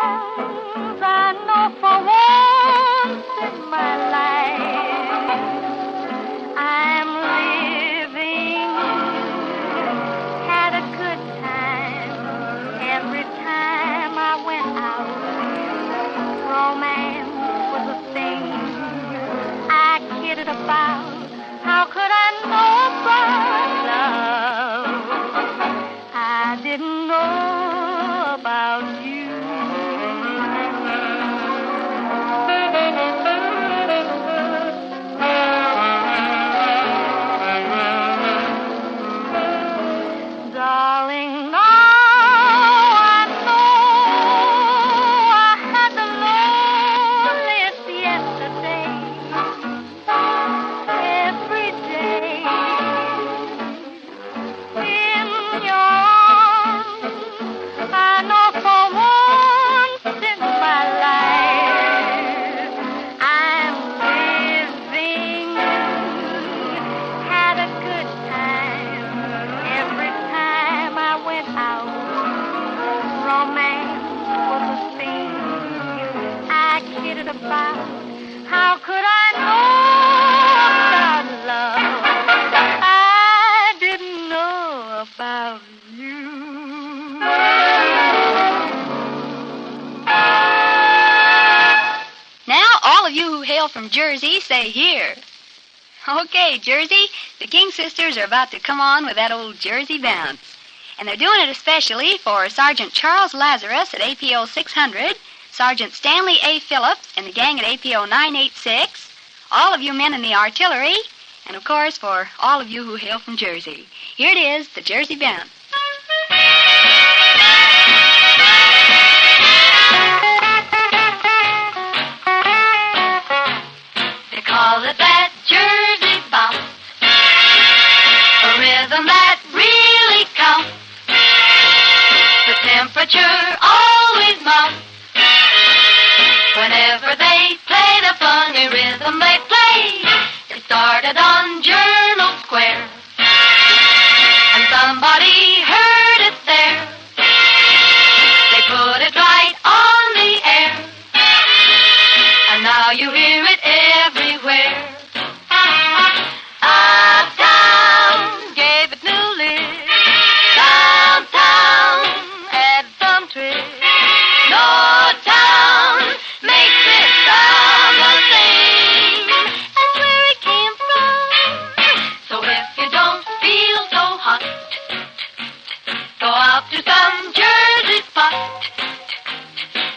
arms, I know for once in my life I'm living. Had a good time every time I went out. Romance was a thing I kidded about. How could I know about love? I didn't know about you. Darling, now I know I had the loneliest yesterday. Every day in your arms, I know for once in my life I'm living. Had a good time every time I went out. Romance was a thing I kidded about. How could I know about love? I didn't know about you. Now, all of you who hail from Jersey, say here. Okay, Jersey, the King sisters are about to come on with that old Jersey bounce. And they're doing it especially for Sergeant Charles Lazarus at APO 600, Sergeant Stanley A. Phillips and the gang at APO 986, all of you men in the artillery, and of course for all of you who hail from Jersey. Here it is, the Jersey bounce. They call it that Jersey bounce, a rhythm that really counts. The temperature always mounts whenever they play the funny rhythm they play. It started on Journal Square, and somebody heard it there. They put it right on the air, and now you hear it everywhere. Uptown gave it new lift. Downtown added some twist. No town makes it sound the same as where it came from. So if you don't feel so hot, go out to some Jersey spot.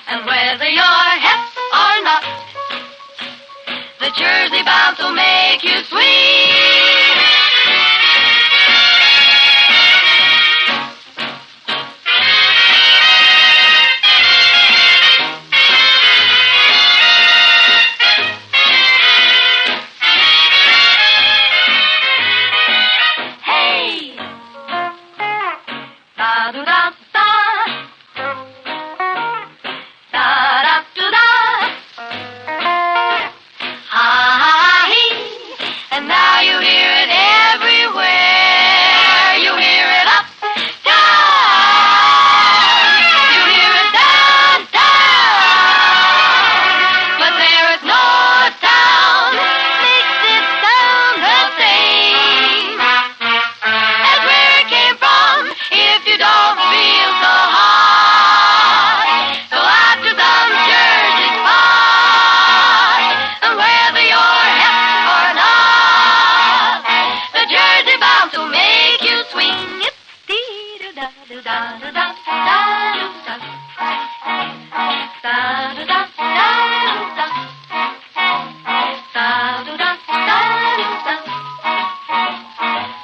And whether you're hep or not, the Jersey bounce will make you sweet. Hey! Da-do-da-da. Da-da-do-da. Ha-ha-hee. And now you hear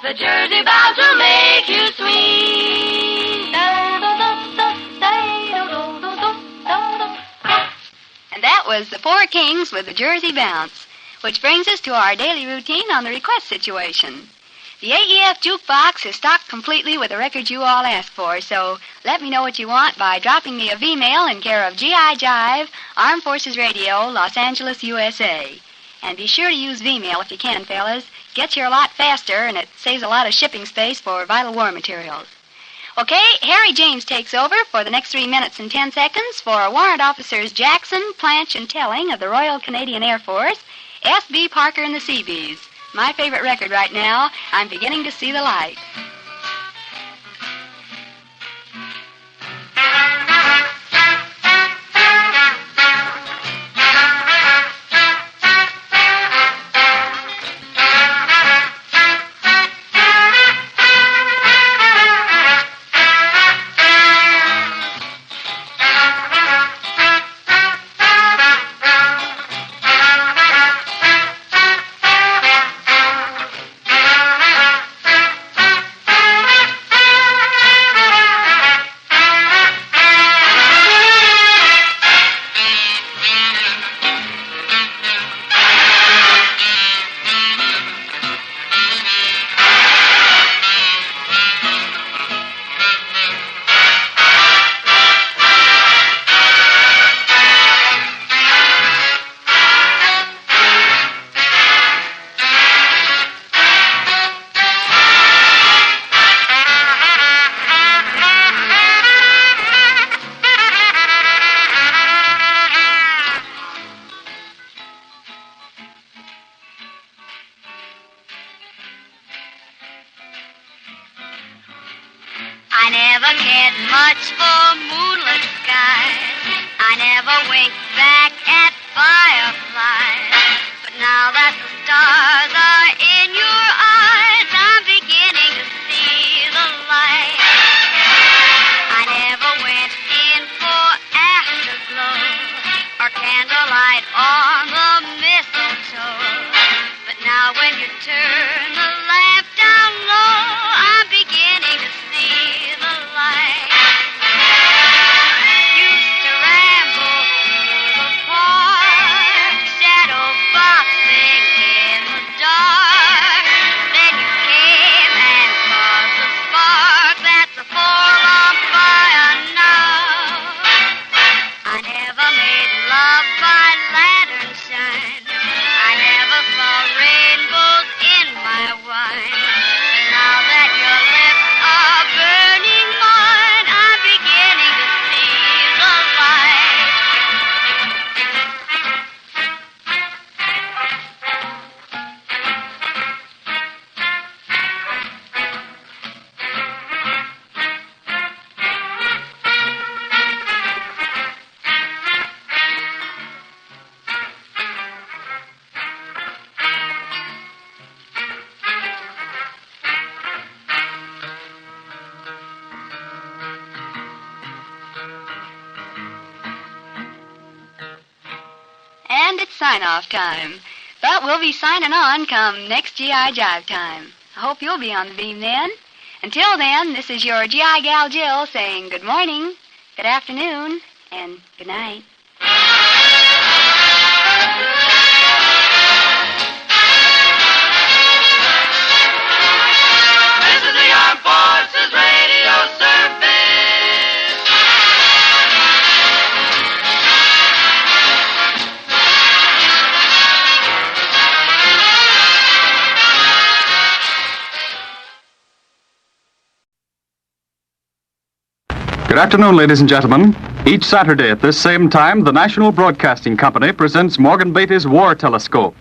The Jersey bounce will make you swing. And that was the Four Kings with the Jersey Bounce, which brings us to our daily routine on the request situation. The AEF jukebox is stocked completely with the records you all asked for, so let me know what you want by dropping me a V-mail in care of GI Jive, Armed Forces Radio, Los Angeles, USA. And be sure to use V-mail if you can, fellas. Gets here a lot faster, and it saves a lot of shipping space for vital war materials. Okay, Harry James takes over for the next 3 minutes and 10 seconds for Warrant Officers Jackson, Planch, and Telling of the Royal Canadian Air Force, S.B. Parker and the Seabees. My favorite record right now, I'm Beginning to See the Light. I never cared much for moonlit skies. I never winked back at fireflies. But now that the stars are in your eyes, I'm beginning to see the light. I never went in for afterglow or candlelight on the mistletoe. But now when you turn the lamp down low, I'm beginning to see the light. Used to ramble through the park, shadow boxing in the dark. Then you came and caused the spark that's a forlorn fire now. I never made love by lantern shine. I never saw rainbows in my wine. But now that your lips are burning mine, I'm beginning to see the light. And it's sign-off time. But we'll be signing on come next GI Jive time. I hope you'll be on the beam then. Until then, this is your GI Gal Jill saying good morning, good afternoon, and good night. This is the Armed Forces Radio Service. Good afternoon, ladies and gentlemen. Each Saturday at this same time, the National Broadcasting Company presents Morgan Beatty's War Telescope,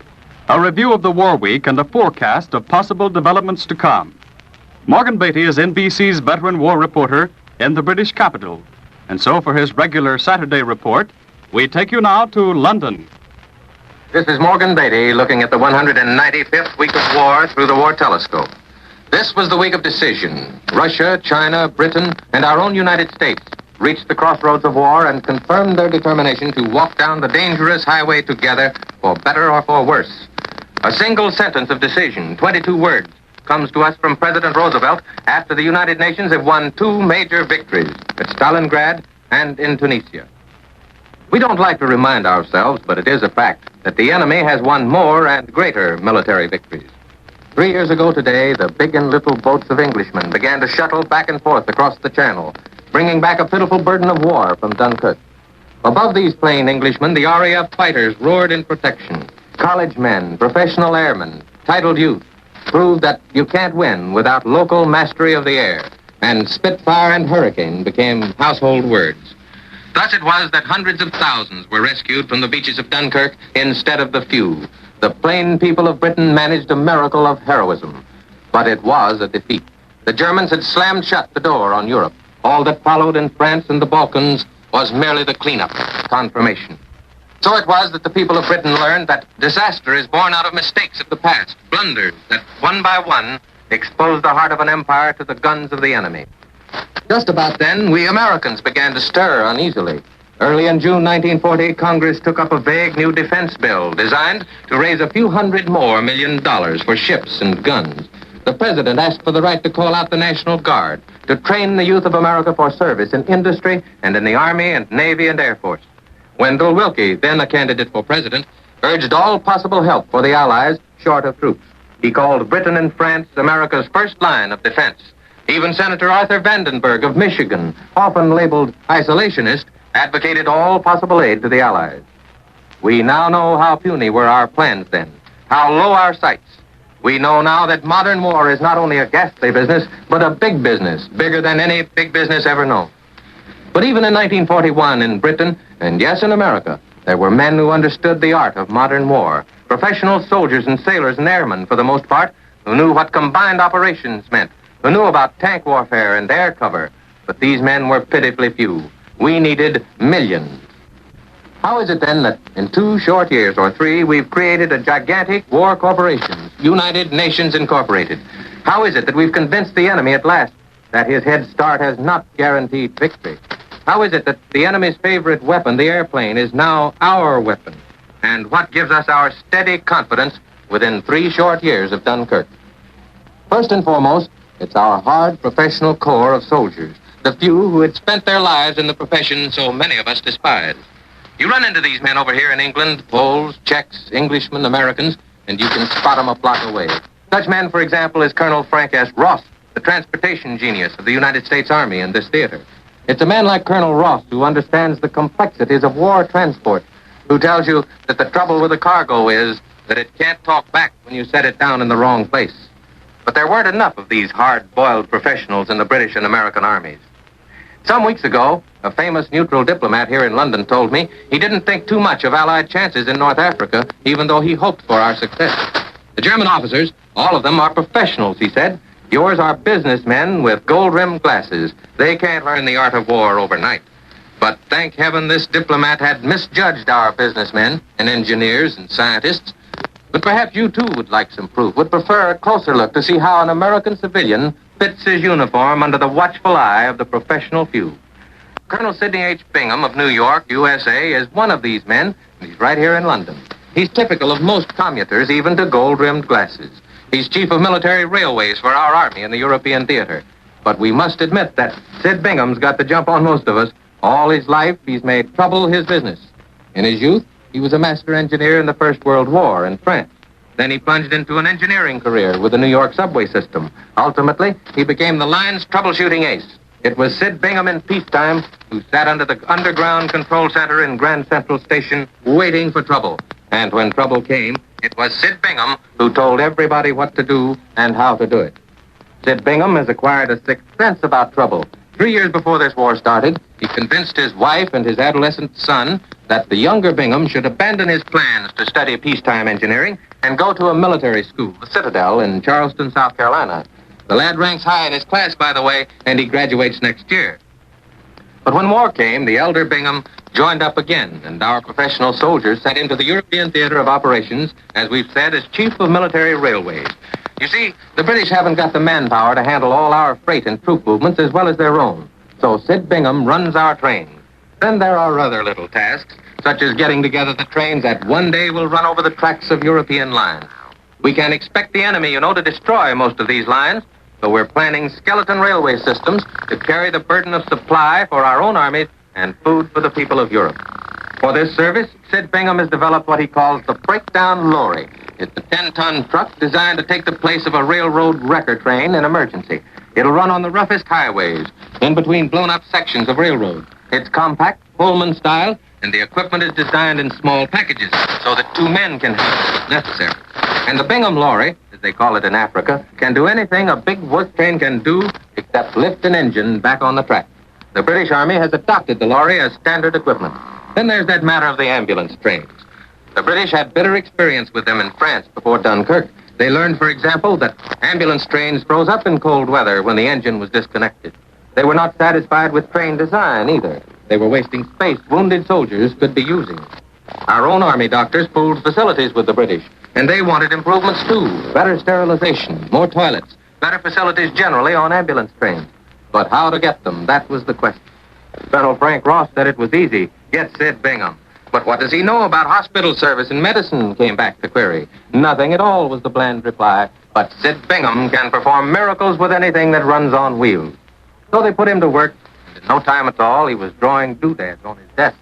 a review of the war week and a forecast of possible developments to come. Morgan Beatty is NBC's veteran war reporter in the British capital, and so for his regular Saturday report, we take you now to London. This is Morgan Beatty looking at the 195th week of war through the War Telescope. This was the week of decision. Russia, China, Britain, and our own United States reached the crossroads of war and confirmed their determination to walk down the dangerous highway together, for better or for worse. A single sentence of decision, 22 words, comes to us from President Roosevelt after the United Nations have won 2 major victories at Stalingrad and in Tunisia. We don't like to remind ourselves, but it is a fact, that the enemy has won more and greater military victories. 3 years ago today, the big and little boats of Englishmen began to shuttle back and forth across the Channel, bringing back a pitiful burden of war from Dunkirk. Above these plain Englishmen, the RAF fighters roared in protection. College men, professional airmen, titled youth, proved that you can't win without local mastery of the air, and Spitfire and Hurricane became household words. Thus it was that hundreds of thousands were rescued from the beaches of Dunkirk instead of the few. The plain people of Britain managed a miracle of heroism, but it was a defeat. The Germans had slammed shut the door on Europe. All that followed in France and the Balkans was merely the cleanup, confirmation. So it was that the people of Britain learned that disaster is born out of mistakes of the past, blunders that, one by one, exposed the heart of an empire to the guns of the enemy. Just about then, we Americans began to stir uneasily. Early in June 1940, Congress took up a vague new defense bill designed to raise a few $100 more million for ships and guns. The president asked for the right to call out the National Guard, to train the youth of America for service in industry and in the Army and Navy and Air Force. Wendell Willkie, then a candidate for president, urged all possible help for the Allies short of troops. He called Britain and France America's first line of defense. Even Senator Arthur Vandenberg of Michigan, often labeled isolationist, advocated all possible aid to the Allies. We now know how puny were our plans then, how low our sights. We know now that modern war is not only a ghastly business, but a big business, bigger than any big business ever known. But even in 1941 in Britain, and yes, in America, there were men who understood the art of modern war, professional soldiers and sailors and airmen, for the most part, who knew what combined operations meant, who knew about tank warfare and air cover. But these men were pitifully few. We needed millions. How is it then that in 2 short years or 3, we've created a gigantic war corporation, United Nations Incorporated? How is it that we've convinced the enemy at last that his head start has not guaranteed victory? How is it that the enemy's favorite weapon, the airplane, is now our weapon? And what gives us our steady confidence within 3 short years of Dunkirk? First and foremost, it's our hard professional corps of soldiers, the few who had spent their lives in the profession so many of us despise. You run into these men over here in England, Poles, Czechs, Englishmen, Americans, and you can spot them a block away. Such men, for example, is Colonel Frank S. Ross, the transportation genius of the United States Army in this theater. It's a man like Colonel Ross who understands the complexities of war transport, who tells you that the trouble with a cargo is that it can't talk back when you set it down in the wrong place. But there weren't enough of these hard-boiled professionals in the British and American armies. Some weeks ago, a famous neutral diplomat here in London told me he didn't think too much of Allied chances in North Africa, even though he hoped for our success. The German officers, all of them are professionals, he said. Yours are businessmen with gold-rimmed glasses. They can't learn the art of war overnight. But thank heaven this diplomat had misjudged our businessmen and engineers and scientists. But perhaps you, too, would like some proof, would prefer a closer look to see how an American civilian fits his uniform under the watchful eye of the professional few. Colonel Sidney H. Bingham of New York, USA, is one of these men, and he's right here in London. He's typical of most commuters, even to gold-rimmed glasses. He's chief of military railways for our Army in the European theater. But we must admit that Sid Bingham's got the jump on most of us. All his life, he's made trouble his business. In his youth, he was a master engineer in the First World War in France. Then he plunged into an engineering career with the New York subway system. Ultimately, he became the line's troubleshooting ace. It was Sid Bingham in peacetime who sat under the underground control center in Grand Central Station waiting for trouble. And when trouble came, it was Sid Bingham who told everybody what to do and how to do it. Sid Bingham has acquired a sixth sense about trouble. 3 years before this war started, he convinced his wife and his adolescent son that the younger Bingham should abandon his plans to study peacetime engineering and go to a military school, the Citadel, in Charleston, South Carolina. The lad ranks high in his class, by the way, and he graduates next year. But when war came, the elder Bingham joined up again, and our professional soldiers sent him to the European Theater of Operations, as we've said, as chief of military railways. You see, the British haven't got the manpower to handle all our freight and troop movements as well as their own. So Sid Bingham runs our trains. Then there are other little tasks, such as getting together the trains that one day will run over the tracks of European lines. We can expect the enemy, to destroy most of these lines, so we're planning skeleton railway systems to carry the burden of supply for our own armies and food for the people of Europe. For this service, Sid Bingham has developed what he calls the breakdown lorry. It's a 10-ton truck designed to take the place of a railroad wrecker train in emergency. It'll run on the roughest highways, in between blown-up sections of railroad. It's compact, Pullman style, and the equipment is designed in small packages so that 2 men can handle it if necessary. And the Bingham lorry, as they call it in Africa, can do anything a big work train can do except lift an engine back on the track. The British Army has adopted the lorry as standard equipment. Then there's that matter of the ambulance trains. The British had bitter experience with them in France before Dunkirk. They learned, for example, that ambulance trains froze up in cold weather when the engine was disconnected. They were not satisfied with train design, either. They were wasting space wounded soldiers could be using. Our own Army doctors pooled facilities with the British, and they wanted improvements, too. Better sterilization, more toilets, better facilities generally on ambulance trains. But how to get them, that was the question. Colonel Frank Ross said it was easy. Get Sid Bingham. But what does he know about hospital service and medicine, came back the query. Nothing at all, was the bland reply. But Sid Bingham can perform miracles with anything that runs on wheels. So they put him to work, and in no time at all, he was drawing doodads on his desk.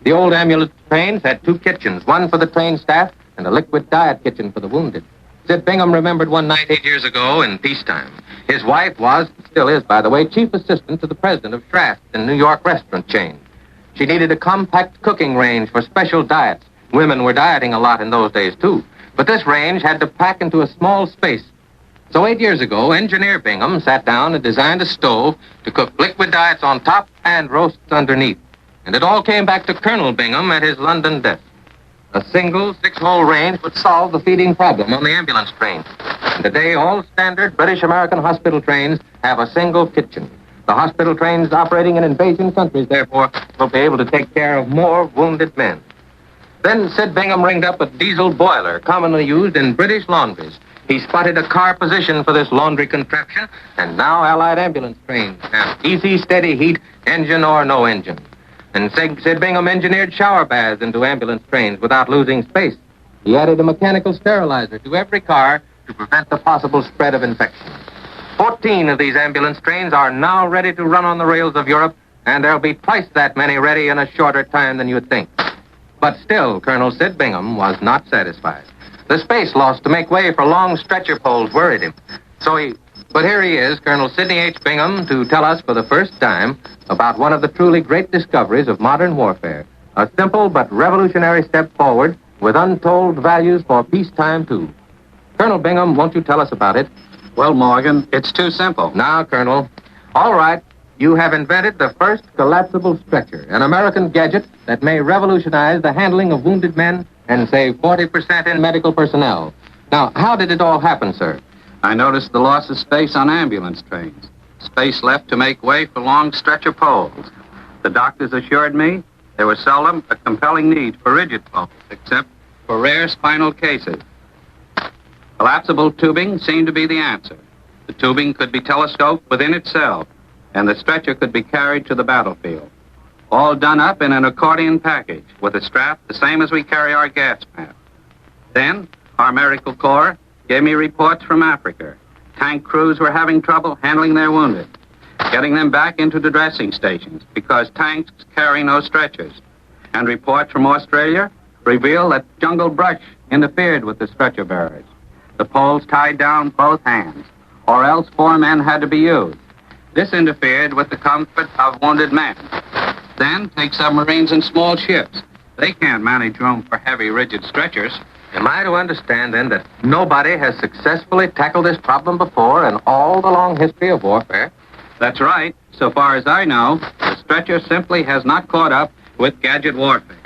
The old ambulance trains had 2 kitchens, one for the train staff and a liquid diet kitchen for the wounded. Sid Bingham remembered one night 8 years ago in peacetime. His wife was, still is, by the way, chief assistant to the president of Kraft, the New York restaurant chain. She needed a compact cooking range for special diets. Women were dieting a lot in those days, too. But this range had to pack into a small space. So 8 years ago, engineer Bingham sat down and designed a stove to cook liquid diets on top and roasts underneath. And it all came back to Colonel Bingham at his London desk. A single 6-hole range would solve the feeding problem on the ambulance train. And today, all standard British-American hospital trains have a single kitchen. The hospital trains operating in invasion countries, therefore, will be able to take care of more wounded men. Then Sid Bingham ringed up a diesel boiler commonly used in British laundries. He spotted a car position for this laundry contraption, and now Allied ambulance trains have easy, steady heat, engine or no engine. And Sid Bingham engineered shower baths into ambulance trains without losing space. He added a mechanical sterilizer to every car to prevent the possible spread of infection. 14 of these ambulance trains are now ready to run on the rails of Europe, and there'll be twice that many ready in a shorter time than you'd think. But still, Colonel Sid Bingham was not satisfied. The space lost to make way for long stretcher poles worried him. But here he is, Colonel Sidney H. Bingham, to tell us for the first time about one of the truly great discoveries of modern warfare. A simple but revolutionary step forward with untold values for peacetime, too. Colonel Bingham, won't you tell us about it? Well, Morgan, it's too simple. Now, Colonel. All right. You have invented the first collapsible stretcher, an American gadget that may revolutionize the handling of wounded men and save 40% in medical personnel. Now, how did it all happen, sir? I noticed the loss of space on ambulance trains. Space left to make way for long stretcher poles. The doctors assured me there was seldom a compelling need for rigid poles, except for rare spinal cases. Collapsible tubing seemed to be the answer. The tubing could be telescoped within itself, and the stretcher could be carried to the battlefield. All done up in an accordion package with a strap the same as we carry our gas mask. Then, our Medical Corps gave me reports from Africa. Tank crews were having trouble handling their wounded, getting them back into the dressing stations because tanks carry no stretchers. And reports from Australia reveal that jungle brush interfered with the stretcher bearers. The poles tied down both hands, or else 4 men had to be used. This interfered with the comfort of wounded men. Then take submarines and small ships. They can't manage room for heavy, rigid stretchers. Am I to understand, then, that nobody has successfully tackled this problem before in all the long history of warfare? That's right. So far as I know, the stretcher simply has not caught up with gadget warfare.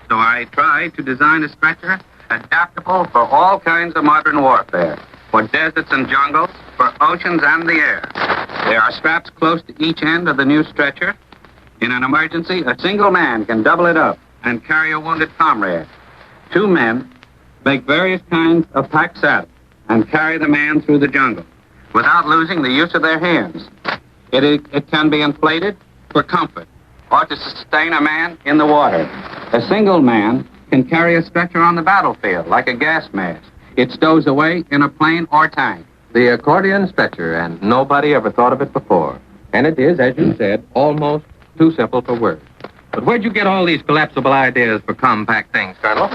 So I tried to design a stretcher adaptable for all kinds of modern warfare, for deserts and jungles, for oceans and the air. There are straps close to each end of the new stretcher. In an emergency, a single man can double it up and carry a wounded comrade. 2 men make various kinds of pack saddles and carry the man through the jungle without losing the use of their hands. It can be inflated for comfort or to sustain a man in the water. A single man can carry a stretcher on the battlefield like a gas mask. It stows away in a plane or tank. The accordion stretcher, and nobody ever thought of it before. And it is, as you said, almost too simple for words. But where'd you get all these collapsible ideas for compact things, Colonel?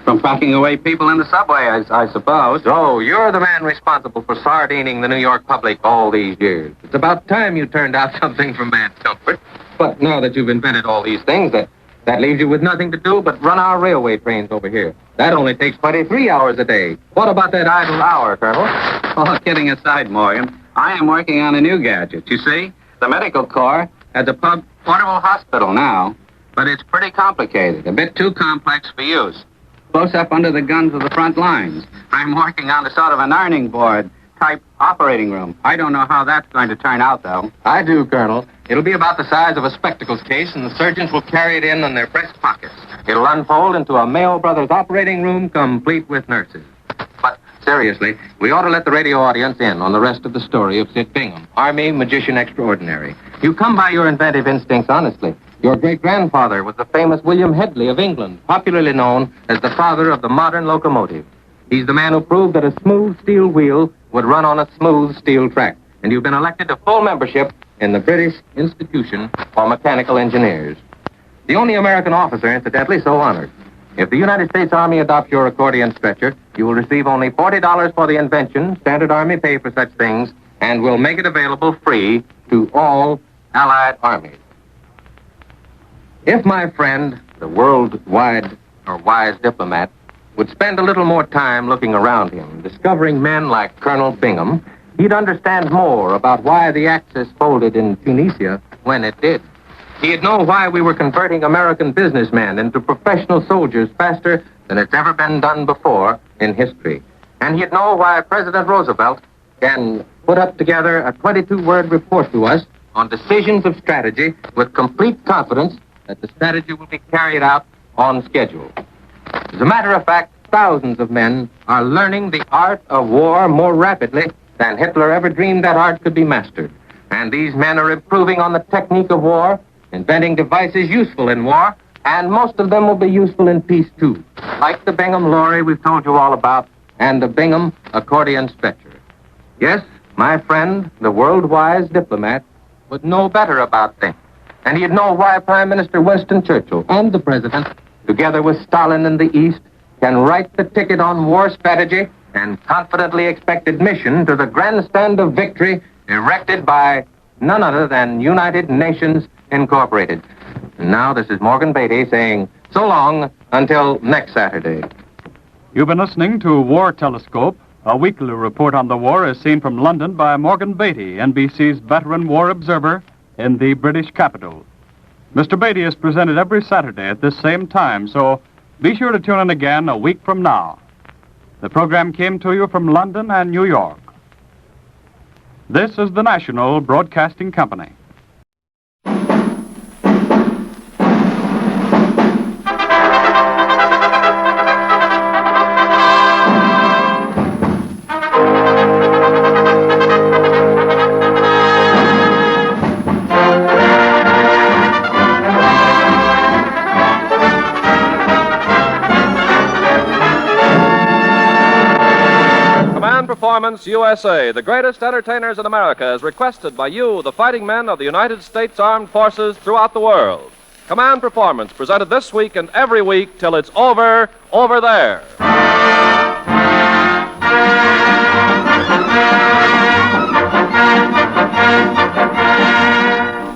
From packing away people in the subway, I suppose. Oh, you're the man responsible for sardining the New York public all these years. It's about time you turned out something for man's comfort. But now that you've invented all these things, that leaves you with nothing to do but run our railway trains over here. That only takes 23 hours a day. What about that idle hour, Colonel? Oh, kidding aside, Morgan, I am working on a new gadget. You see, the medical corps has a portable hospital now, but it's pretty complicated, a bit too complex for use. Close up under the guns of the front lines. I'm working on a sort of an ironing board type operating room. I don't know how that's going to turn out, though. I do, Colonel. It'll be about the size of a spectacles case, and the surgeons will carry it in their breast pockets. It'll unfold into a Mayo Brothers operating room complete with nurses. But seriously, we ought to let the radio audience in on the rest of the story of Sid Bingham, Army magician extraordinary. You come by your inventive instincts honestly. Your great-grandfather was the famous William Hedley of England, popularly known as the father of the modern locomotive. He's the man who proved that a smooth steel wheel would run on a smooth steel track. And you've been elected to full membership in the British Institution for Mechanical Engineers. The only American officer, incidentally, so honored. If the United States Army adopts your accordion stretcher, you will receive only $40 for the invention, standard Army pay for such things, and will make it available free to all Allied armies. If my friend, the worldwide or wise diplomat, would spend a little more time looking around him, discovering men like Colonel Bingham, he'd understand more about why the Axis folded in Tunisia when it did. He'd know why we were converting American businessmen into professional soldiers faster than it's ever been done before in history. And he'd know why President Roosevelt can put up together a 22-word report to us on decisions of strategy with complete confidence that the strategy will be carried out on schedule. As a matter of fact, thousands of men are learning the art of war more rapidly than Hitler ever dreamed that art could be mastered. And these men are improving on the technique of war, inventing devices useful in war, and most of them will be useful in peace, too. Like the Bingham lorry we've told you all about, and the Bingham accordion stretcher. Yes, my friend, the world-wise diplomat, would know better about things. And he'd know why Prime Minister Winston Churchill and the President, together with Stalin in the East, can write the ticket on war strategy and confidently expect admission to the grandstand of victory erected by none other than United Nations Incorporated. And now this is Morgan Beatty saying so long until next Saturday. You've been listening to War Telescope, a weekly report on the war as seen from London by Morgan Beatty, NBC's veteran war observer in the British capital. Mr. Beatty is presented every Saturday at this same time, so be sure to tune in again a week from now. The program came to you from London and New York. This is the National Broadcasting Company. Performance USA, the greatest entertainers in America, is requested by you, the fighting men of the United States Armed Forces throughout the world. Command Performance, presented this week and every week till it's over there.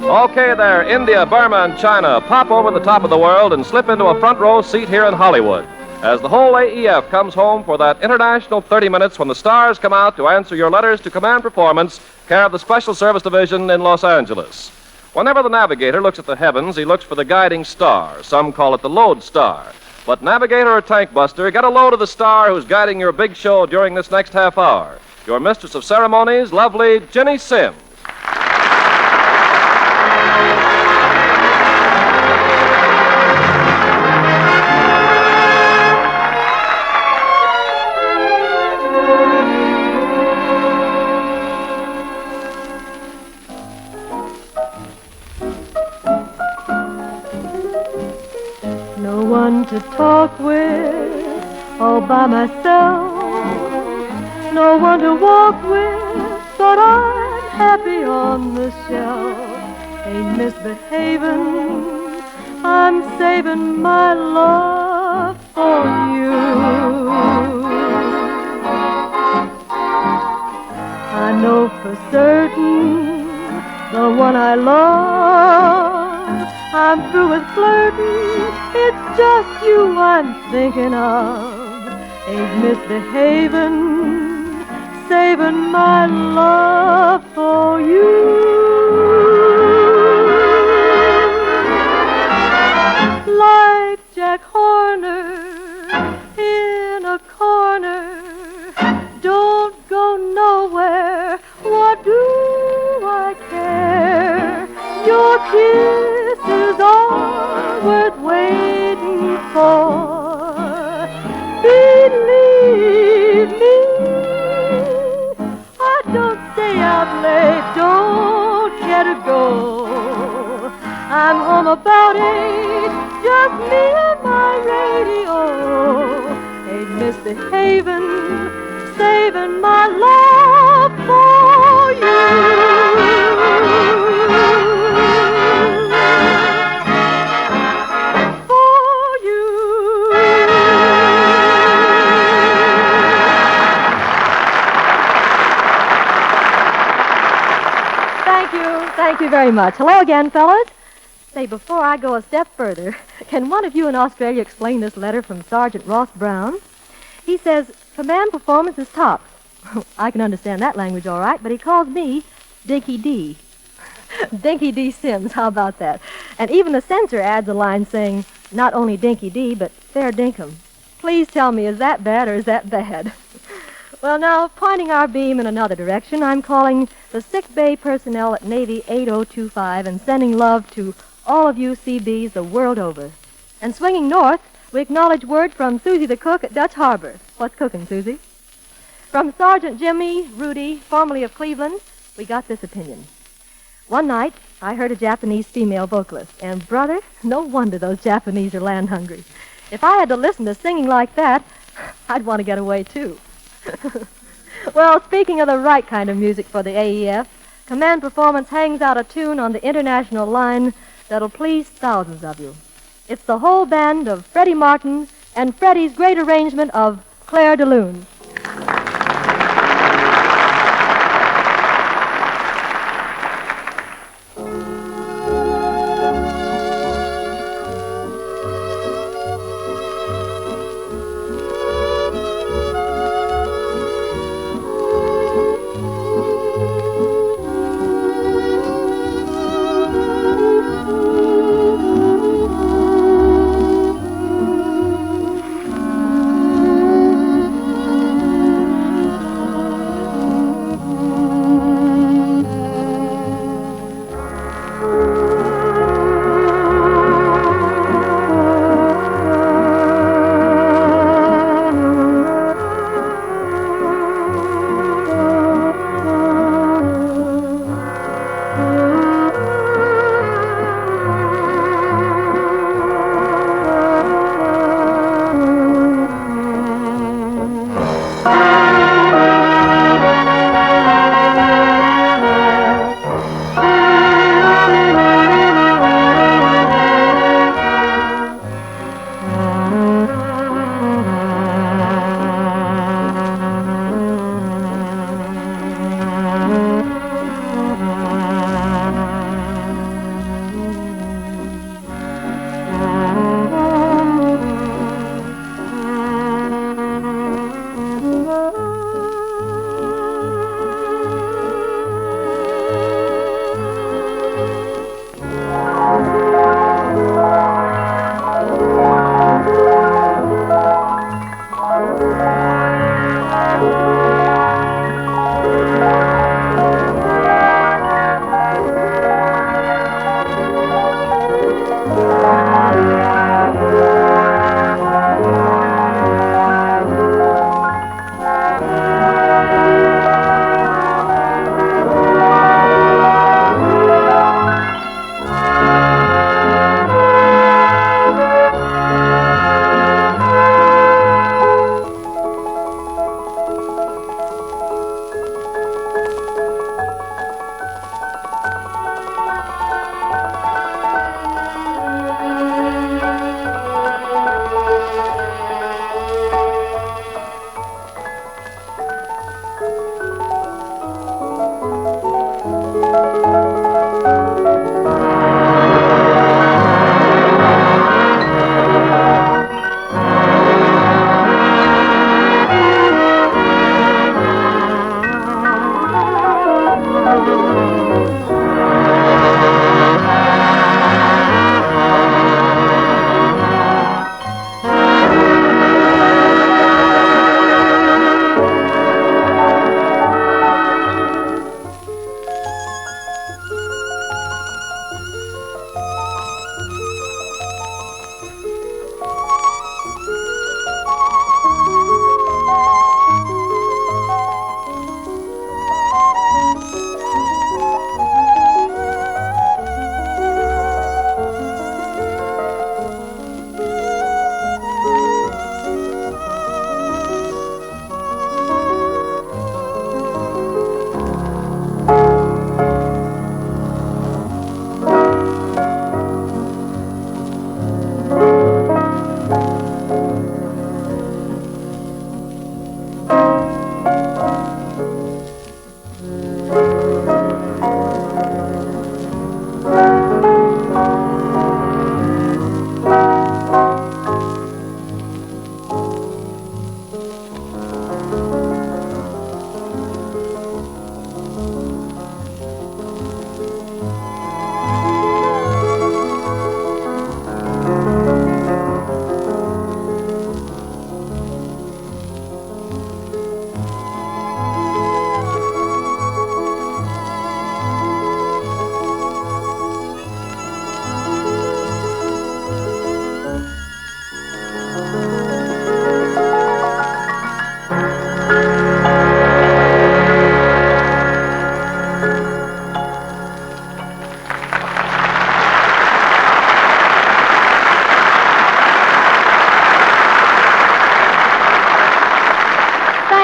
Okay there, India, Burma, and China, pop over the top of the world and slip into a front row seat here in Hollywood, as the whole AEF comes home for that international 30 minutes when the stars come out to answer your letters to Command Performance, care of the Special Service Division in Los Angeles. Whenever the navigator looks at the heavens, he looks for the guiding star. Some call it the lode star. But navigator or tank buster, get a load of the star who's guiding your big show during this next half hour. Your mistress of ceremonies, lovely Ginny Sims. To talk with all by myself. no one to walk with, but I'm happy on the shelf. Ain't misbehaving, I'm saving my love for you. I know for certain the one I love, I'm through with flirting, it's just you I'm thinking of. Ain't misbehaving, saving my love for you. Like Jack Horner in a corner, don't go nowhere, what do I care? Your kisses are worth waiting for. Believe me, I don't stay out late, don't get to go. I'm home about 8, just me and my radio. Ain't misbehaving, saving my love for you. Thank you very much. Hello again, fellas. Say, before I go a step further, can one of you in Australia explain this letter from Sergeant Ross Brown? He says, command performance is top. I can understand that language all right, but he calls me Dinky D. Dinky D Sims, how about that? And even the censor adds a line saying, not only Dinky D, but fair dinkum. Please tell me, is that bad or is that bad? Well, now, pointing our beam in another direction, I'm calling the sick bay personnel at Navy 8025 and sending love to all of you CBs the world over. And swinging north, we acknowledge word from Susie the cook at Dutch Harbor. What's cooking, Susie? From Sergeant Jimmy Rudy, formerly of Cleveland, we got this opinion. One night, I heard a Japanese female vocalist, and brother, no wonder those Japanese are land hungry. If I had to listen to singing like that, I'd want to get away, too. Well, speaking of the right kind of music for the AEF, Command Performance hangs out a tune on the international line that'll please thousands of you. It's the whole band of Freddie Martin and Freddie's great arrangement of Claire de Lune.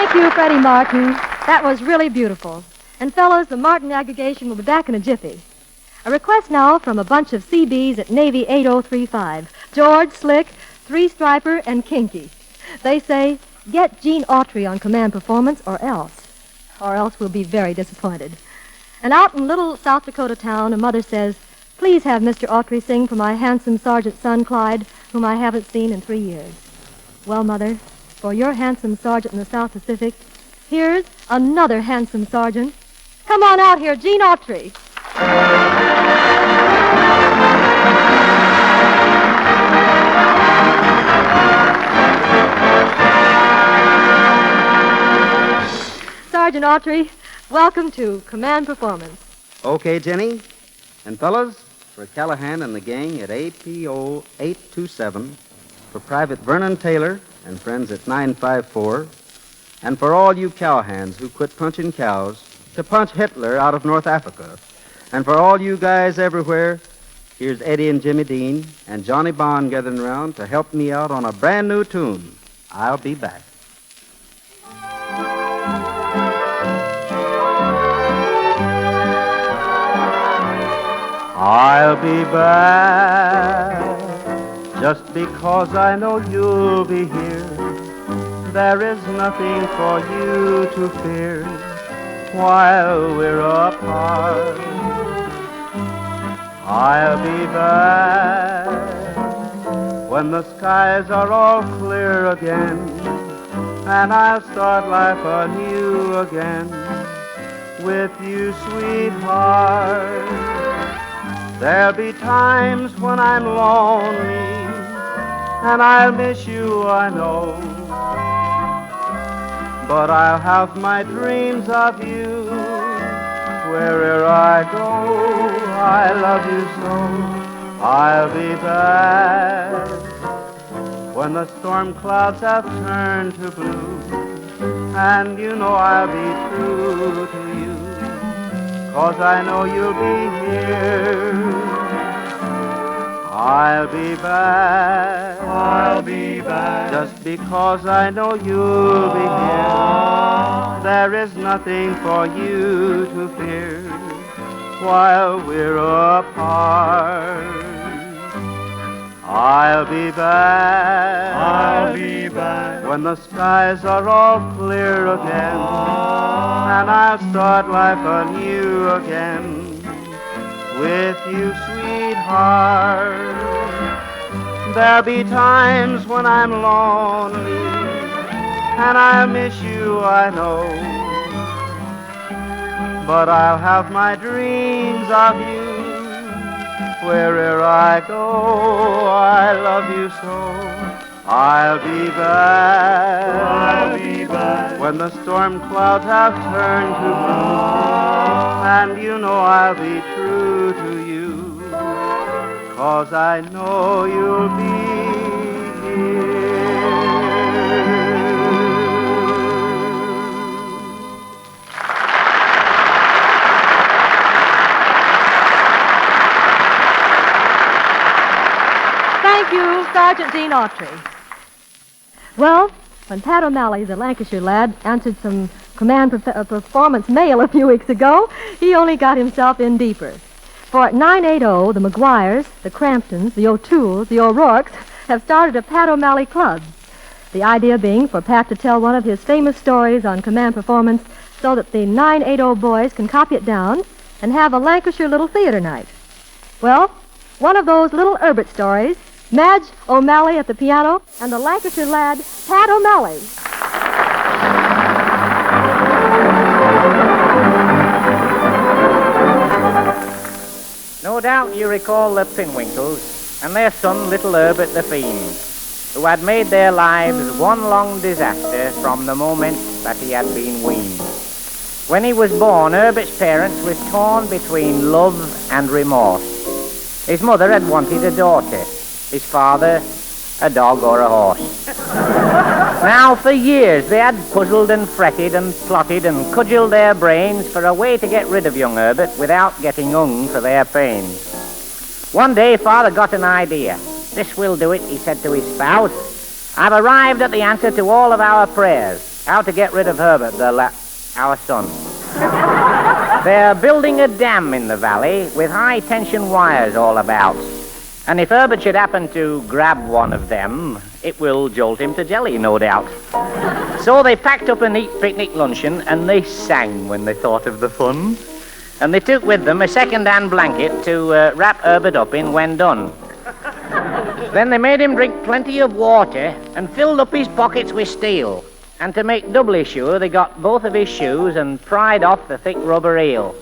Thank you, Freddie Martin. That was really beautiful. And fellows, the Martin aggregation will be back in a jiffy. A request now from a bunch of CBs at Navy 8035. George, Slick, Three Striper, and Kinky. They say, get Gene Autry on command performance or else. Or else we'll be very disappointed. And out in little South Dakota town, a mother says, please have Mr. Autry sing for my handsome sergeant son, Clyde, whom I haven't seen in 3 years. Well, Mother, for your handsome sergeant in the South Pacific, here's another handsome sergeant. Come on out here, Gene Autry. Sergeant Autry, welcome to Command Performance. Okay, Jenny. And fellas, for Callahan and the gang at APO 827, for Private Vernon Taylor and friends at 954, and for all you cowhands who quit punching cows to punch Hitler out of North Africa, and for all you guys everywhere, here's Eddie and Jimmy Dean and Johnny Bond gathering around to help me out on a brand new tune. I'll be back. I'll be back just because I know you'll be here. There is nothing for you to fear while we're apart. I'll be back when the skies are all clear again, and I'll start life anew again with you, sweetheart. There'll be times when I'm lonely, and I'll miss you, I know. But I'll have my dreams of you wherever I go. I love you so. I'll be back when the storm clouds have turned to blue, and you know I'll be true to you, 'cause I know you'll be here. I'll be back. I'll be back. Just because I know you'll be here. There is nothing for you to fear while we're apart. I'll be back. I'll be back when the skies are all clear again, and I'll start life anew again with you, sweetheart. There'll be times when I'm lonely, and I'll miss you, I know. But I'll have my dreams of you wherever I go. I love you so. I'll be back. I'll be back when the storm clouds have turned to blue, and you know I'll be true to you, 'cause I know you'll be here. Thank you, Sergeant Gene Autry. Well, when Pat O'Malley, the Lancashire lad, answered some command performance mail a few weeks ago, he only got himself in deeper. For at 980, the McGuires, the Cramptons, the O'Tooles, the O'Rourkes have started a Pat O'Malley Club. The idea being for Pat to tell one of his famous stories on command performance so that the 980 boys can copy it down and have a Lancashire little theater night. Well, one of those little Herbert stories, Madge O'Malley at the piano, and the Lancashire lad, Pat O'Malley. No doubt you recall the Pinwinkles and their son, little Herbert the Fiend, who had made their lives one long disaster from the moment that he had been weaned. When he was born, Herbert's parents were torn between love and remorse. His mother had wanted a daughter, his father a dog or a horse. Now, for years, they had puzzled and fretted and plotted and cudgelled their brains for a way to get rid of young Herbert without getting hung for their pains. One day, Father got an idea. "This will do it," he said to his spouse. "I've arrived at the answer to all of our prayers. how to get rid of Herbert, our son. They're building a dam in the valley with high-tension wires all about. And if Herbert should happen to grab one of them, it will jolt him to jelly, no doubt. So they packed up a neat picnic luncheon, and they sang when they thought of the fun. And they took with them a second-hand blanket to wrap Herbert up in when done. Then they made him drink plenty of water and filled up his pockets with steel. And to make doubly sure, they got both of his shoes and pried off the thick rubber heel.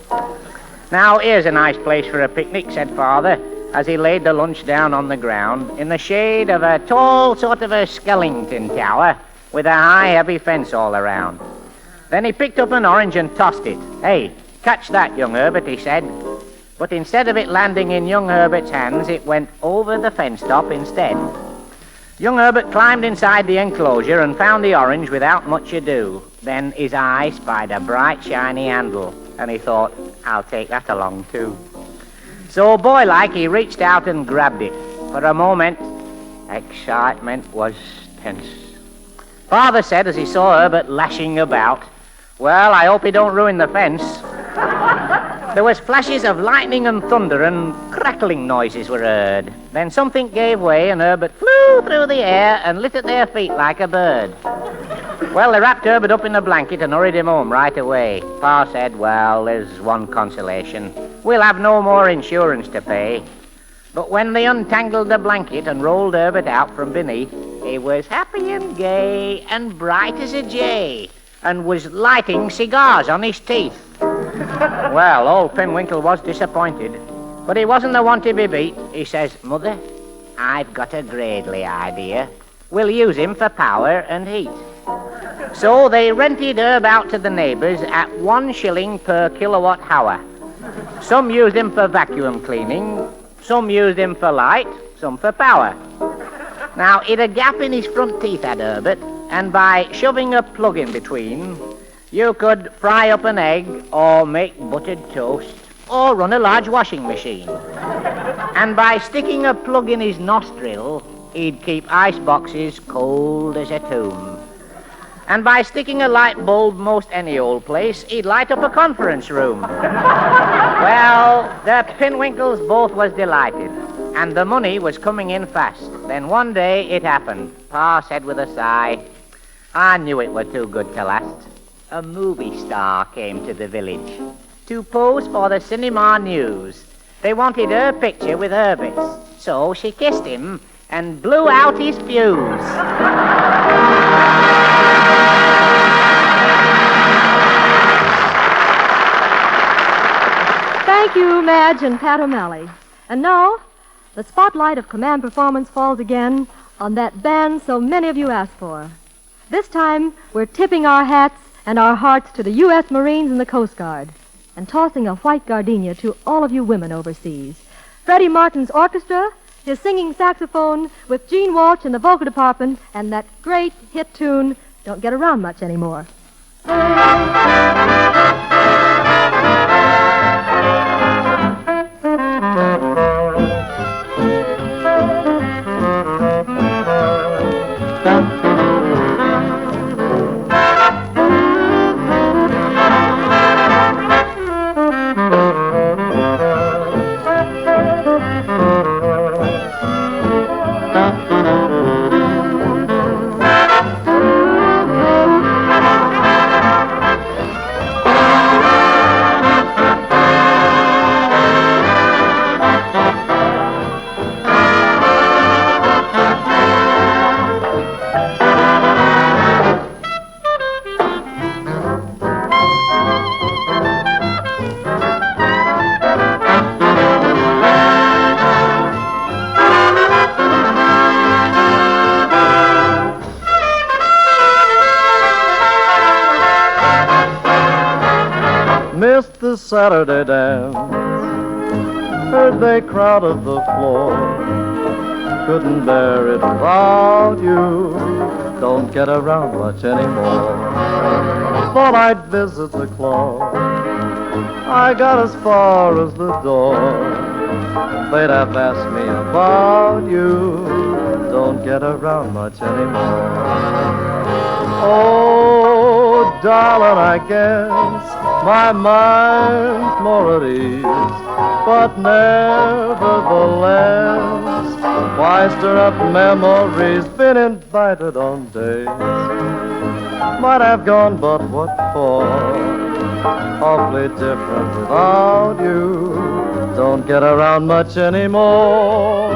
Now, here's a nice place for a picnic, said Father, as he laid the lunch down on the ground in the shade of a tall sort of a Ellington tower with a high, heavy fence all around. Then he picked up an orange and tossed it. Hey, catch that, young Herbert, he said. But instead of it landing in young Herbert's hands, it went over the fence top instead. Young Herbert climbed inside the enclosure and found the orange without much ado. Then his eye spied a bright, shiny handle, and he thought, I'll take that along too. So, boy-like, he reached out and grabbed it. For a moment, excitement was tense. Father said as he saw Herbert lashing about, well, I hope he don't ruin the fence. There was flashes of lightning and thunder, and crackling noises were heard. Then something gave way, and Herbert flew through the air and lit at their feet like a bird. Well, they wrapped Herbert up in a blanket and hurried him home right away. Pa said, well, there's one consolation. We'll have no more insurance to pay. But when they untangled the blanket and rolled Herbert out from beneath, he was happy and gay and bright as a jay, and was lighting cigars on his teeth. Well, old Pinwinkle was disappointed, but he wasn't the one to be beat. He says, Mother, I've got a Gradley idea. We'll use him for power and heat. So they rented Herb out to the neighbors at 1 shilling per kilowatt hour. Some used him for vacuum cleaning, some used him for light, some for power. Now, he'd a gap in his front teeth, had Herbert, and by shoving a plug in between, you could fry up an egg, or make buttered toast, or run a large washing machine. And by sticking a plug in his nostril, he'd keep ice boxes cold as a tomb. And by sticking a light bulb most any old place, he'd light up a conference room. Well, the Pinwinkles both was delighted, and the money was coming in fast. Then one day it happened. Pa said with a sigh, I knew it were too good to last. A movie star came to the village to pose for the cinema news. They wanted her picture with Herbert's, so she kissed him and blew out his fuse. Thank you, Madge and Pat O'Malley. And now, the spotlight of command performance falls again on that band so many of you asked for. This time, we're tipping our hats and our hearts to the U.S. Marines and the Coast Guard, and tossing a white gardenia to all of you women overseas. Freddie Martin's orchestra, his singing saxophone, with Gene Walsh in the vocal department, and that great hit tune, Don't Get Around Much Anymore. Missed the Saturday dance, heard they crowded the floor. Couldn't bear it without you, don't get around much anymore. Thought I'd visit the club, I got as far as the door. They'd have asked me about you, don't get around much anymore. Oh, darling, I guess my mind's more at ease. But nevertheless, why stir up memories? Been invited on days might have gone, but what for? Awfully different without you. Don't get around much anymore.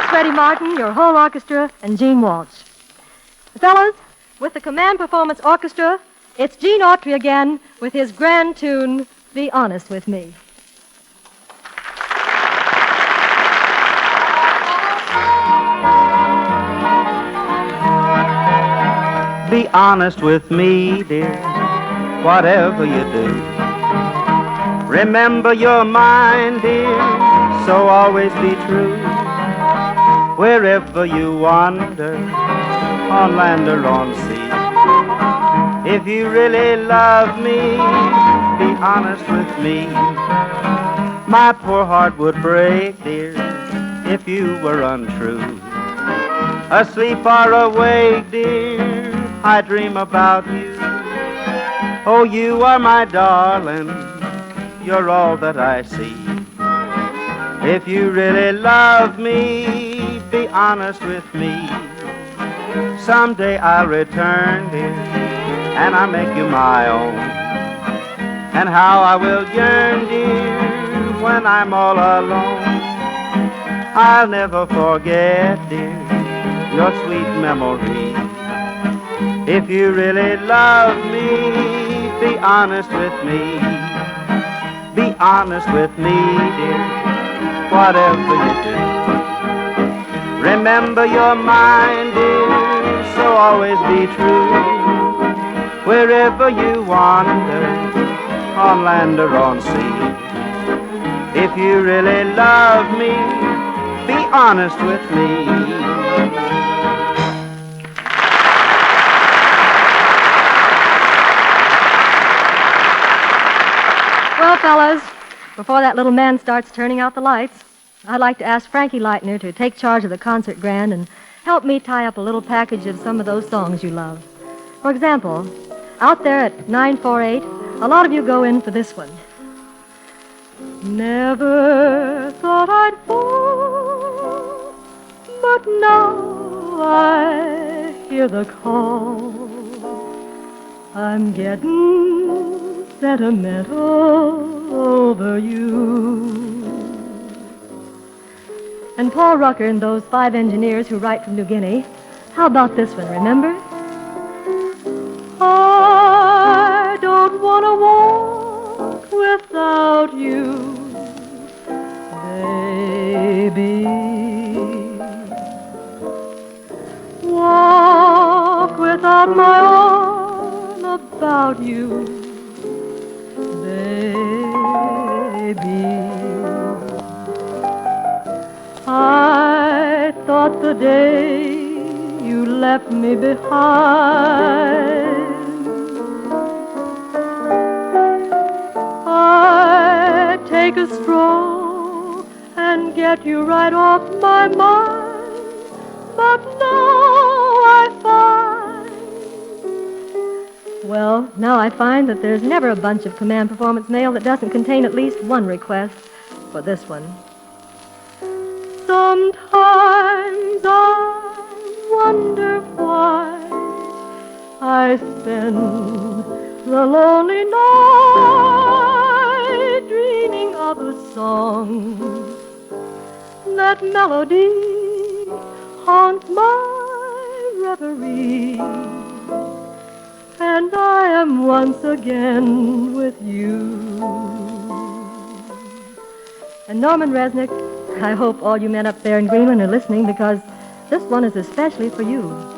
Freddie Martin, your whole orchestra, and Gene Walsh. Fellas, with the Command Performance Orchestra, it's Gene Autry again with his grand tune, Be Honest With Me. Be honest with me, dear, whatever you do. Remember you're mine, dear, so always be true. Wherever you wander, on land or on sea, if you really love me, be honest with me. My poor heart would break, dear, if you were untrue. Asleep or awake, dear, I dream about you. Oh, you are my darling, you're all that I see. If you really love me, be honest with me. Someday I'll return, dear, and I'll make you my own. And how I will yearn, dear, when I'm all alone. I'll never forget, dear, your sweet memory. If you really love me, be honest with me. Be honest with me, dear, whatever you do. Remember you're mine, dear, so always be true. Wherever you wander, on land or on sea, if you really love me, be honest with me. Well, fellas, before that little man starts turning out the lights, I'd like to ask Frankie Leitner to take charge of the concert grand and help me tie up a little package of some of those songs you love. For example, out there at 948, a lot of you go in for this one. Never thought I'd fall, but now I hear the call. I'm getting sentimental over you. And Paul Rucker and those 5 engineers who write from New Guinea, how about this one, remember? I don't want to walk without you, baby. Walk without my arm about you, baby. I thought the day you left me behind, I'd take a stroll and get you right off my mind. But now I find that there's never a bunch of Command Performance mail that doesn't contain at least one request for this one. Sometimes I wonder why I spend the lonely night dreaming of a song. That melody haunts my reverie, and I am once again with you. And Norman Resnick, I hope all you men up there in Greenland are listening, because this one is especially for you.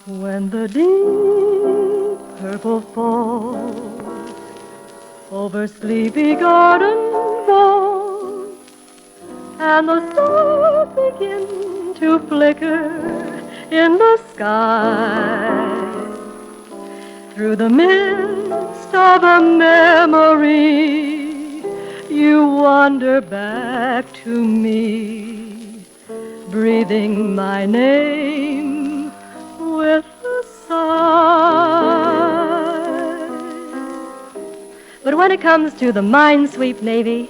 When the deep purple falls over sleepy garden walls, and the stars begin to flicker in the sky, through the mist of a memory, you wander back to me, breathing my name with a sigh. But when it comes to the Minesweep Navy,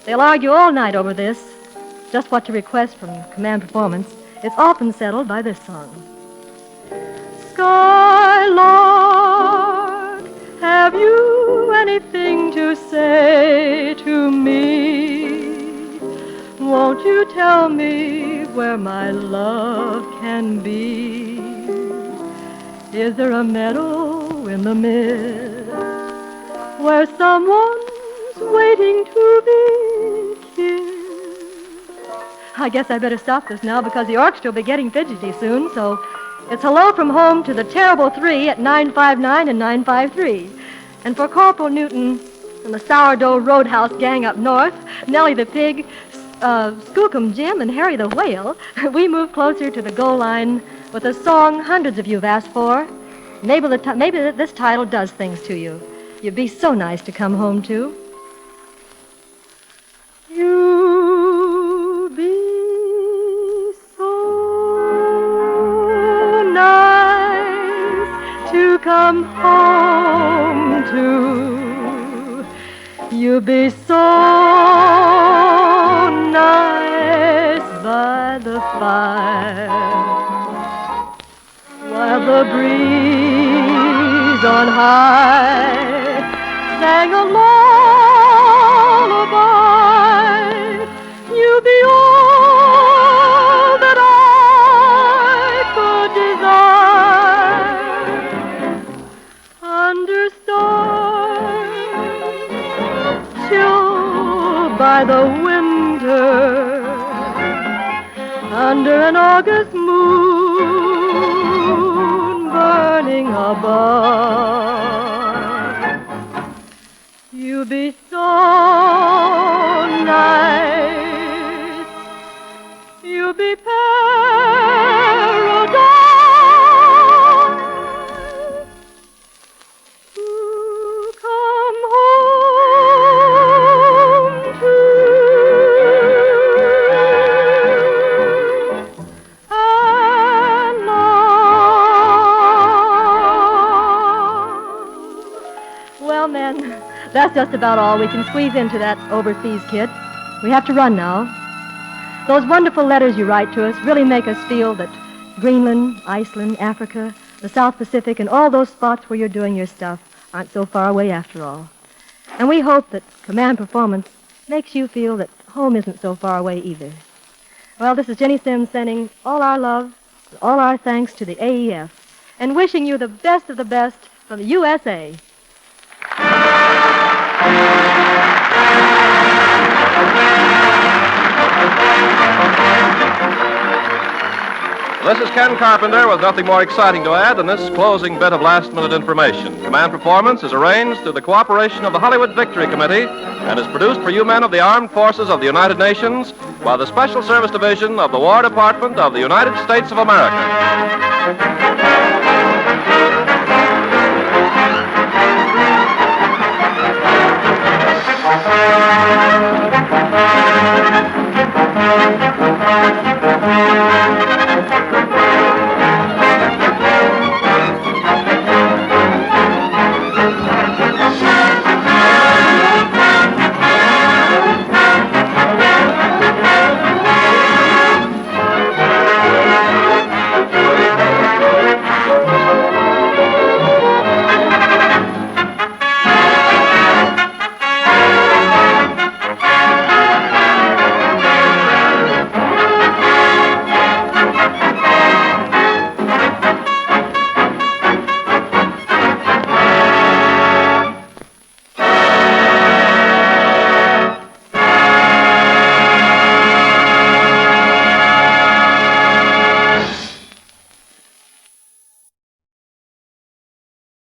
they'll argue all night over this, just what to request from command performance. It's often settled by this song. Skylark, have you anything to say to me? Won't you tell me where my love can be? Is there a meadow in the mist where someone's waiting to be kissed? I guess I better stop this now, because the orchestra will be getting fidgety soon, so it's hello from home to the terrible three at 959 and 953. And for Corporal Newton and the Sourdough Roadhouse gang up north, Nellie the Pig, Skookum Jim, and Harry the Whale, we move closer to the goal line with a song hundreds of you have asked for. Maybe this title does things to you. You'd be so nice to come home to. You be so nice to come home to. You be so nice by the fire, while the breeze on high sang a lullaby. You be all that I could desire, under stars chilled by the winter, under an August moon burning above. You be so nice, you be paradise to come home to. And love. Well, men, that's just about all we can squeeze into that overseas kid. We have to run now. Those wonderful letters you write to us really make us feel that Greenland, Iceland, Africa, the South Pacific, and all those spots where you're doing your stuff aren't so far away after all. And we hope that command performance makes you feel that home isn't so far away either. Well, this is Jenny Sims sending all our love and all our thanks to the AEF and wishing you the best of the best from the USA. This is Ken Carpenter with nothing more exciting to add than this closing bit of last-minute information. Command performance is arranged through the cooperation of the Hollywood Victory Committee and is produced for you men of the Armed Forces of the United Nations by the Special Service Division of the War Department of the United States of America.